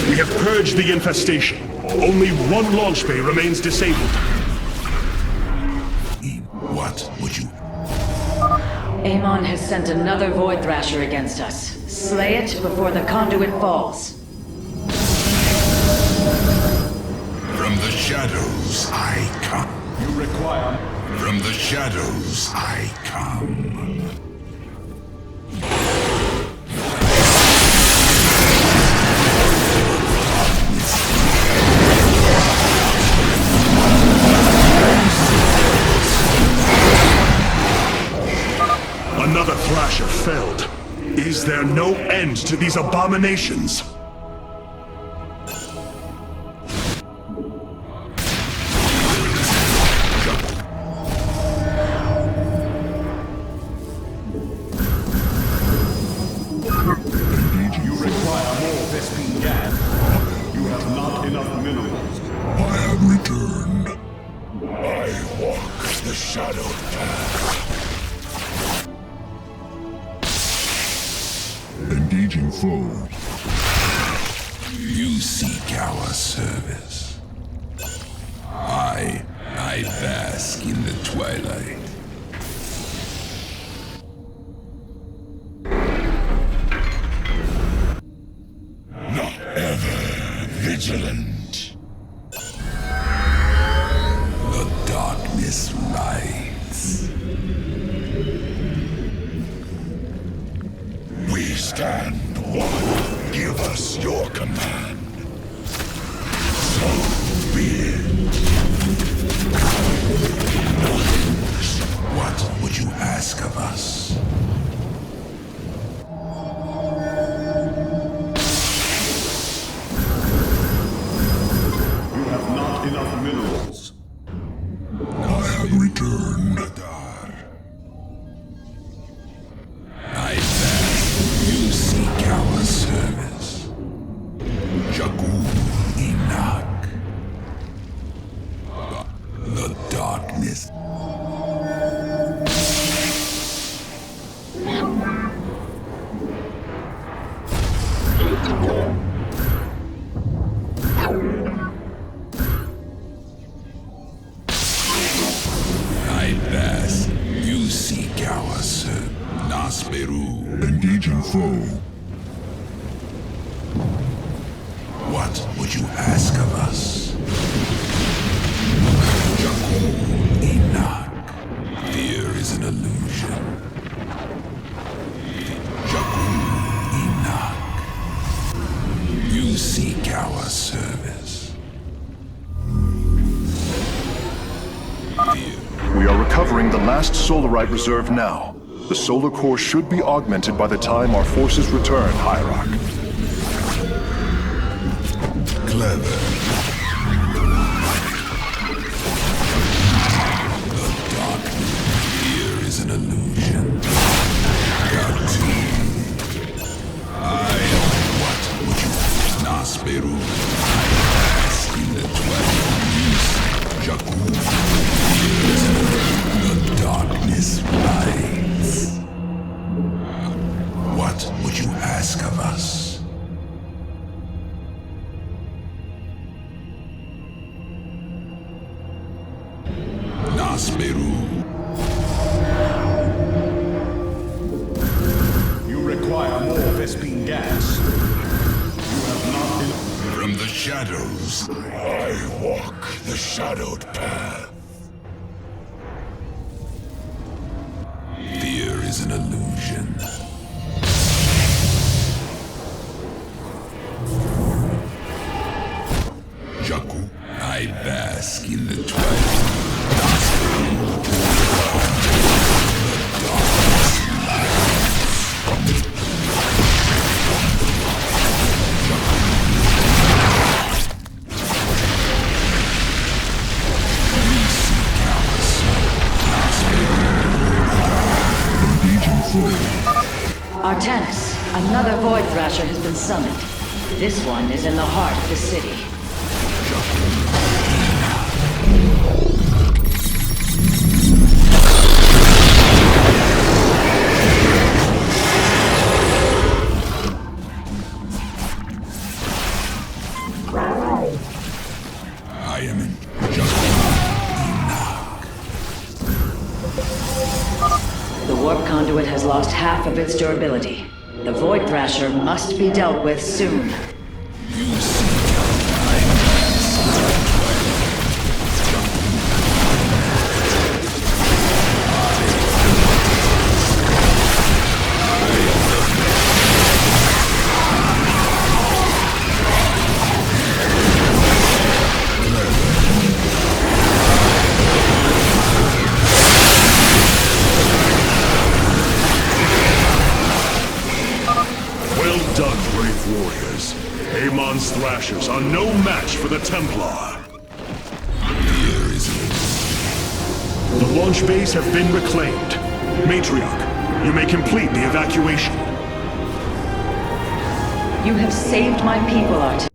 We have purged the infestation. Only one launch bay remains disabled. What would you... Amon has sent another Void Thrasher against us. Slay it before the conduit falls. From the shadows I come. You require... From the shadows I come. Another Thrasher felled. Is there no end to these abominations? You require more Vespine gas. You have not enough minerals. I have returned. I walk the shadow path. Engaging full. You seek our service. I bask in the twilight. Not ever vigilant. The darkness rides. We stand one. Give us your command. So be it. What would you ask of us? You have not enough minerals. Nasperu. Engaging foe. What would you ask of us? Enoch. Fear is an illusion. Enoch. You seek our service. We are recovering the last Solarite reserve now. The solar core should be augmented by the time our forces return, Hierarch. Clever. The dark fear is an illusion. I am what would you Nasperu? I ask in the 12 beasts. Jakku. The darkness rides. What would you ask of us? Nasperu. You require more Vespine gas. You have not enough. From the shadows, I walk the shadowed path. Fear is an illusion. Jakku, I bask in the twilight. Artanis, another Void Thrasher has been summoned. This one is in the heart of the city. I am in The warp conduit has lost half of its durability. The Void Thrasher must be dealt with soon. Warriors. Amon's Thrashers are no match for the Templar. The launch bays have been reclaimed. Matriarch, you may complete the evacuation. You have saved my people, Art.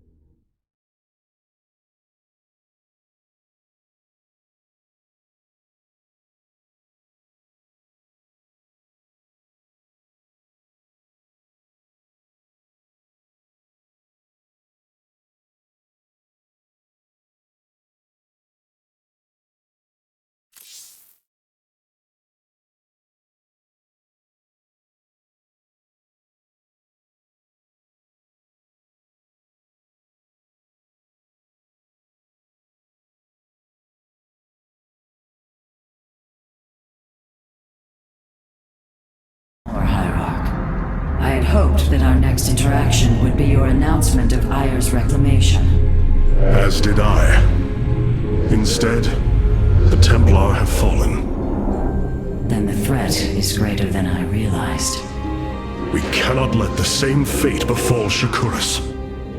I had hoped that our next interaction would be your announcement of Ayer's reclamation. As did I. Instead, the Templar have fallen. Then the threat is greater than I realized. We cannot let the same fate befall Shakuras.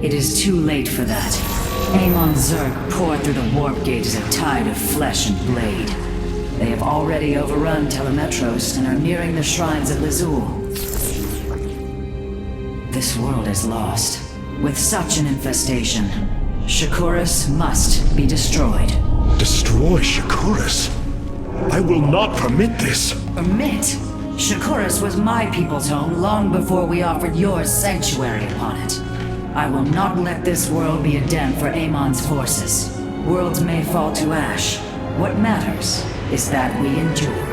It is too late for that. Amon Zerg poured through the warp gate as a tide of flesh and blade. They have already overrun Telemetros and are nearing the shrines of Lizul. This world is lost. With such an infestation, Shakuras must be destroyed. Destroy Shakuras? I will not permit this. Permit? Shakuras was my people's home long before we offered yours sanctuary upon it. I will not let this world be a den for Amon's forces. Worlds may fall to ash. What matters is that we endure.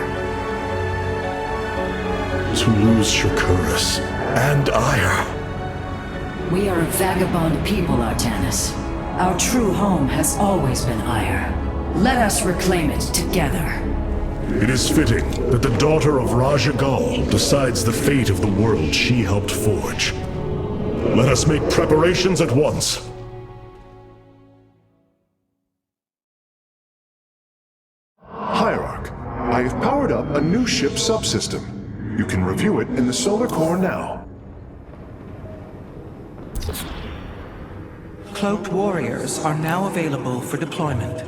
to lose Shakuras and Ire. We are a vagabond people, Artanis. Our true home has always been Ire. Let us reclaim it together. It is fitting that the daughter of Raja Gal decides the fate of the world she helped forge. Let us make preparations at once. Hierarch, I have powered up a new ship subsystem. You can review it in the solar core now. Cloaked warriors are now available for deployment.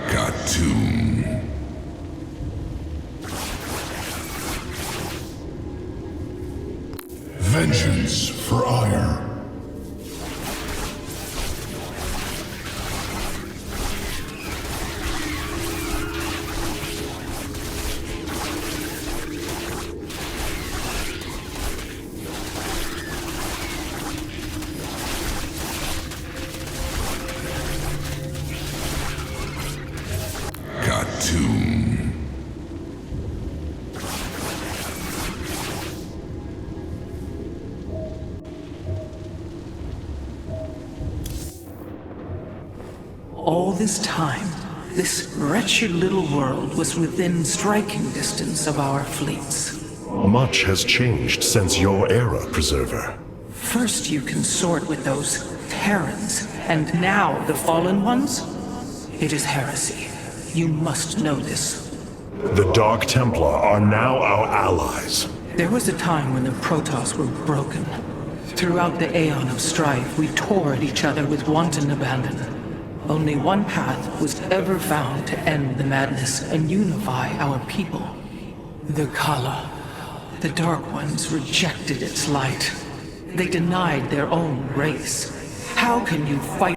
Khartoum. Vengeance for Ire. Khartoum. All this time, this wretched little world was within striking distance of our fleets. Much has changed since your era, Preserver. First you consort with those Terrans, and now the Fallen Ones? It is heresy. You must know this. The Dark Templar are now our allies. There was a time when the Protoss were broken. Throughout the aeon of strife, we tore at each other with wanton abandon. Only one path was ever found to end the madness and unify our people. The Kala. The Dark Ones rejected its light. They denied their own race. How can you fight?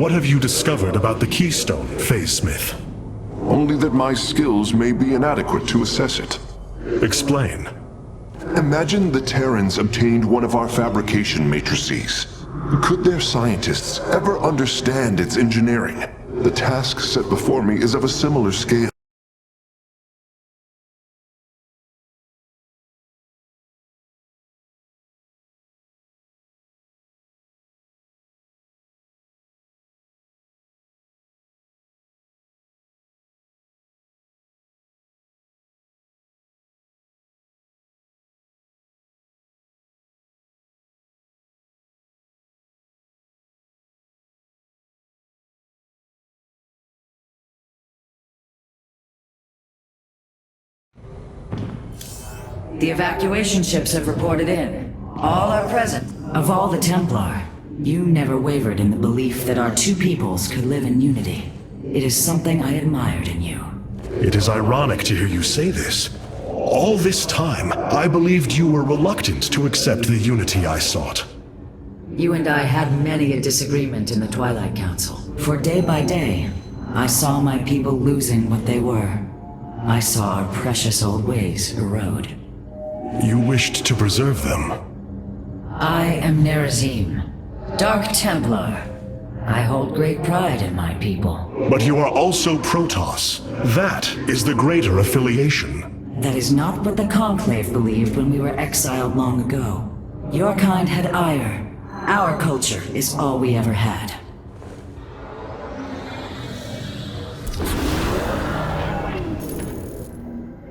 What have you discovered about the Keystone, Phase Smith? Only that my skills may be inadequate to assess it. Explain. Imagine the Terrans obtained one of our fabrication matrices. Could their scientists ever understand its engineering? The task set before me is of a similar scale. The evacuation ships have reported in. All are present. Of all the Templar, you never wavered in the belief that our two peoples could live in unity. It is something I admired in you. It is ironic to hear you say this. All this time, I believed you were reluctant to accept the unity I sought. You and I had many a disagreement in the Twilight Council. For day by day, I saw my people losing what they were. I saw our precious old ways erode. You wished to preserve them. I am Nerazim, Dark Templar. I hold great pride in my people. But you are also Protoss. That is the greater affiliation. That is not what the Conclave believed when we were exiled long ago. Your kind had ire. Our culture is all we ever had.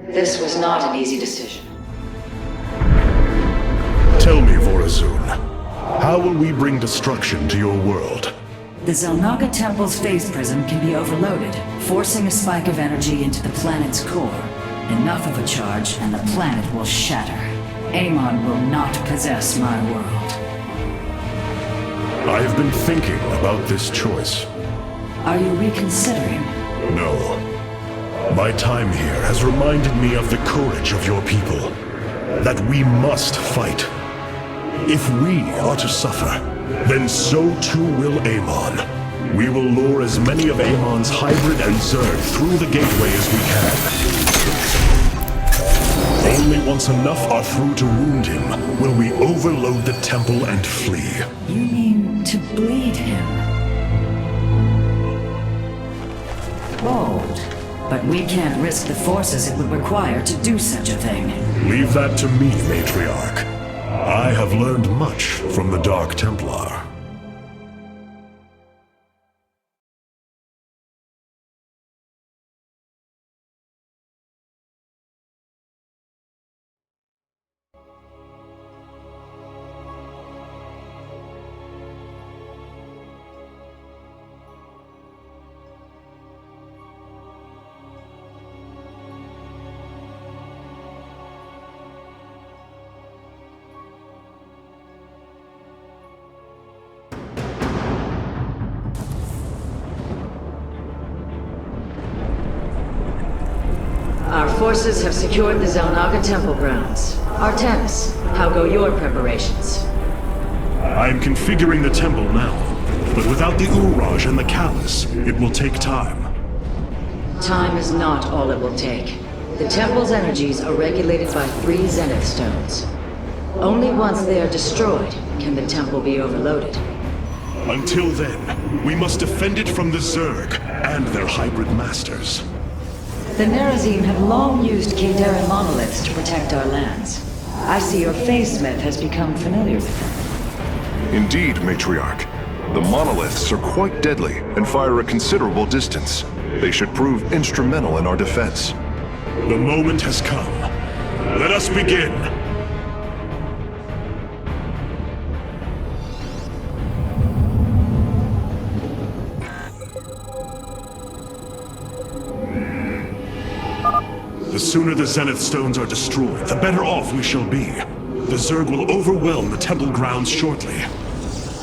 This was not an easy decision. Tell me, Vorazun, how will we bring destruction to your world? The Zelnaga Temple's phase prism can be overloaded, forcing a spike of energy into the planet's core. Enough of a charge, and the planet will shatter. Amon will not possess my world. I have been thinking about this choice. Are you reconsidering? No. My time here has reminded me of the courage of your people. That we must fight. If we are to suffer, then so too will Amon. We will lure as many of Amon's hybrid and Zerg through the gateway as we can. Only once enough are through to wound him will we overload the temple and flee. You mean to bleed him? Bold. But we can't risk the forces it would require to do such a thing. Leave that to me, Matriarch. I have learned much from the Dark Templar. Our forces have secured the Zelnaga Temple grounds. Artemis, how go your preparations? I am configuring the temple now, but without the Uraj and the Callus, it will take time. Time is not all it will take. The temple's energies are regulated by 3 Zenith stones. Only once they are destroyed can the temple be overloaded. Until then, we must defend it from the Zerg and their hybrid masters. The Nerazim have long used Kadaran monoliths to protect our lands. I see your phase smith has become familiar with them. Indeed, Matriarch. The monoliths are quite deadly and fire a considerable distance. They should prove instrumental in our defense. The moment has come. Let us begin! The sooner the Zenith Stones are destroyed, the better off we shall be. The Zerg will overwhelm the temple grounds shortly.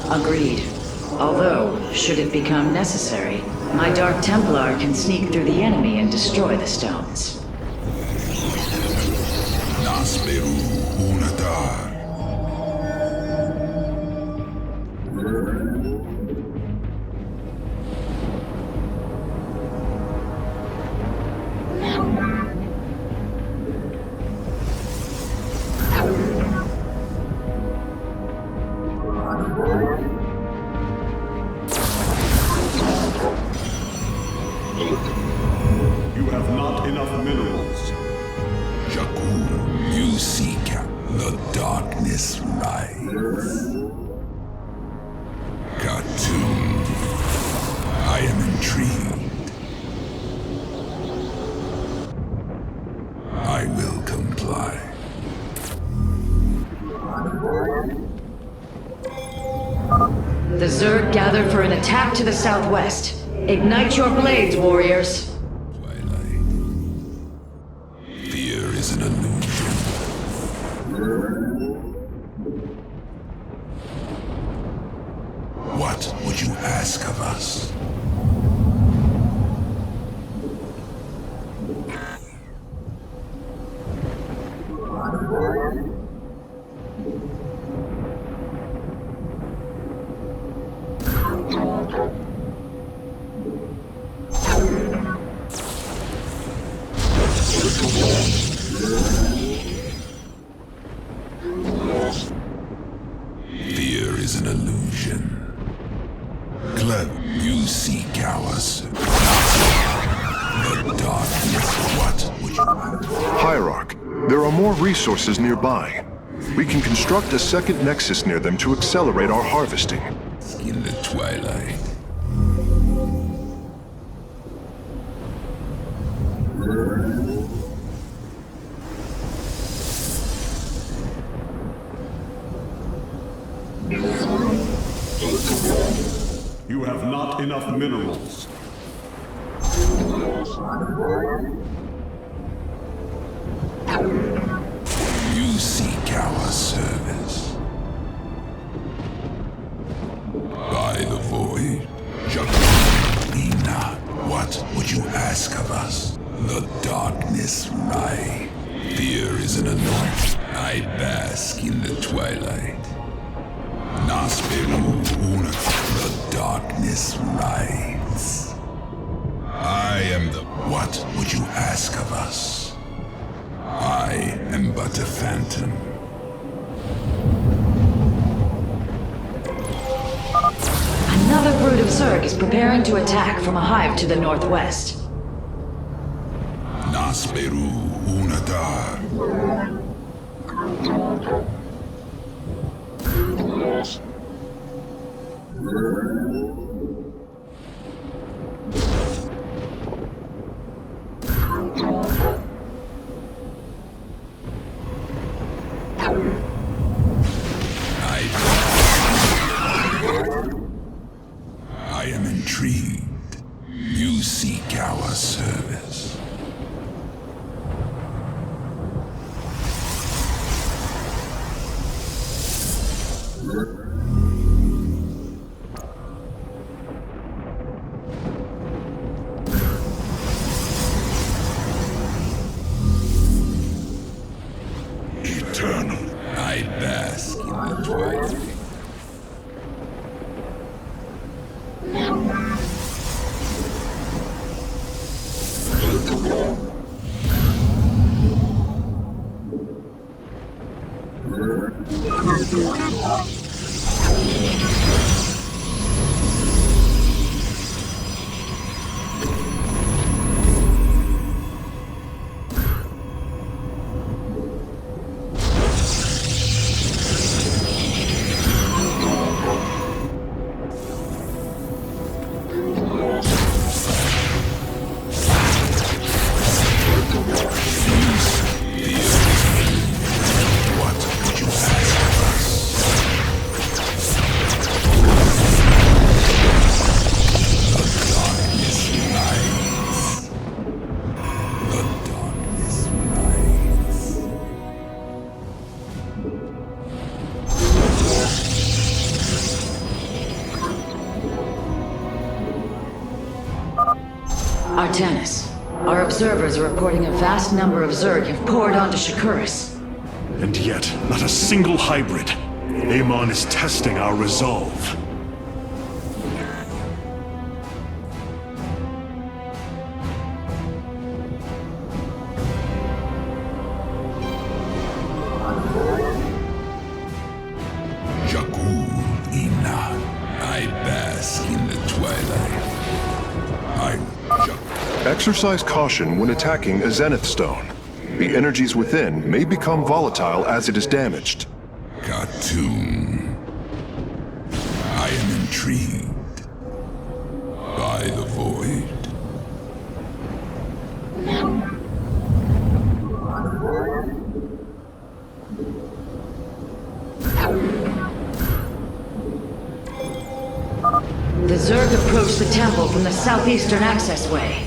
Agreed. Although, should it become necessary, my Dark Templar can sneak through the enemy and destroy the stones. darkness rise. Cartoon, I am intrigued. I will comply. The Zerg gathered for an attack to the southwest. Ignite your blades, warriors. Fear is an illusion. What would you ask of us? Fear is an illusion. Clever, you seek ours. The darkness, what would you have? Hierarch, there are more resources nearby. We can construct a second nexus near them to accelerate our harvesting. In the twilight. You have not enough minerals. You seek our service. By the void, Ina, what would you ask of us? The darkness rise. Fear is an illusion. I bask in the twilight. Nasperu Una, the darkness rides. I am the... What would you ask of us? I am but a phantom. Another brood of Zerg is preparing to attack from a hive to the northwest. Nasperu Unadar. I am intrigued. You seek our service. Eternal. I bask in the twilight. Artanis, our observers are reporting a vast number of Zerg have poured onto Shakuris. And yet, not a single hybrid. Amon is testing our resolve. Jakul Ina, I bask in the twilight. Exercise caution when attacking a Zenith Stone. The energies within may become volatile as it is damaged. intrigued by the void. The Zerg approached the temple from the southeastern access way.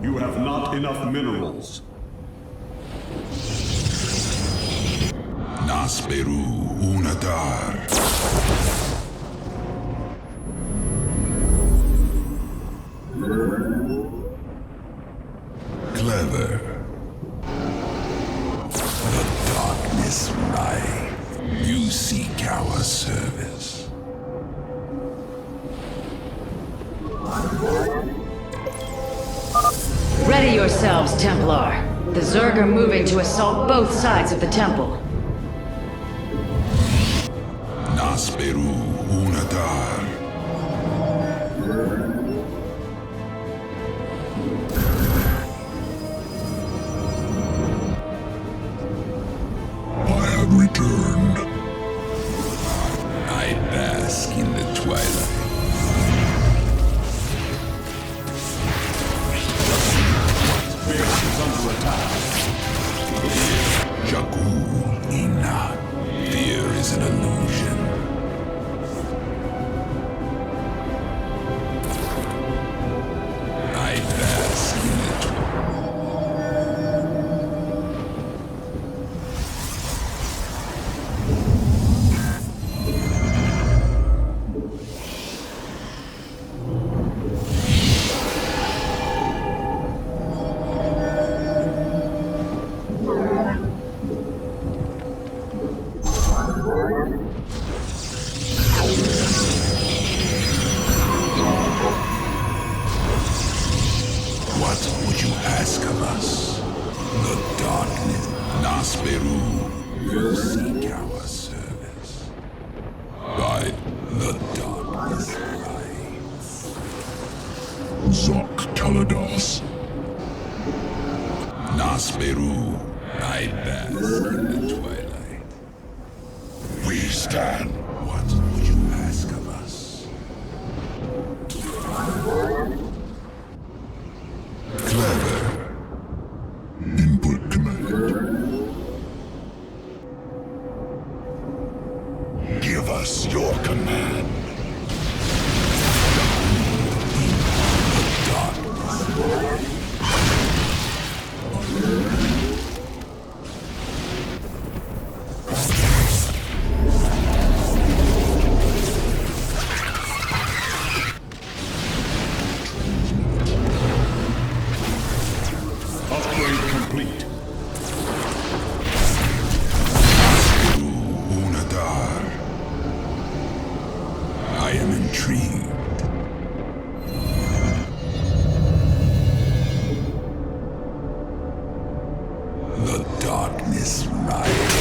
You have not enough minerals. Nasperu Unadar. Clever. The darkness right. You seek our service. Ready yourselves, Templar. The Zerg are moving to assault both sides of the temple. Nasperu Unadar. I have returned. I bask in the twilight. Base is under attack. Jakul Ina. Fear is an illusion. I bask in it. What would you ask of us? The darkness. Nasperu. You seek our service. By the darkness rides. Zok Talados. Nasperu. I bask in the twilight. We stand. What would you ask of us? Clever. Input command. Give us your command. The darkness. Upgrade complete. Unadar. I am intrigued. The darkness rides.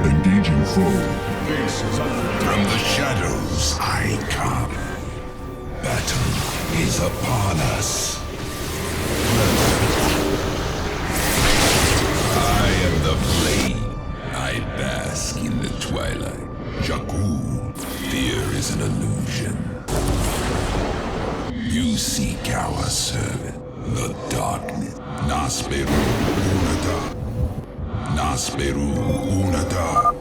Engaging foe. Base is under attack. From the shadows I come. Battle is upon us. I am the flame. I bask in the twilight. Jakul, fear is an illusion. You seek our service. The darkness. Nasperu Unadar. Nasperu Unadar.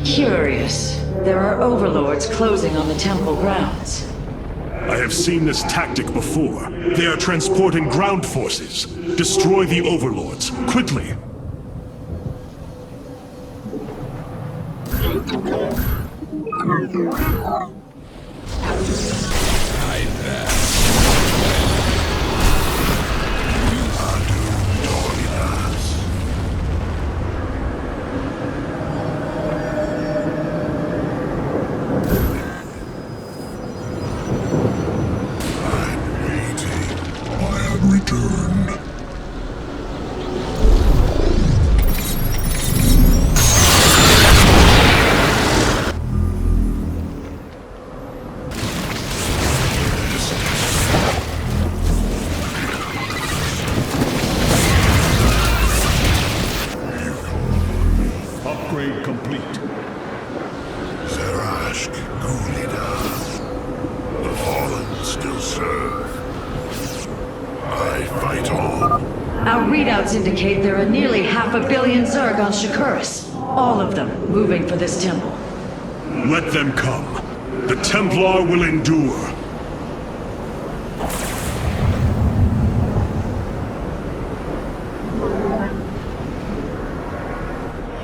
Curious. There are overlords closing on the temple grounds. I have seen this tactic before. They are transporting ground forces. Destroy the overlords, quickly. Upgrade complete. Zerashk Gulida. The fallen still serve. I fight on. Our readouts indicate there are nearly 500 million Zerg on Shakuris. All of them moving for this temple. Let them come. The Templar will endure.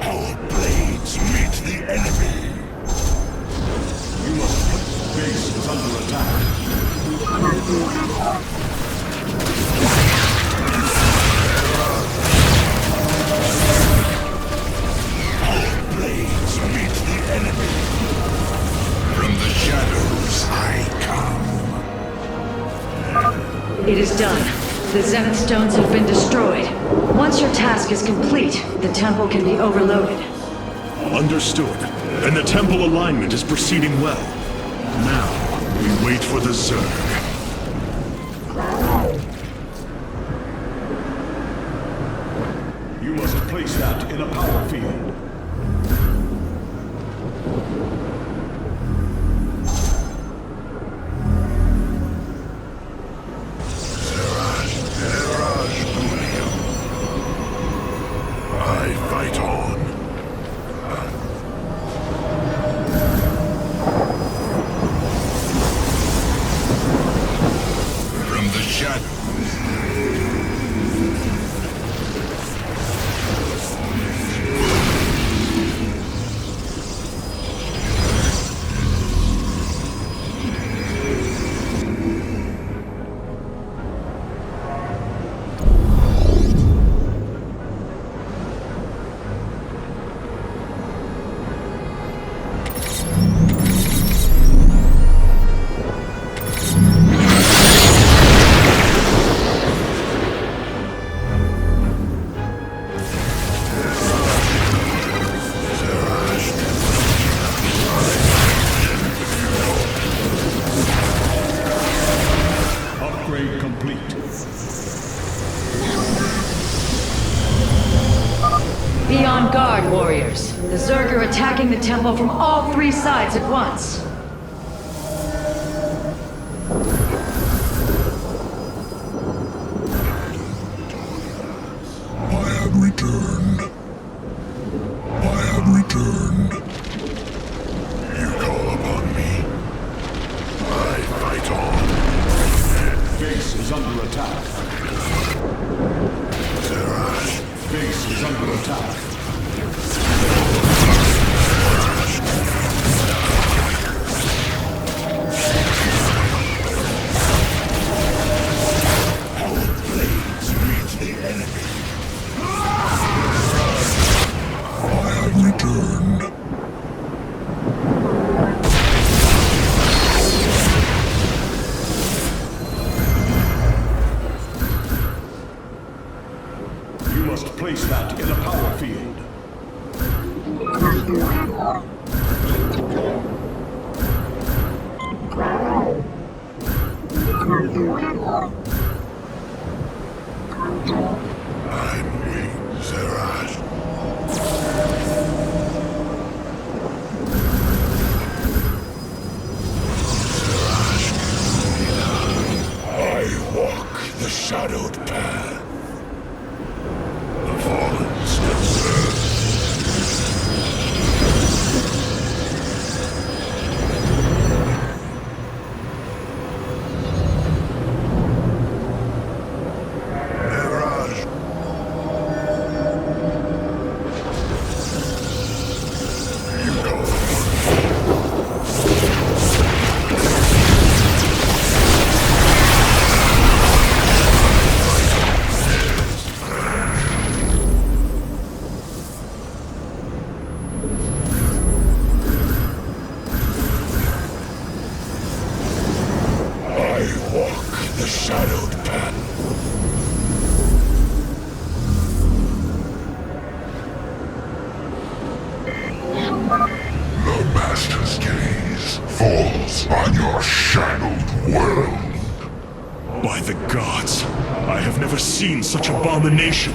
Our blades meet the enemy. You must put base is under attack. Our blades meet the enemy. From the shadows I come. It is done. The Zenith Stones have been destroyed. Once your task is complete, the temple can be overloaded. Understood. And the temple alignment is proceeding well. Now, we wait for the Zerg. You must place that in a power field. I fight on. From the shadows. Upgrade complete. Be on guard, warriors. The Zerg are attacking the temple from all 3 sides at once. I have returned. I have returned. You call upon me. I fight on. Base is under attack. Zerash. Base is under attack. Our blades meet the enemy. I have returned. You must place that in a power field. I'm weak, Zerash. I walk the shadowed path. The fallen still serve. Mirage. the gods. I have never seen such abomination.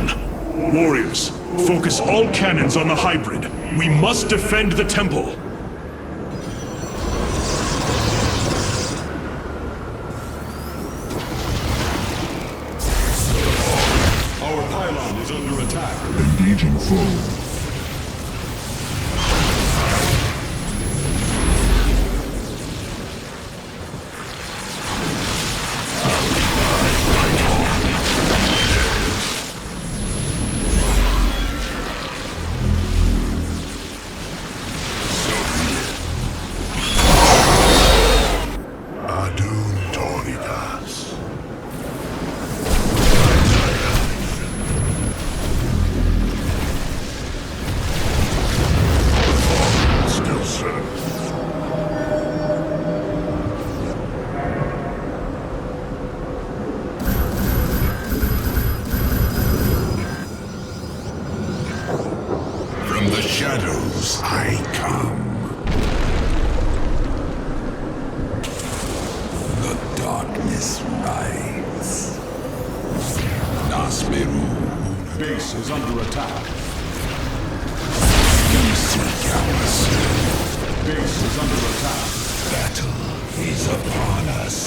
Warriors, focus all cannons on the hybrid. We must defend the temple. Our pylon is under attack. Engaging foe. From the shadows I come. The darkness rides. Nasmeru. Base is under attack. We seek ours. Base is under attack. Battle is upon us.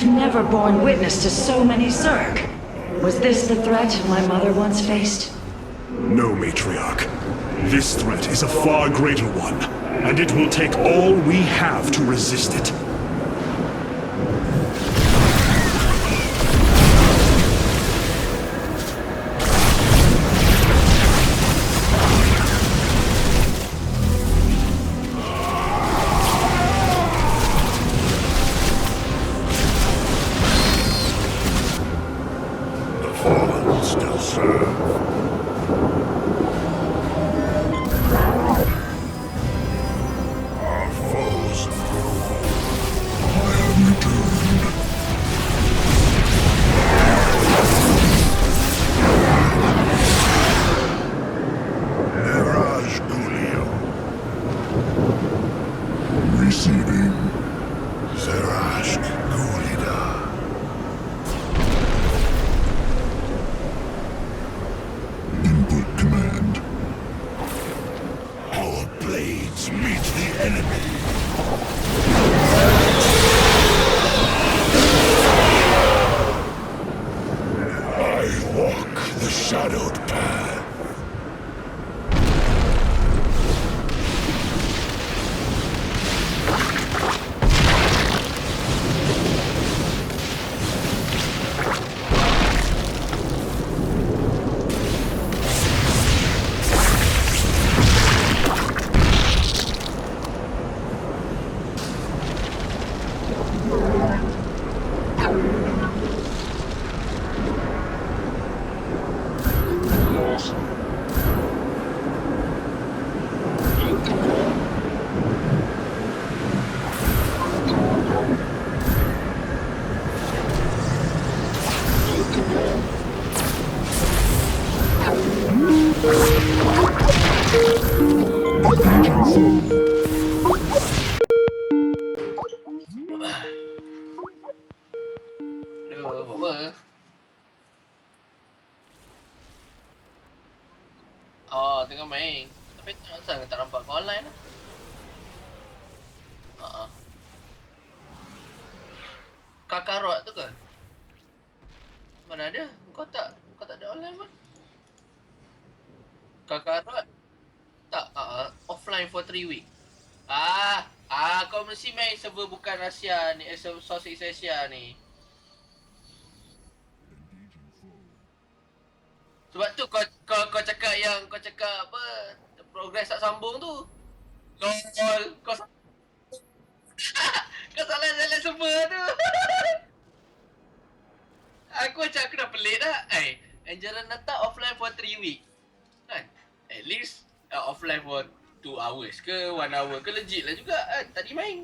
Never borne witness to so many Zerg. Was this the threat my mother once faced? No, Matriarch. This threat is a far greater one, and it will take all we have to resist it. Oh, tengah main. Tapi tak nampak kau online lah. Kakarot tu ke? Mana ada? Kau tak ada online pun. Kakarot tak offline for 3 week. Kau mesti main server bukan Asia ni, Southeast Asia ni. Sebab tu kau cakap apa progress tak sambung tu. Lol, kau salah jalan semua tu. Aku macam aku dah pelik dah. Angelan datang offline for 3 week. Kan? At least offline for 2 hours ke 1 hour ke legit lah juga kan. Tadi main.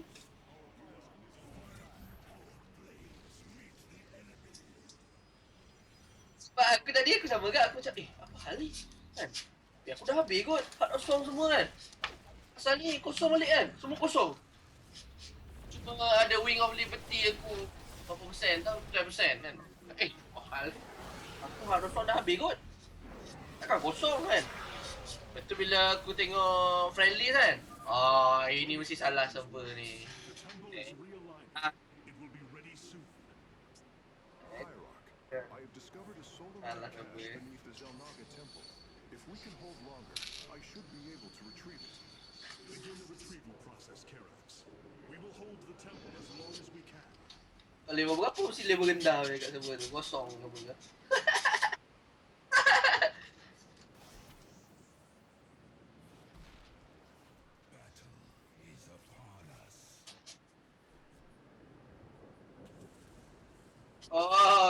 Sebab aku sama ke aku macam apa hal ni? Kan? Aku dah habis kot. Heart of Song semua kan. Asal ni kosong balik kan. Semua kosong. Cuma ada Wing of Liberty aku berapa persen tau? 10% kan. Apa hal? Aku Heart of Song dah habis kot. Takkan kosong kan. Lepas tu bila aku tengok friendly kan. Ini mesti salah server ni. I have discovered a solar Salah cache server. beneath the Zelnaga temple. If we can hold longer, I should be able to retrieve it. Begin the retrieval process, Karax. We will hold the temple as long as we can. Level berapa mesti level rendah kat server tu? Kosong ke apa ke?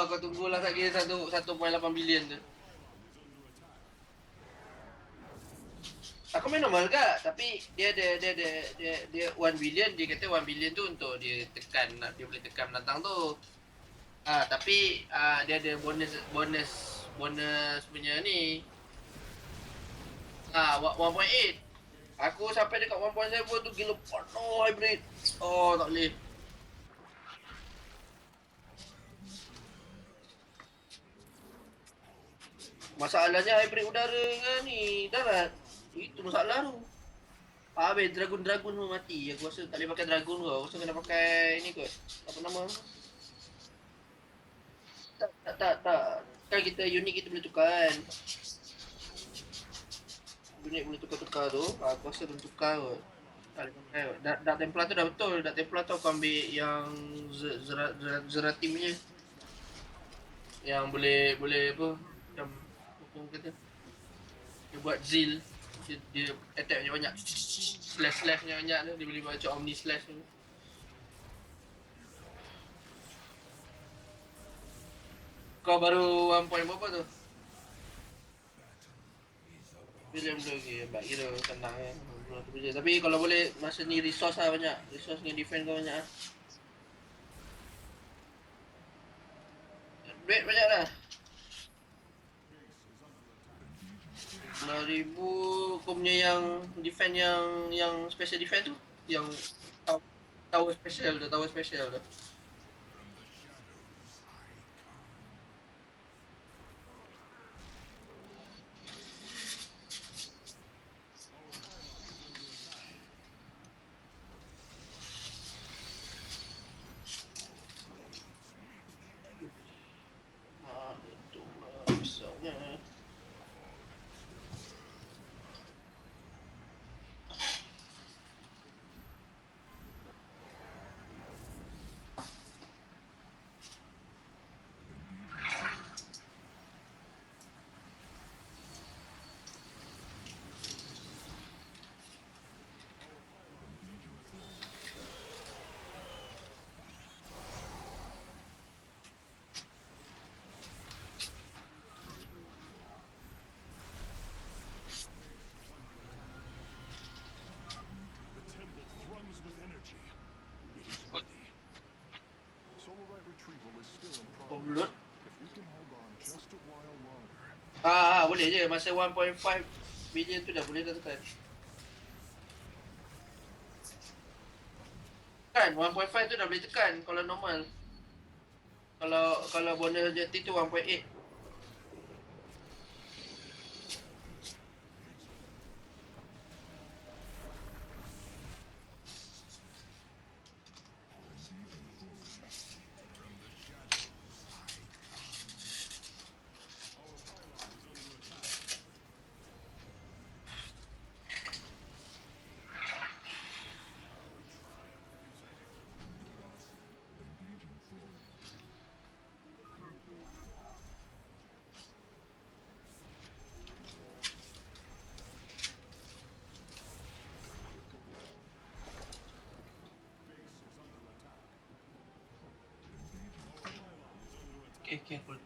Kau tunggulah lagi 1.8 bilion tu. Aku main normal ke? Tapi dia 1 billion, dia kata 1 billion tu untuk dia tekan, dia boleh tekan menantang tu. Tapi dia ada bonus punya ni. 1.8. Aku sampai dekat 1.7 tu gila penuh hybrid. Tak boleh. Masalahnya hybrid udara kan ni, darat. Itu masalah tu. Habis dragon tu mati. Aku rasa tak boleh pakai dragon tu. Aku rasa kena pakai ni kot. Apa nama? Tak. Kan kita unit kita boleh tukar kan. Unit boleh tukar-tukar tu. Aku rasa boleh tukar kot. Tak boleh pakai kot. Dark Templar tu dah betul. Dark Templar tu aku ambil yang Zeratim punya. Yang boleh apa? Macam apa orang kata? Dia buat Zeal. Dia attack banyak. Slash banyak tu. Dia boleh buat macam Omni Slash tu. Kau baru 1 point berapa tu? William tu lagi. Baik kira senang kan. Tapi kalau boleh masa ni resource lah banyak. Resource dengan defense kau banyak lah. Duit banyak lah. 10,000 kau punya yang defense yang special defense tu. Yang tower special tu. Itu besarnya. Overload. Boleh je masa 1.5 billion tu dah boleh dah tekan. Kan 1.5 tu dah boleh tekan kalau normal. Kalau bonus objective tu 1.8. Okay, aku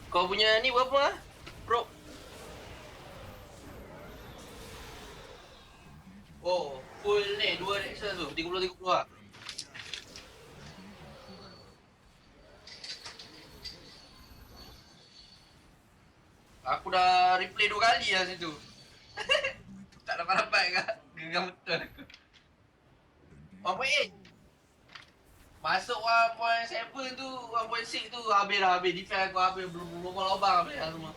Kau punya ni berapa ah? Pro. Oh, full ni 2 reaction tu, 30 lah. Aku dah replay 2 kali lah situ. Tak dapat kak. Geram betul aku. 1.8. Masuk 1.7 tu, 1.6 tu habis dah habis. Defense aku habis, belum lubang habis lah semua.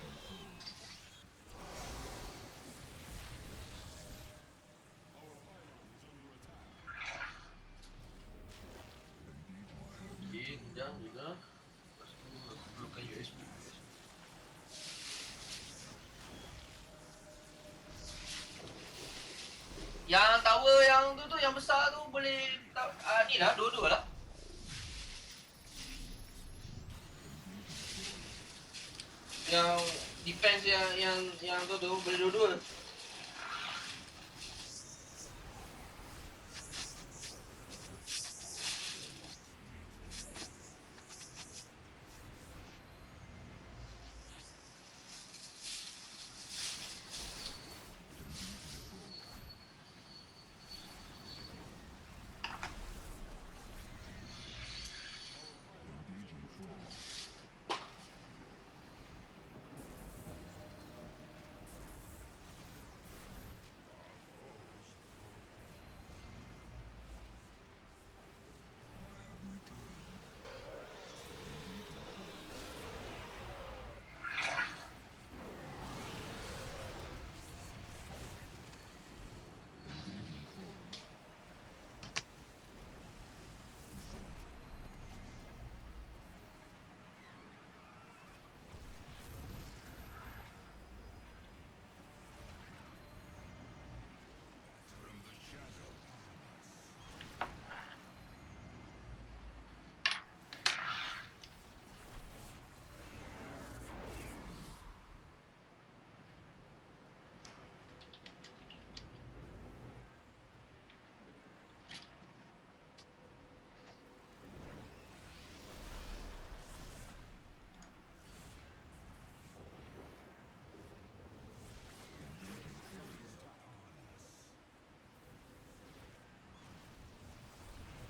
Okay, kejap juga. Lepas tu aku perlukan USB. Yang tower yang tu yang besar tu boleh ni lah, dua-dua lah. Yang defense yang tu boleh dua-dua.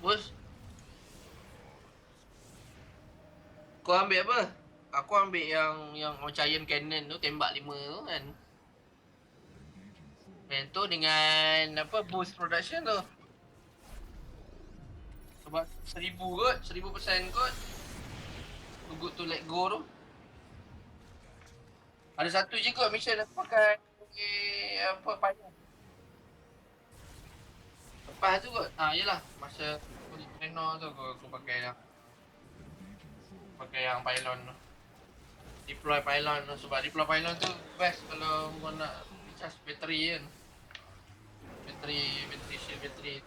Bos, kau ambil apa? Aku ambil yang giant cannon tu, tembak 5 tu kan. Dan tu dengan apa boost production tu. Sebab 1000 kot, 1000% kot. Too good to let go tu. Ada satu je kot mission aku pakai apa payung. Lepas tu kot, yelah masa aku di Reno tu aku pakai yang pylon tu. Deploy pylon tu, sebab deploy pylon tu best kalau kau nak charge bateri kan. Bateri shield bateri.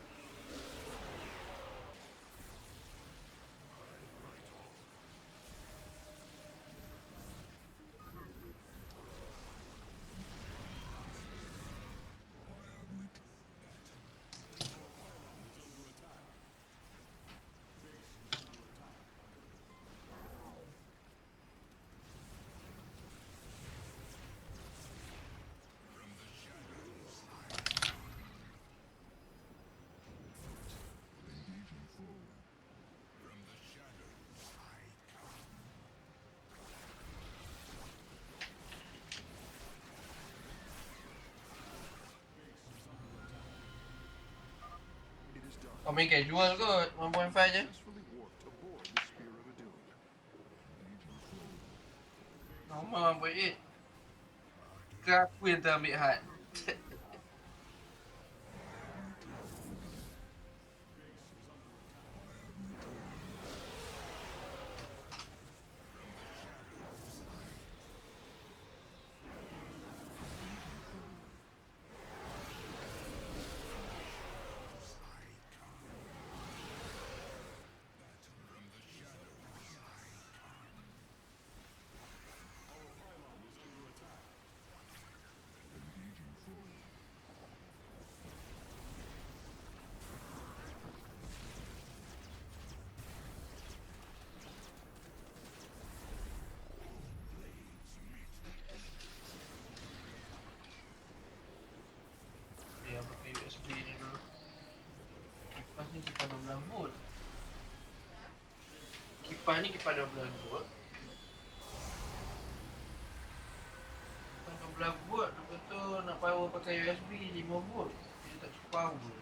Kau main casual kot, 1.5 je. Normal 1.8. Ke aku yang terambil hard. kipas ni kipas 12 volt. Kipas 12 volt, lepas tu nak power pakai USB 5 volt. Dia tak cukup power.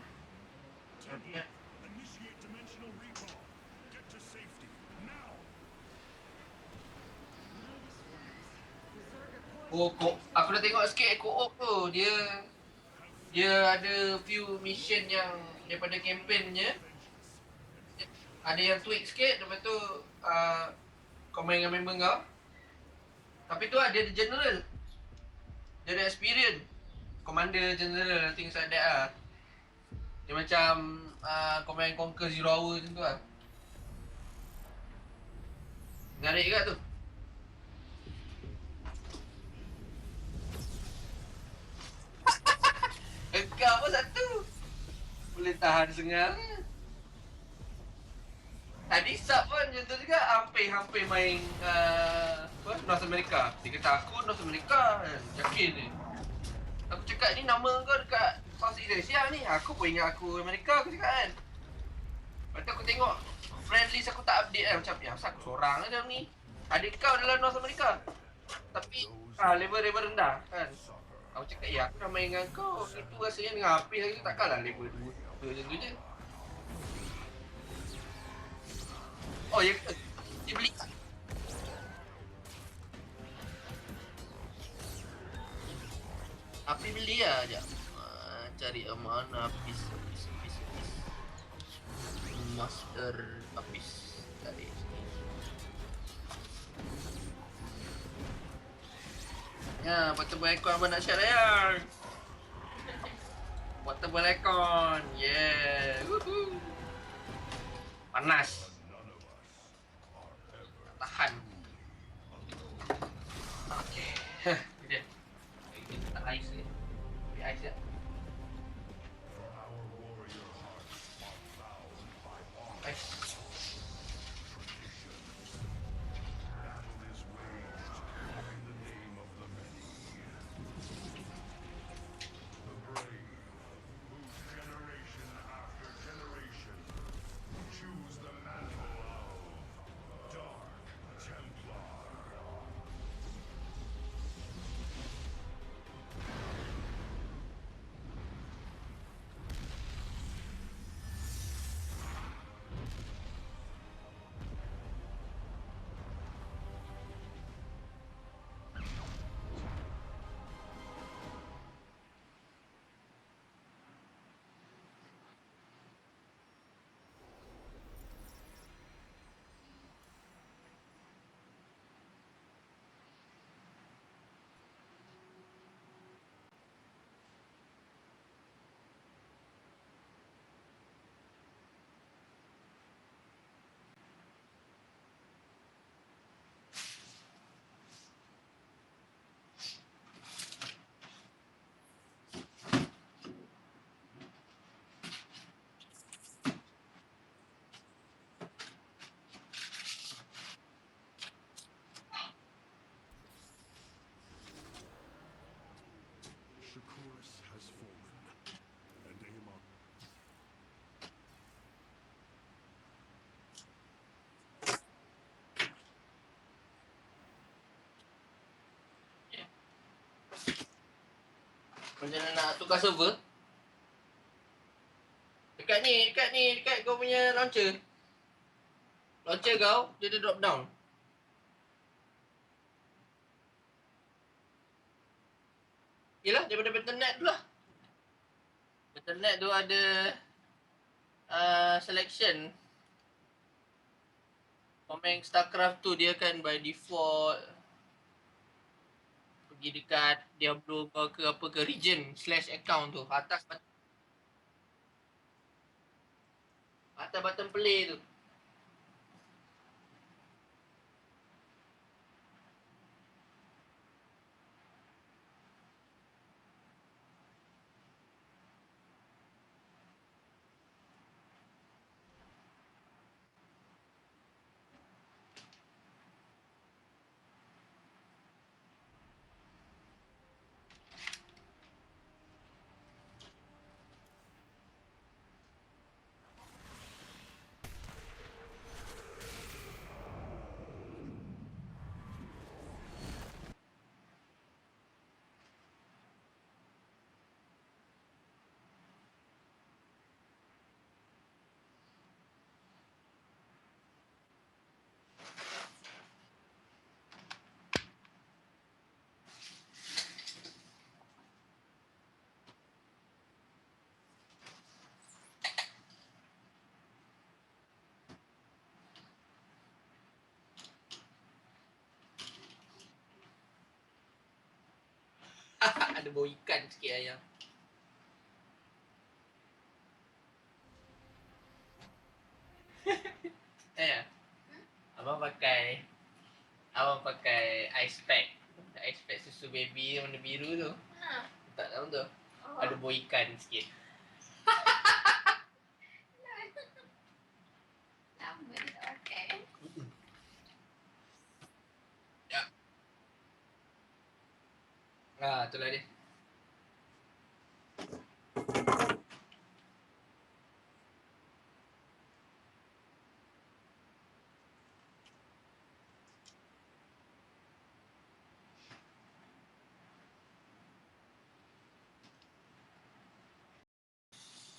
Jadi Initiate dimensional recall. Get to safety now. Aku dah tengok sikit co-op tu. Dia ada few mission yang daripada kempennya. Ada yang tweak sikit, lepas tu kau main dengan member kau. Tapi tu dia ada general. Dia ada experience. Commander general, things like that lah. Dia macam Command Conquer Zero Hour macam tu lah. Menarik juga tu. Engkau pun satu. Boleh tahan sengal. Tadi sub pun macam tu juga. Hampir main North America. Dia kata aku North America kan. Yakin ni. Aku cakap ni nama kau dekat Southeast Asia ni. Aku pun ingat aku Amerika, aku cakap kan. Lepas tu aku tengok friend list aku tak update kan. Macam asal aku seorang je ni. Adik kau dalam North America. Tapi level rendah kan. Aku cakap ya aku dah main dengan kau. Itu rasanya dengan Hafiz lagi takkanlah level 2 macam tu je. Oh ya ke? Dia beli tak? Api beli lah sekejap. Cari mana Hafiz. Master Hafiz. Cari sini. Ya, portable aircon abang nak share lah ya. Portable aircon. Yeah. Woohoo. Panas. Tahan. Okey. Ni dia. Ini tak ais ni. Beri ais ya. Ais. Shakuris has fallen, and Amon. Macam mana nak tukar server? Dekat kau punya launcher. Launcher kau, dia ada drop down. Yelah, daripada Battle.net tu lah. Battle.net tu ada selection. Kau main Starcraft2 dia kan by default pergi dekat Diablo kau ke apa ke region / account tu. Atas button play tu. ada bau ikan sikit ayam. Abang pakai ice pack. Ice pack susu baby warna biru tu. Tak tahu tu. Ada bau ikan sikit. Lama dia tak pakai. Ya. Itulah dia.